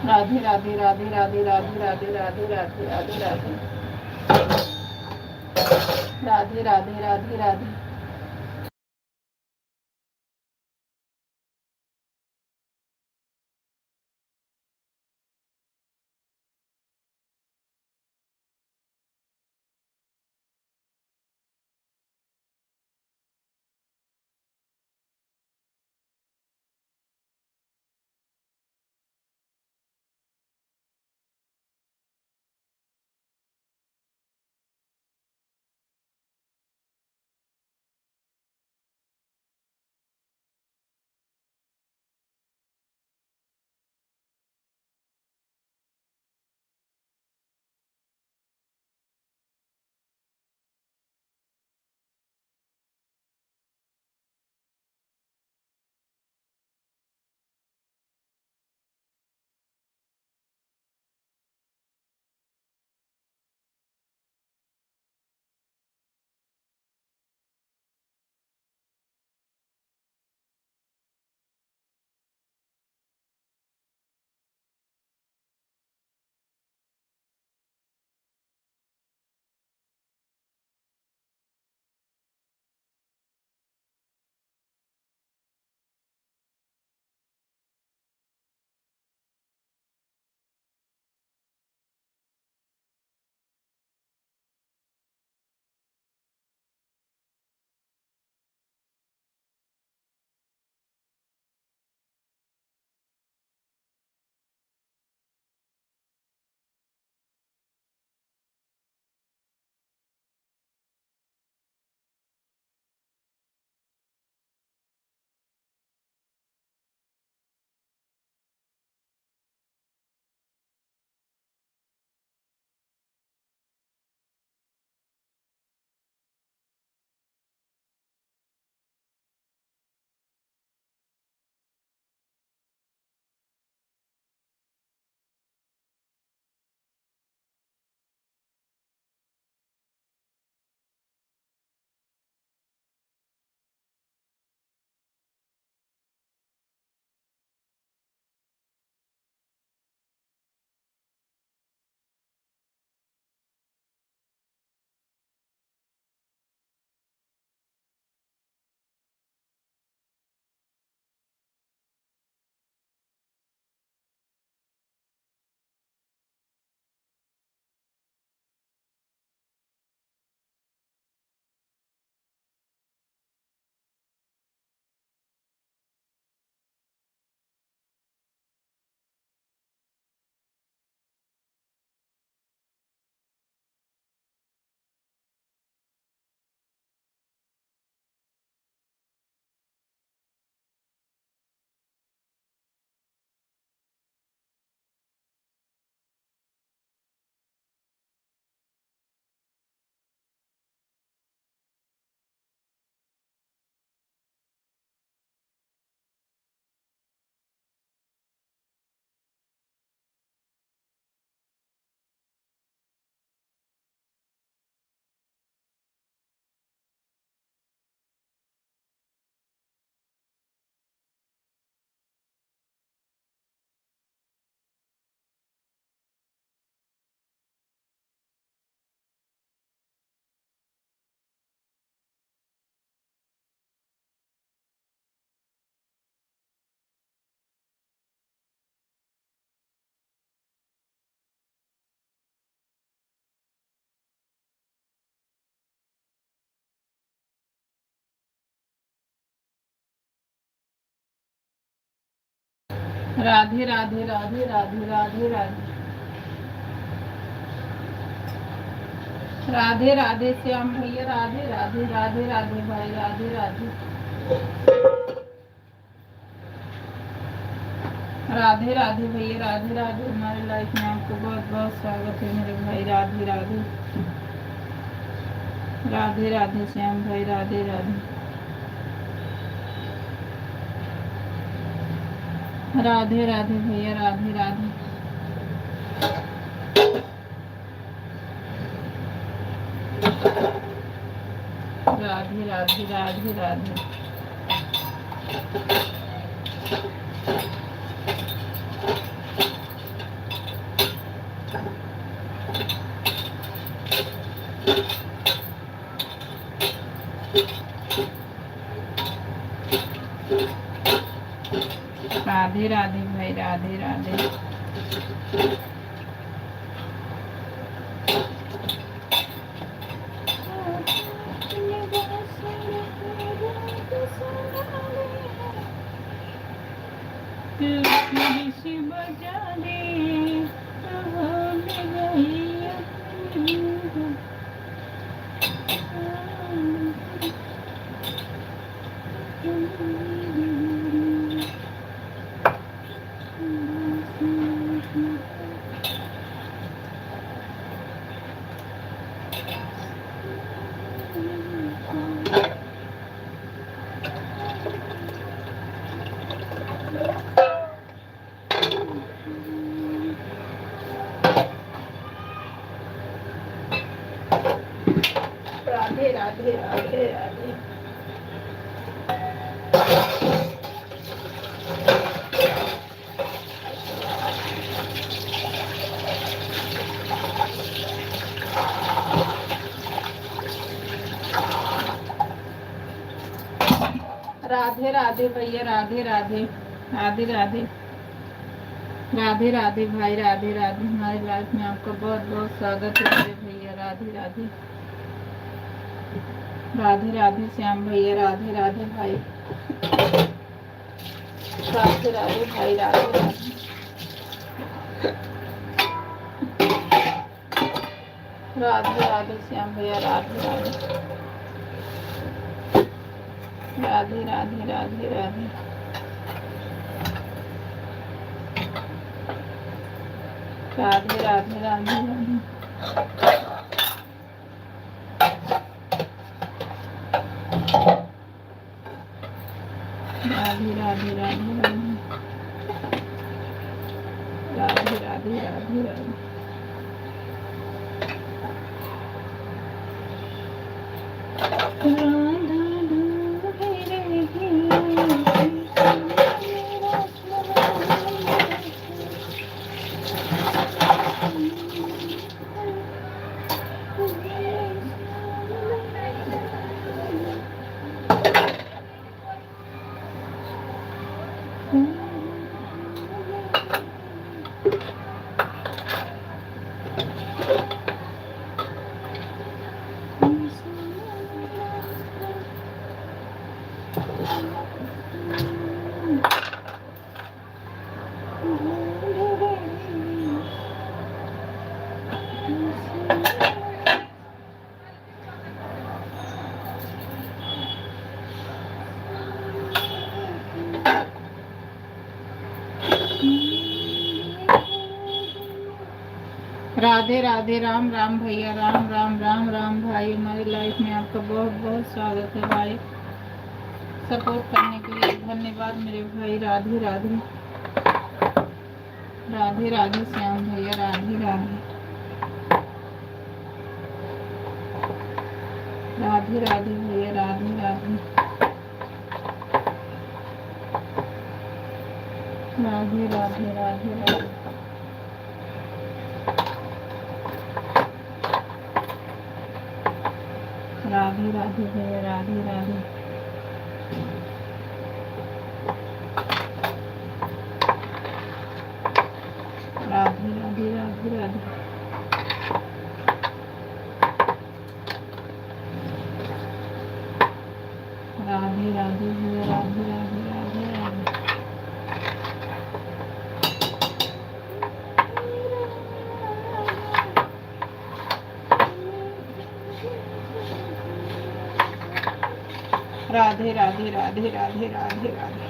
राधे राधे राधे राधे राधे राधे राधे राधे राधे राधे राधे राधे राधे राधे। राधे राधे राधे राधे राधे राधे राधे राधे श्याम भैया राधे राधे राधे राधे भाई राधे राधे राधे राधे भैया राधे राधे। हमारे लाइफ में आपको बहुत बहुत स्वागत है मेरे भाई। राधे राधे राधे राधे श्याम भाई राधे राधे राधे राधे भैया राधे राधे राधे राधे राधे राधे राधे राधे भाई, राधे राधे। बजा दे राधे राधे राधे राधे। राधे राधे भैया, राधे राधे, राधे राधे, राधे राधे भाई, राधे राधे। हमारी लाइफ में आपका बहुत बहुत स्वागत है मेरे भैया, राधे राधे, राधे राधे श्याम भैया, राधे राधे भाई, राधे राधे भाई, राधे राधे, राधे राधे श्याम भैया, राधे राधे, राधे राधे राधे राधे, राधे राधे राधे राधे, राधे राधे राधे राधे, राधे राधे राधे राधे। राधे राधे, राम राम भैया, राम राम, राम राम भाई। हमारी लाइफ में आपका बहुत बहुत स्वागत है भाई। सपोर्ट करने के लिए धन्यवाद मेरे भाई। राधे राधे, राधे राधे श्याम भैया, राधे राधे, राधे राधे भैया, राधे राधे, राधे राधे राधे राधे, राधे राधे भैया, राधे राधे, राधे राधे राधे राधे, राधे राधे भैया, राधे राधे राधे राधे, राधे राधे राधे राधे राधे राधे।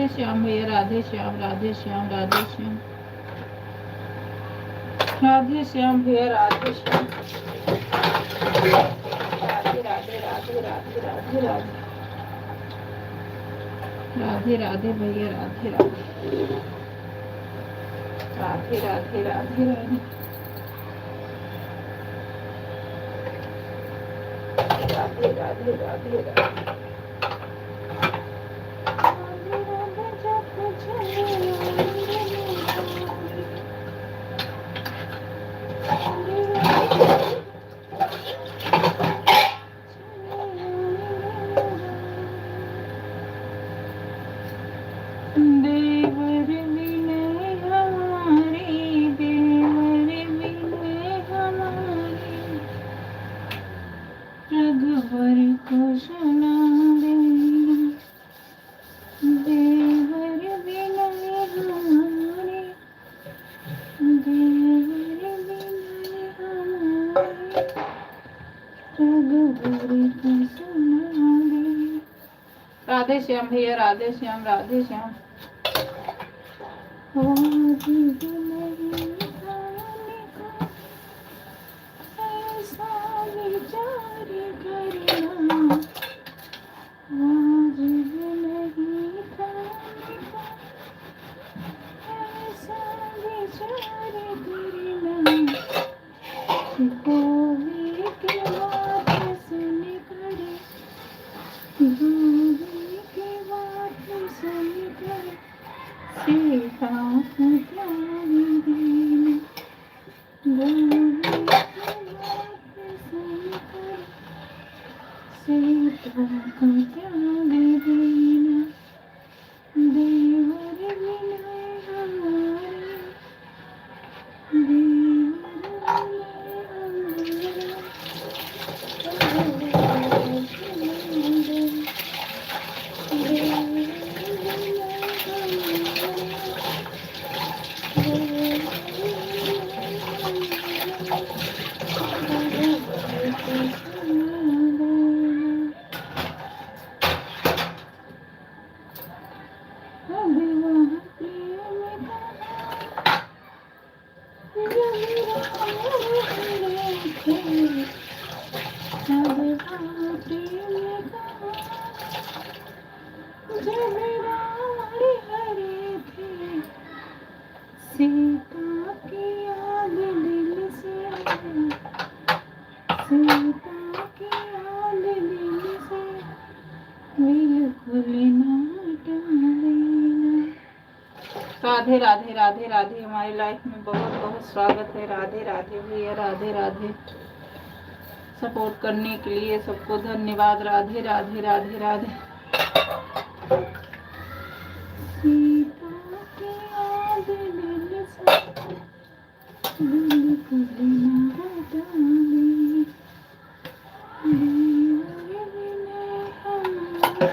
राधे श्याम भैया, राधे श्याम, राधे श्याम, राधे श्याम, राधे श्याम भैया, राधे श्याम, राधे राधे राधे राधे राधे राधे, राधे राधे भैया, राधे राधे, राधे राधे राधे राधे, राधे राधे राधे राधे, देवर विनय हमारे, देवर विनय हमारे, रघुवर को सुना दे, देवर विनय हमारे, देवर विनय हमारे, रघुवर को सुना दे। राधे श्याम भैया, राधे श्याम, राधे श्याम। ऐसा विचार करना, वाजिब नहीं खाने का, ऐसा विचार करना, गोवी की बात सुन कर, गोवी की बात सुन कर, सीता को त्याग देना, गोवी की बात सुन कर, सीता को त्याग देना, देवर विनय हमारे, देवर विनय सीता की याद दिल से, सीता की याद दिल से बिल्कुल ना हटा देना। राधे राधे राधे राधे, हमारी लाइफ में बहुत बहुत स्वागत है। राधे राधे भैया, राधे राधे, सपोर्ट करने के लिए सबको धन्यवाद। राधे राधे राधे राधे। सीता की याद दिल से बिल्कुल ना हटा देना, देवर विनय हमारे,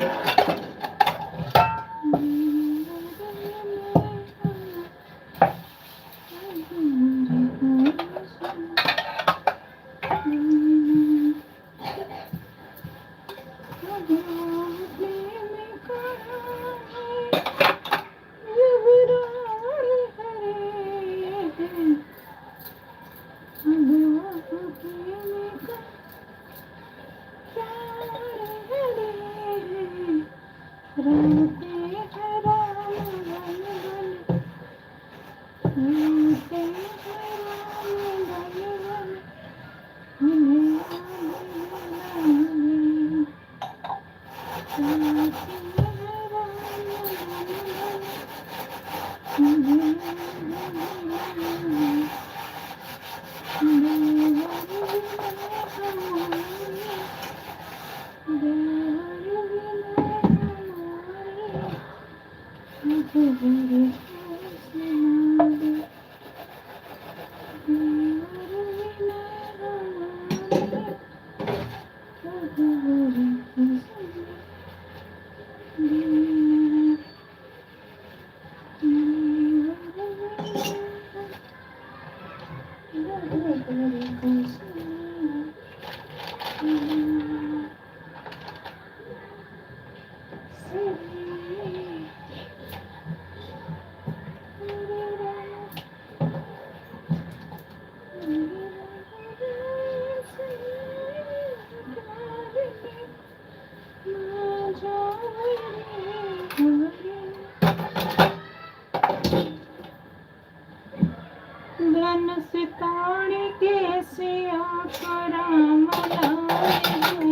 राम लाए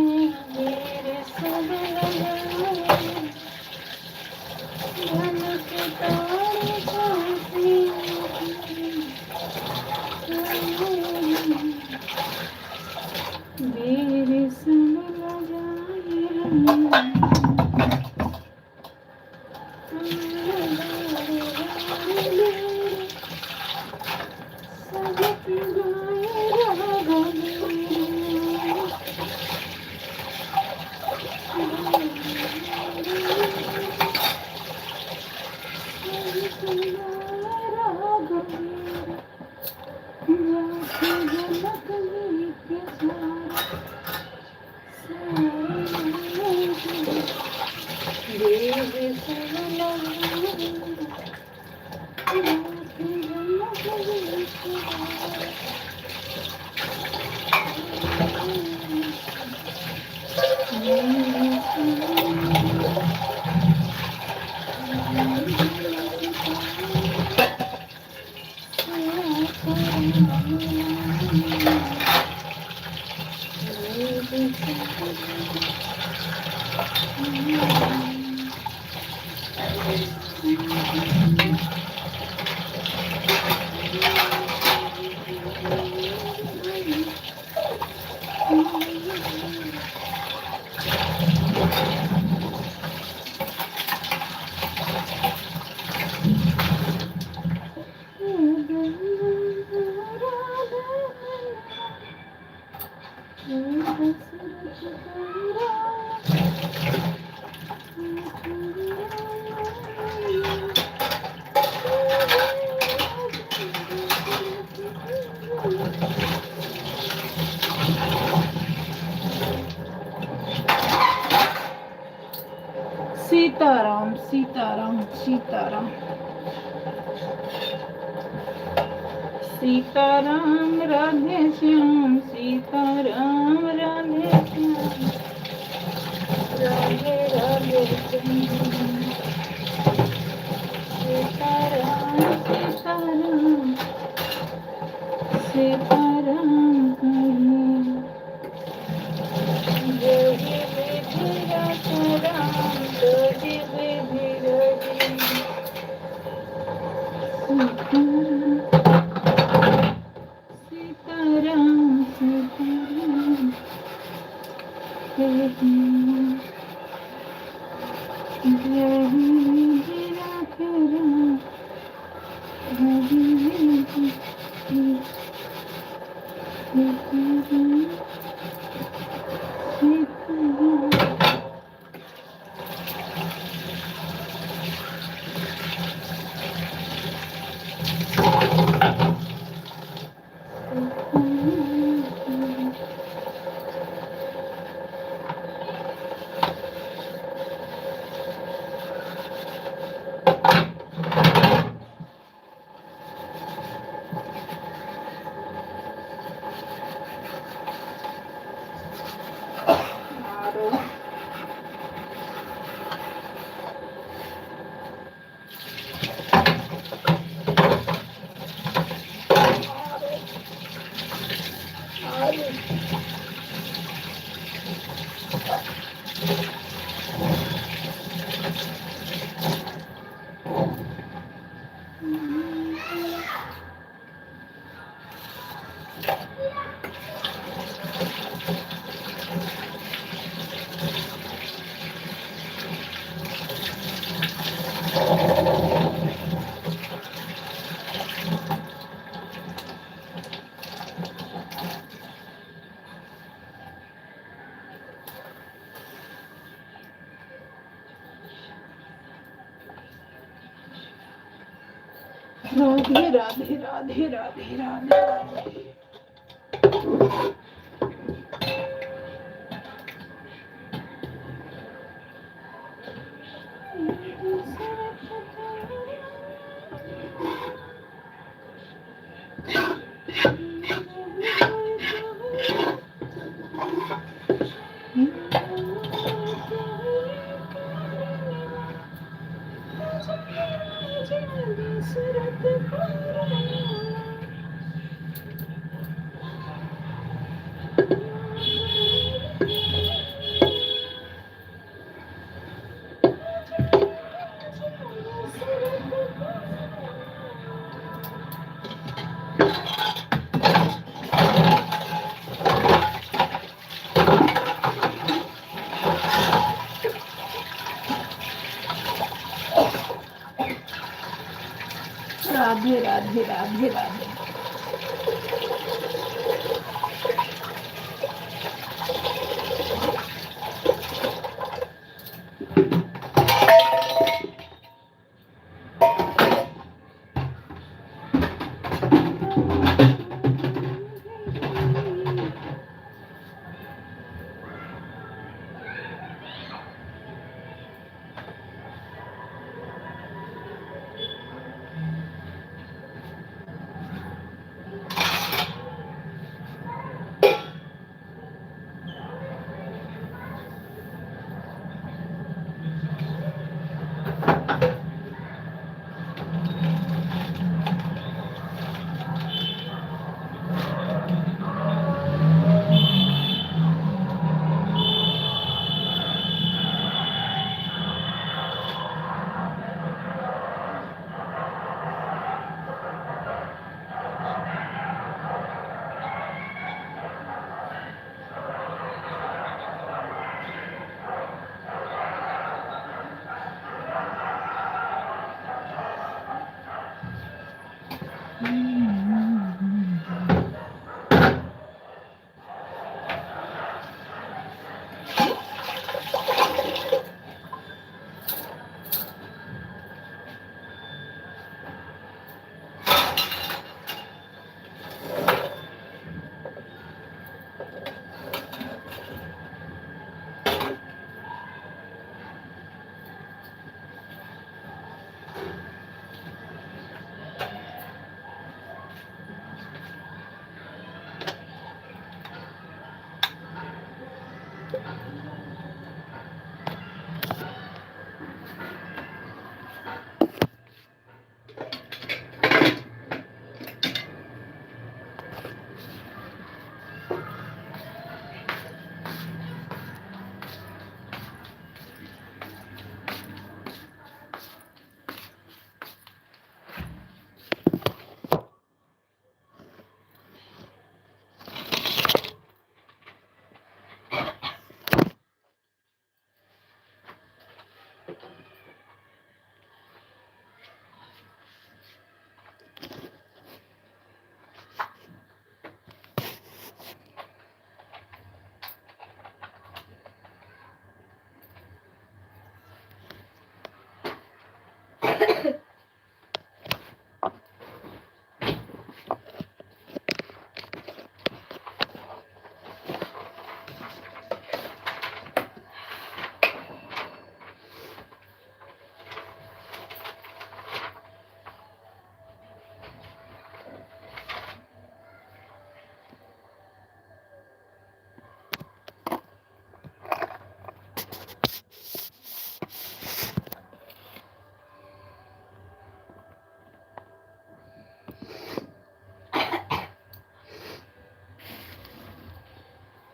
मेरे सब लगाए धन के तारे काटे मेरे सब लगाए सीताराम सीताराम सीताराम सीताराम राधे श्याम सीताराम राधे श्याम राधे राधे श्याम सीताराम सीताराम सीताराम हरे राधे राधे राधे राधे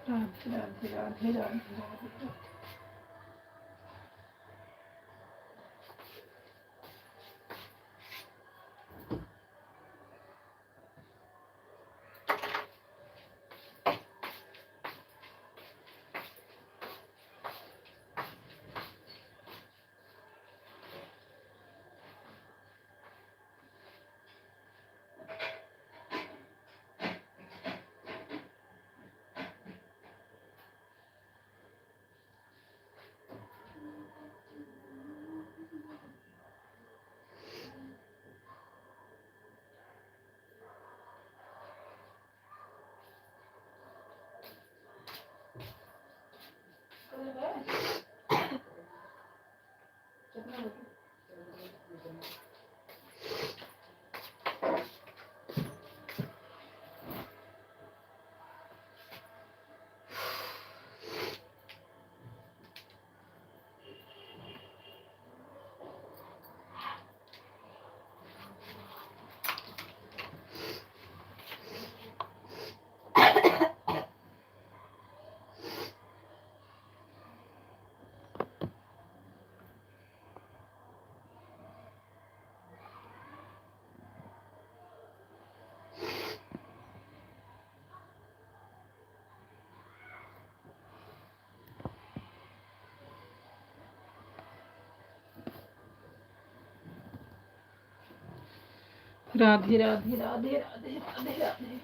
राधे राधे राधे राधे राधे। राधे राधे राधे राधे राधे राधे।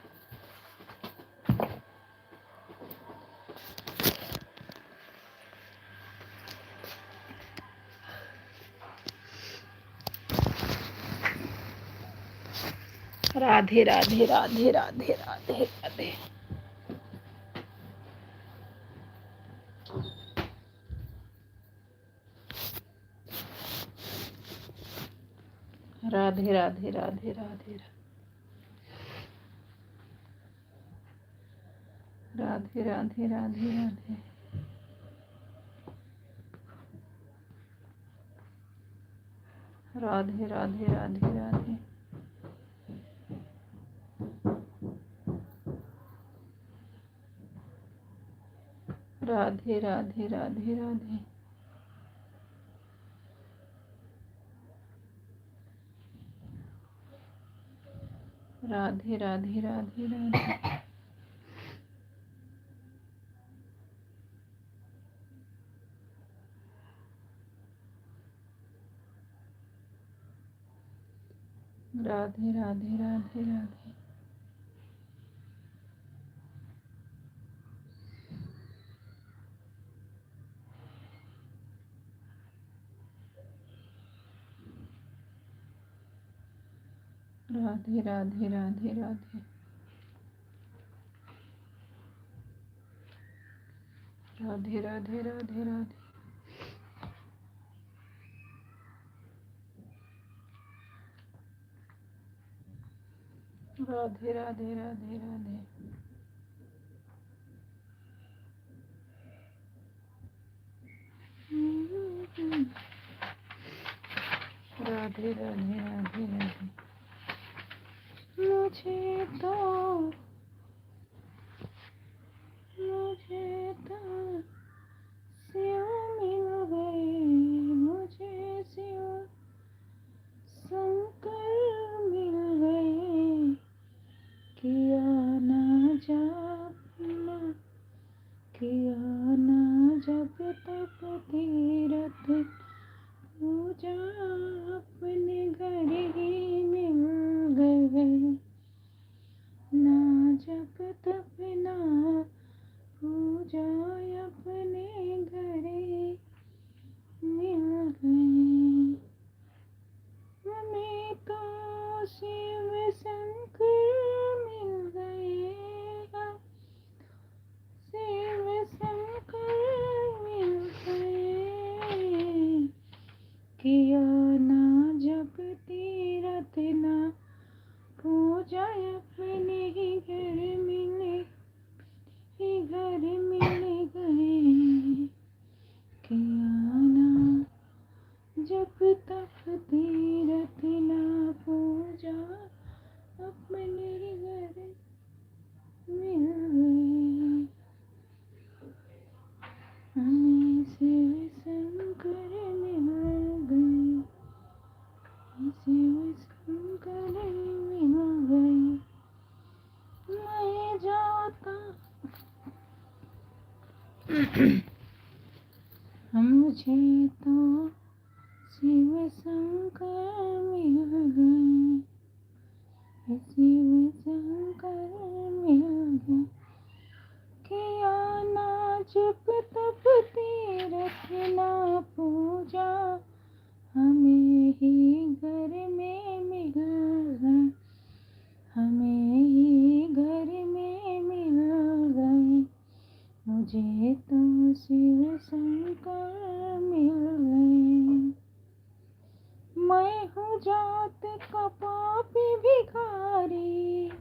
राधे राधे राधे राधे राधे राधे। राधे राधे राधे राधे राधे राधे राधे राधे। राधे राधे राधे राधे। राधे राधे राधे राधे। राधे राधे राधे राधे। राधे राधे राधे राधे। राधे राधे राधे राधे। राधे राधे राधे राधे। राधे राधे राधे राधे। राधे राधे राधे राधे। मुझे तो सियों मिल गए, मुझे सियों शंकर मिल गए। किया ना जापना, किया ना जब तक तीरथ, पूजा अपने घर ही मिल गए। ना जब तक ना पूजा अपने घर ही मिल गए। हमें तो शिव शंकर मिल गए, शिव शंकर मिल गए। किया ना जब तीरथ ना पूजा अपने ही घर मिल मुझे तो शिव शंकर मिल गए, शिव शंकर मिल गए। किया ना जप तप तीरथ ना पूजा, हमें ही घर में मिल गए, हमें ही घर में मिल गए। मुझे तो शिव शंकर मिल गए। मैं हूँ जात का पापी भिखारी,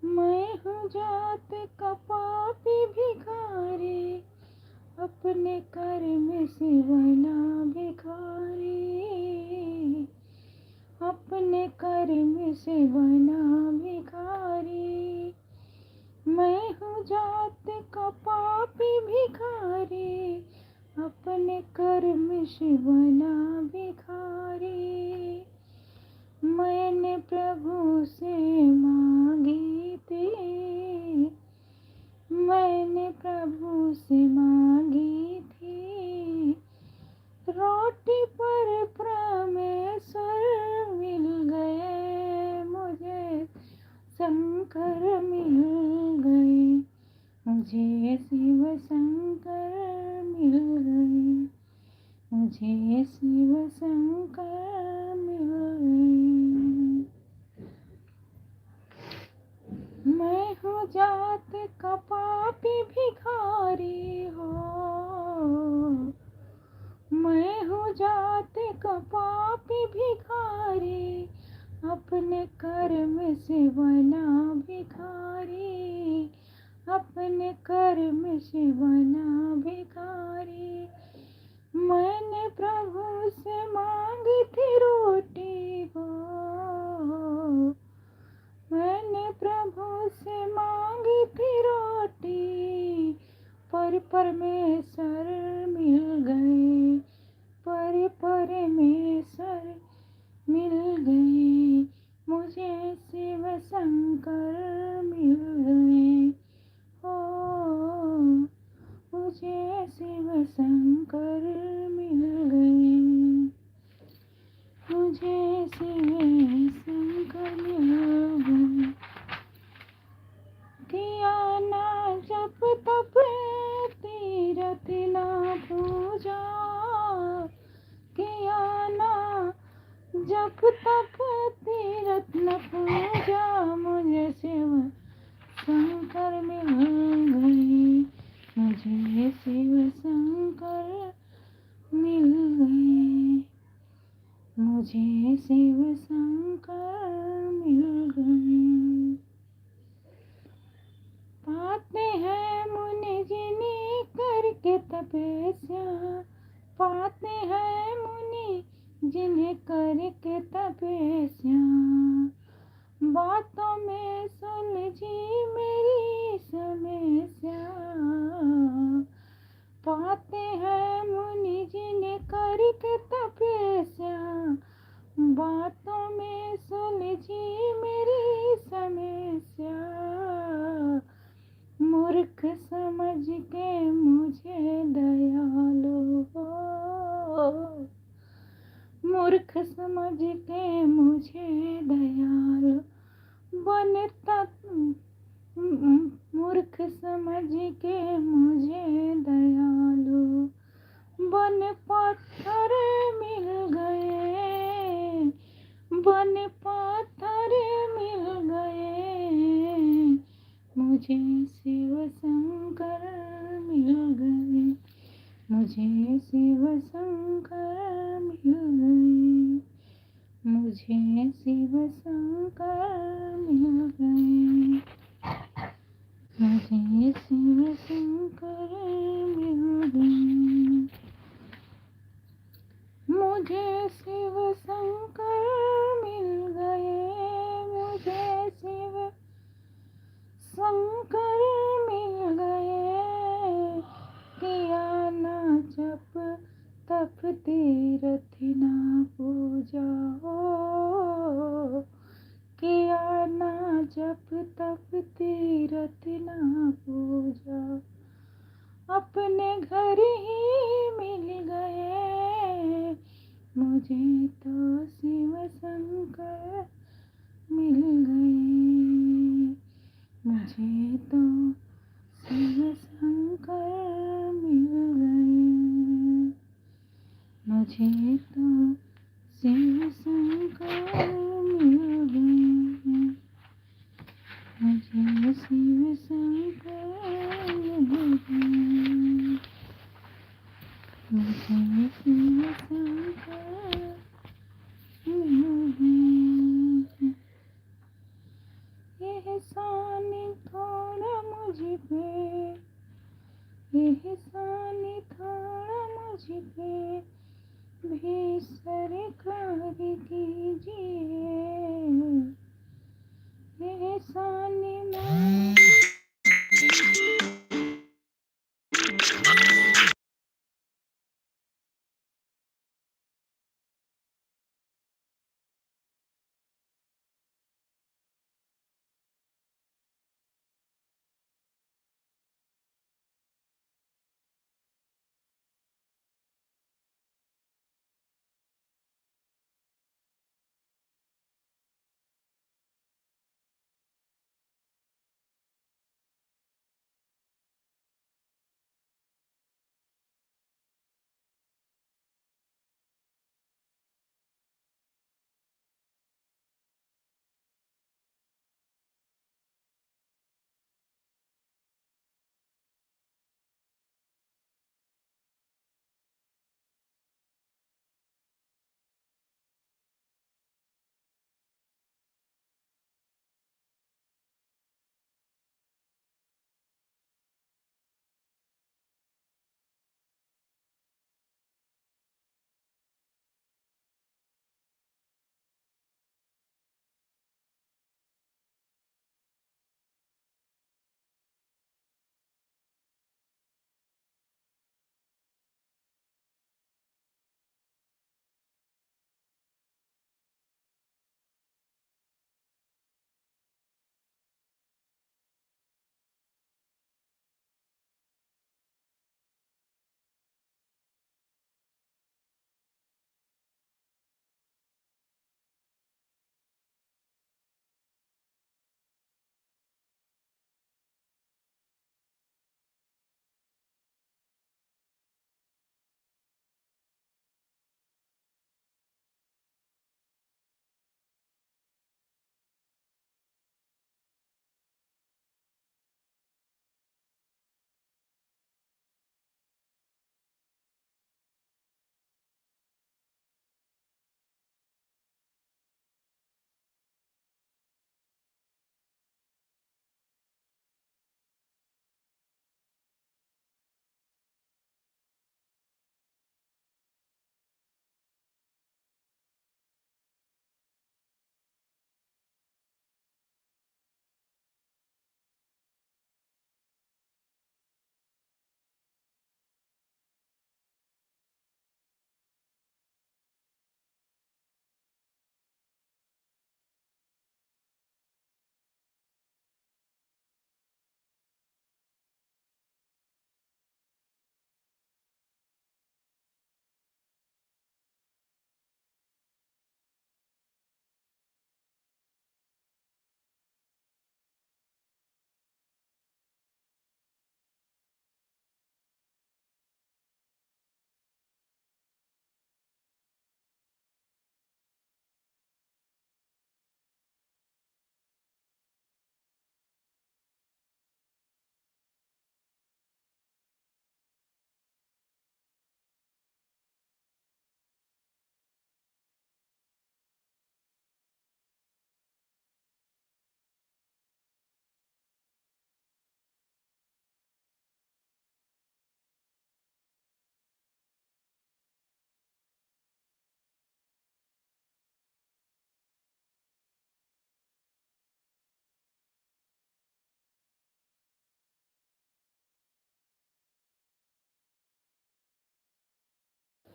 मैं हूँ जात का पापी भिखारी, अपने कर्म से बना भिखारी, अपने कर्म से बना भिखारी। मैं हूँ जात का पापी भिखारी, अपने कर्म से बना भिखारी। मैंने प्रभु से मांगी थी, मैंने प्रभु से मांगी थी, रोटी पर परमेश्वर मिल गए, मुझे शंकर मिल गए, मुझे शिव शंकर मिल गए, मुझे शिव शंकर मिल गए। मैं हूँ जात का पापी भिखारी हो, मैं हूँ जात का पापी भिखारी, अपने कर्म से बना भिखारी, अपने कर्म से बना भिखारी। मैंने प्रभु से मांगी थी रोटी को, मैंने प्रभु से मांगी थी रोटी, पर परमेश्वर मिल गए, पर परमेश्वर मिल गए। मुझे शिव शंकर मिल गए, ओ मुझे शिव शंकर मिल गए, मुझे शिव शंकर मिल गए। किया ना जप तप तीरथ ना पूजा, किया ना जप तप तीरथ न पूजा, मुझे शिव शंकर मिल गए, मुझे शिव शंकर मिल गए, मुझे शिव शंकर मिल गए। पाते हैं मुनि जिन्हें करके तपस्या, पाते हैं मुनि जिन्हें करके तपस्या, बातों में सुलझी मेरी समस्या। पाते हैं मुनि जिन्हें करके तपस्या, बातों में सुलझी मेरी समस्या। मूर्ख समझ के मुझे दयालु हो, मूर्ख समझ के मुझे दयालु बनता, मूर्ख समझ के मुझे दयालु बन पत्थर मिल गए, बन पत्थर मिल गए, मुझे शिव शंकर मिल गए, मुझे शिव शंकर मिल गए, मुझे शिव शंकर मिल गए, मुझे शिव शंकर मिल गए, मुझे शिव शंकर मिल गए, मुझे शिव शंकर मिल गए। किया ना जप तप तीरथ ना पूजा हो, किया ना जप तप तीरथ ना पूजा, पे, एहसान थोड़ा मुझ पे भी सरकार कीजिए, एहसान मैं।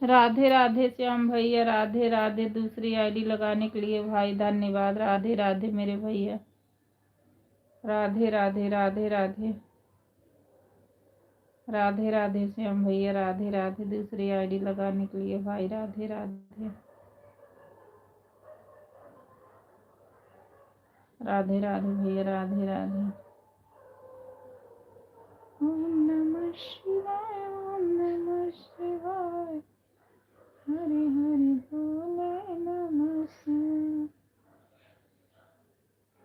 राधे राधे श्याम भैया, राधे राधे। दूसरी आईडी लगाने के लिए भाई धन्यवाद। राधे राधे मेरे भैया, राधे राधे राधे राधे राधे राधे श्याम भैया, राधे राधे। दूसरी आईडी लगाने के लिए भाई राधे राधे राधे राधे भैया, राधे राधे। ओम नमः शिवाय, ओम नमः शिवाय, हरे हरे बोले नमः शिवाय,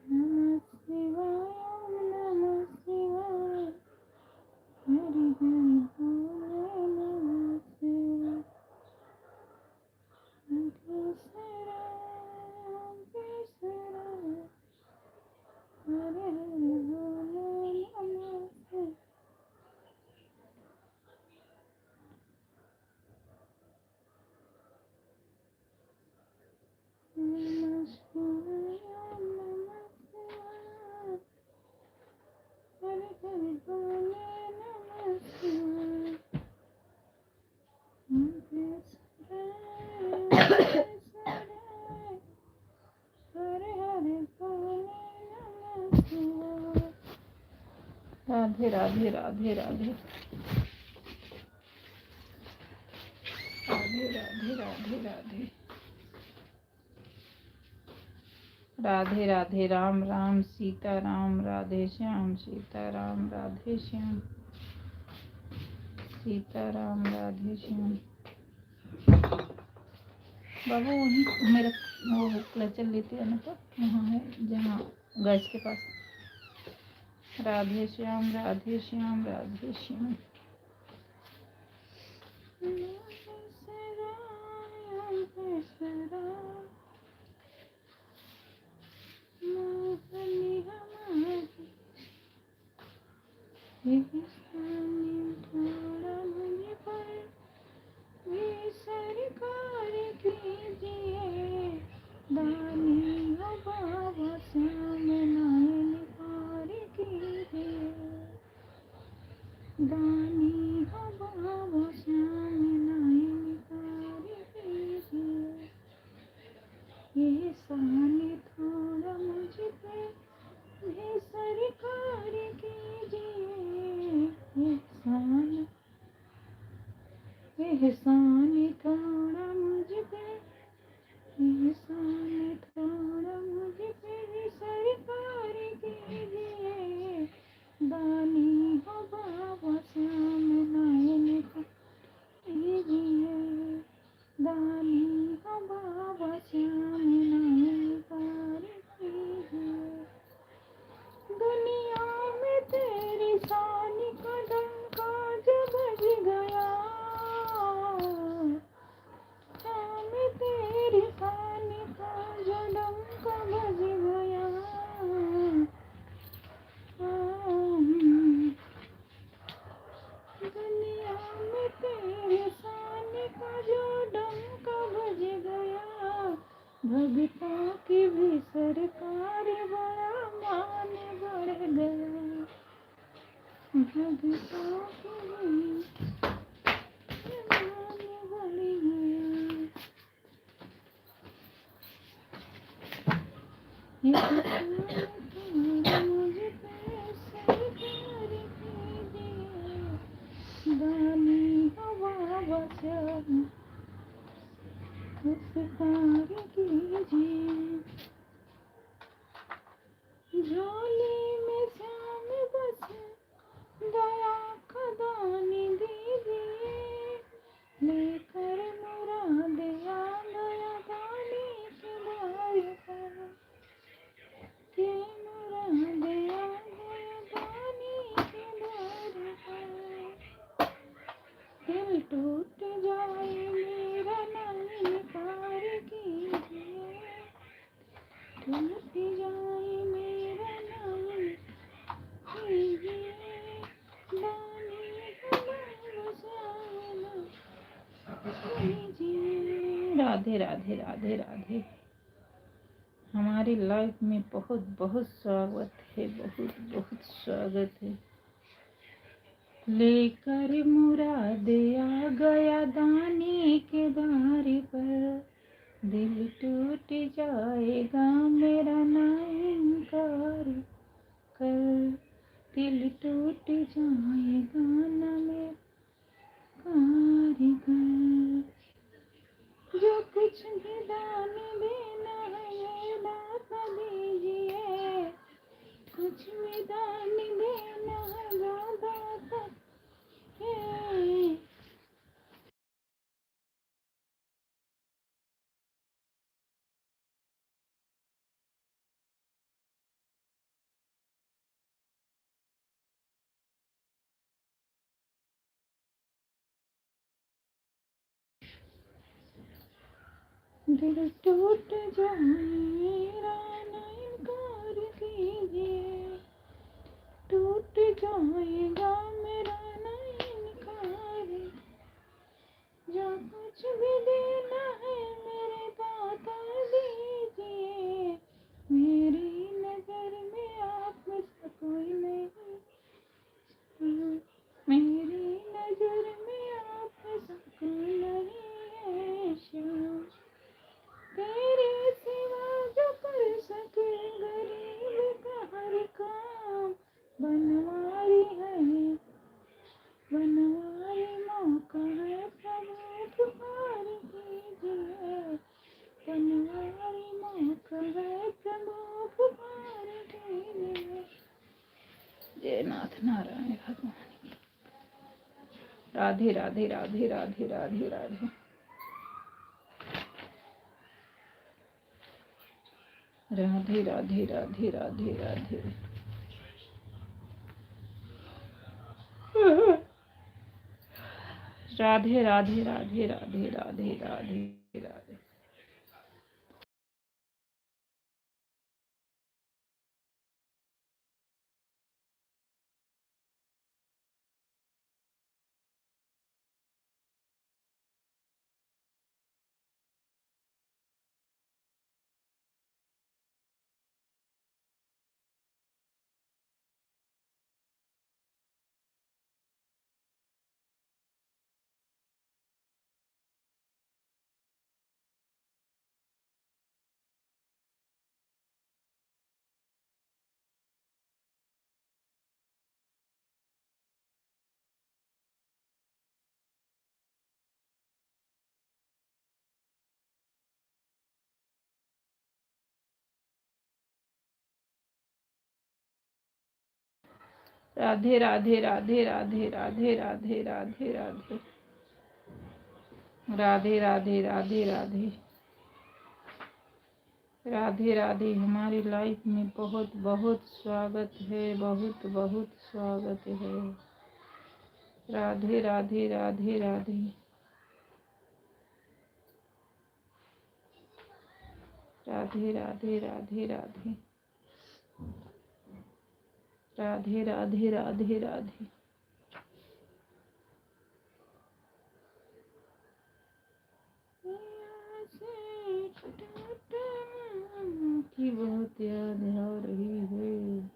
नमः शिवाय, ओम नमः शिवाय, हरे हरे बोले नमः शिवाय, केसरा केसरा, हरे हरे बोले राधे राधे राधे राधे राधे राधे राधे राधे राधे राधे राम राम सीता राम राधे श्याम सीता राम राधे श्याम सीता राम राधे श्याम। बाबू वहीं मेरा वो क्लचर लेते आना तो वहाँ है जहाँ गैस के पास। राधे श्याम राधे श्याम राधे श्याम। सरकार कीजिए दानी हो बाबा श्याम नायन पार कीजिए दानी हो बाबा श्याम नायन पार कीजिए ये सानी थोड़ा मुझ पे ये सरकार कीजिए एहसान एहसान थोड़ा मुझ पे एहसान थोड़ा मुझ पे ये सरकार कीजिए दानी हो बाबा श्याम नायन का कीजिए दानी हो बाबा श्याम नायन पार कीजिए दुनिया में तेरी शान का डंका जब बज गया शाम तेरी शान का जो डंका बज गया दुनिया में तेरी शान का जो डंका बज गया भगतों की भी सरकार बड़ा मान बढ़ गया भगतों की भी मान बढ़ गया मुझे पे सरकार कीजिए दानी हो बाबा श्याम उपकार कीजिए झोली में श्याम बस दया का दानी दीजिए लेकर मुराद आ गया दानी के द्वार पर ये मुराद आ गया दानी के द्वार पर दिल टूट जाए मेरा नाम पार कीजिए टूट जाए मेरा नाम कीजिए दानी हो श्याम कीजिए। राधे राधे राधे राधे। हमारी लाइफ में बहुत बहुत स्वागत है बहुत बहुत स्वागत है लेकर मुराद आ गया दानी के द्वार पर दिल टूट जाएगा मेरा ना इनकार कर दिल टूट जाएगा ना मेरा कारीगर जो कुछ भी दान देना है ये दाता दीजिए कुछ भी दान देना है दाता है दिल टूट जाए मेरा ना इनकार कीजिए टूट जाएगा मेरा ना इनकार जो कुछ भी देना है मेरे दाता दीजिए मेरी नजर में आप में से कोई नहीं भगवान की। राधे राधे राधे राधे राधे राधे। राधे राधे राधे राधे राधे। राधे राधे राधे राधे राधे राधे राधे। राधे राधे राधे राधे राधे राधे राधे राधे। राधे राधे राधे राधे राधे राधे। हमारी लाइफ में बहुत बहुत स्वागत है, बहुत बहुत स्वागत है। राधे राधे राधे राधे। राधे राधे राधे राधे। राधे राधे राधे राधे। की बहुत याद हो रही है।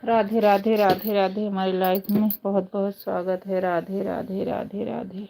राधे राधे राधे राधे। हमारी लाइफ में बहुत बहुत स्वागत है। राधे राधे राधे राधे।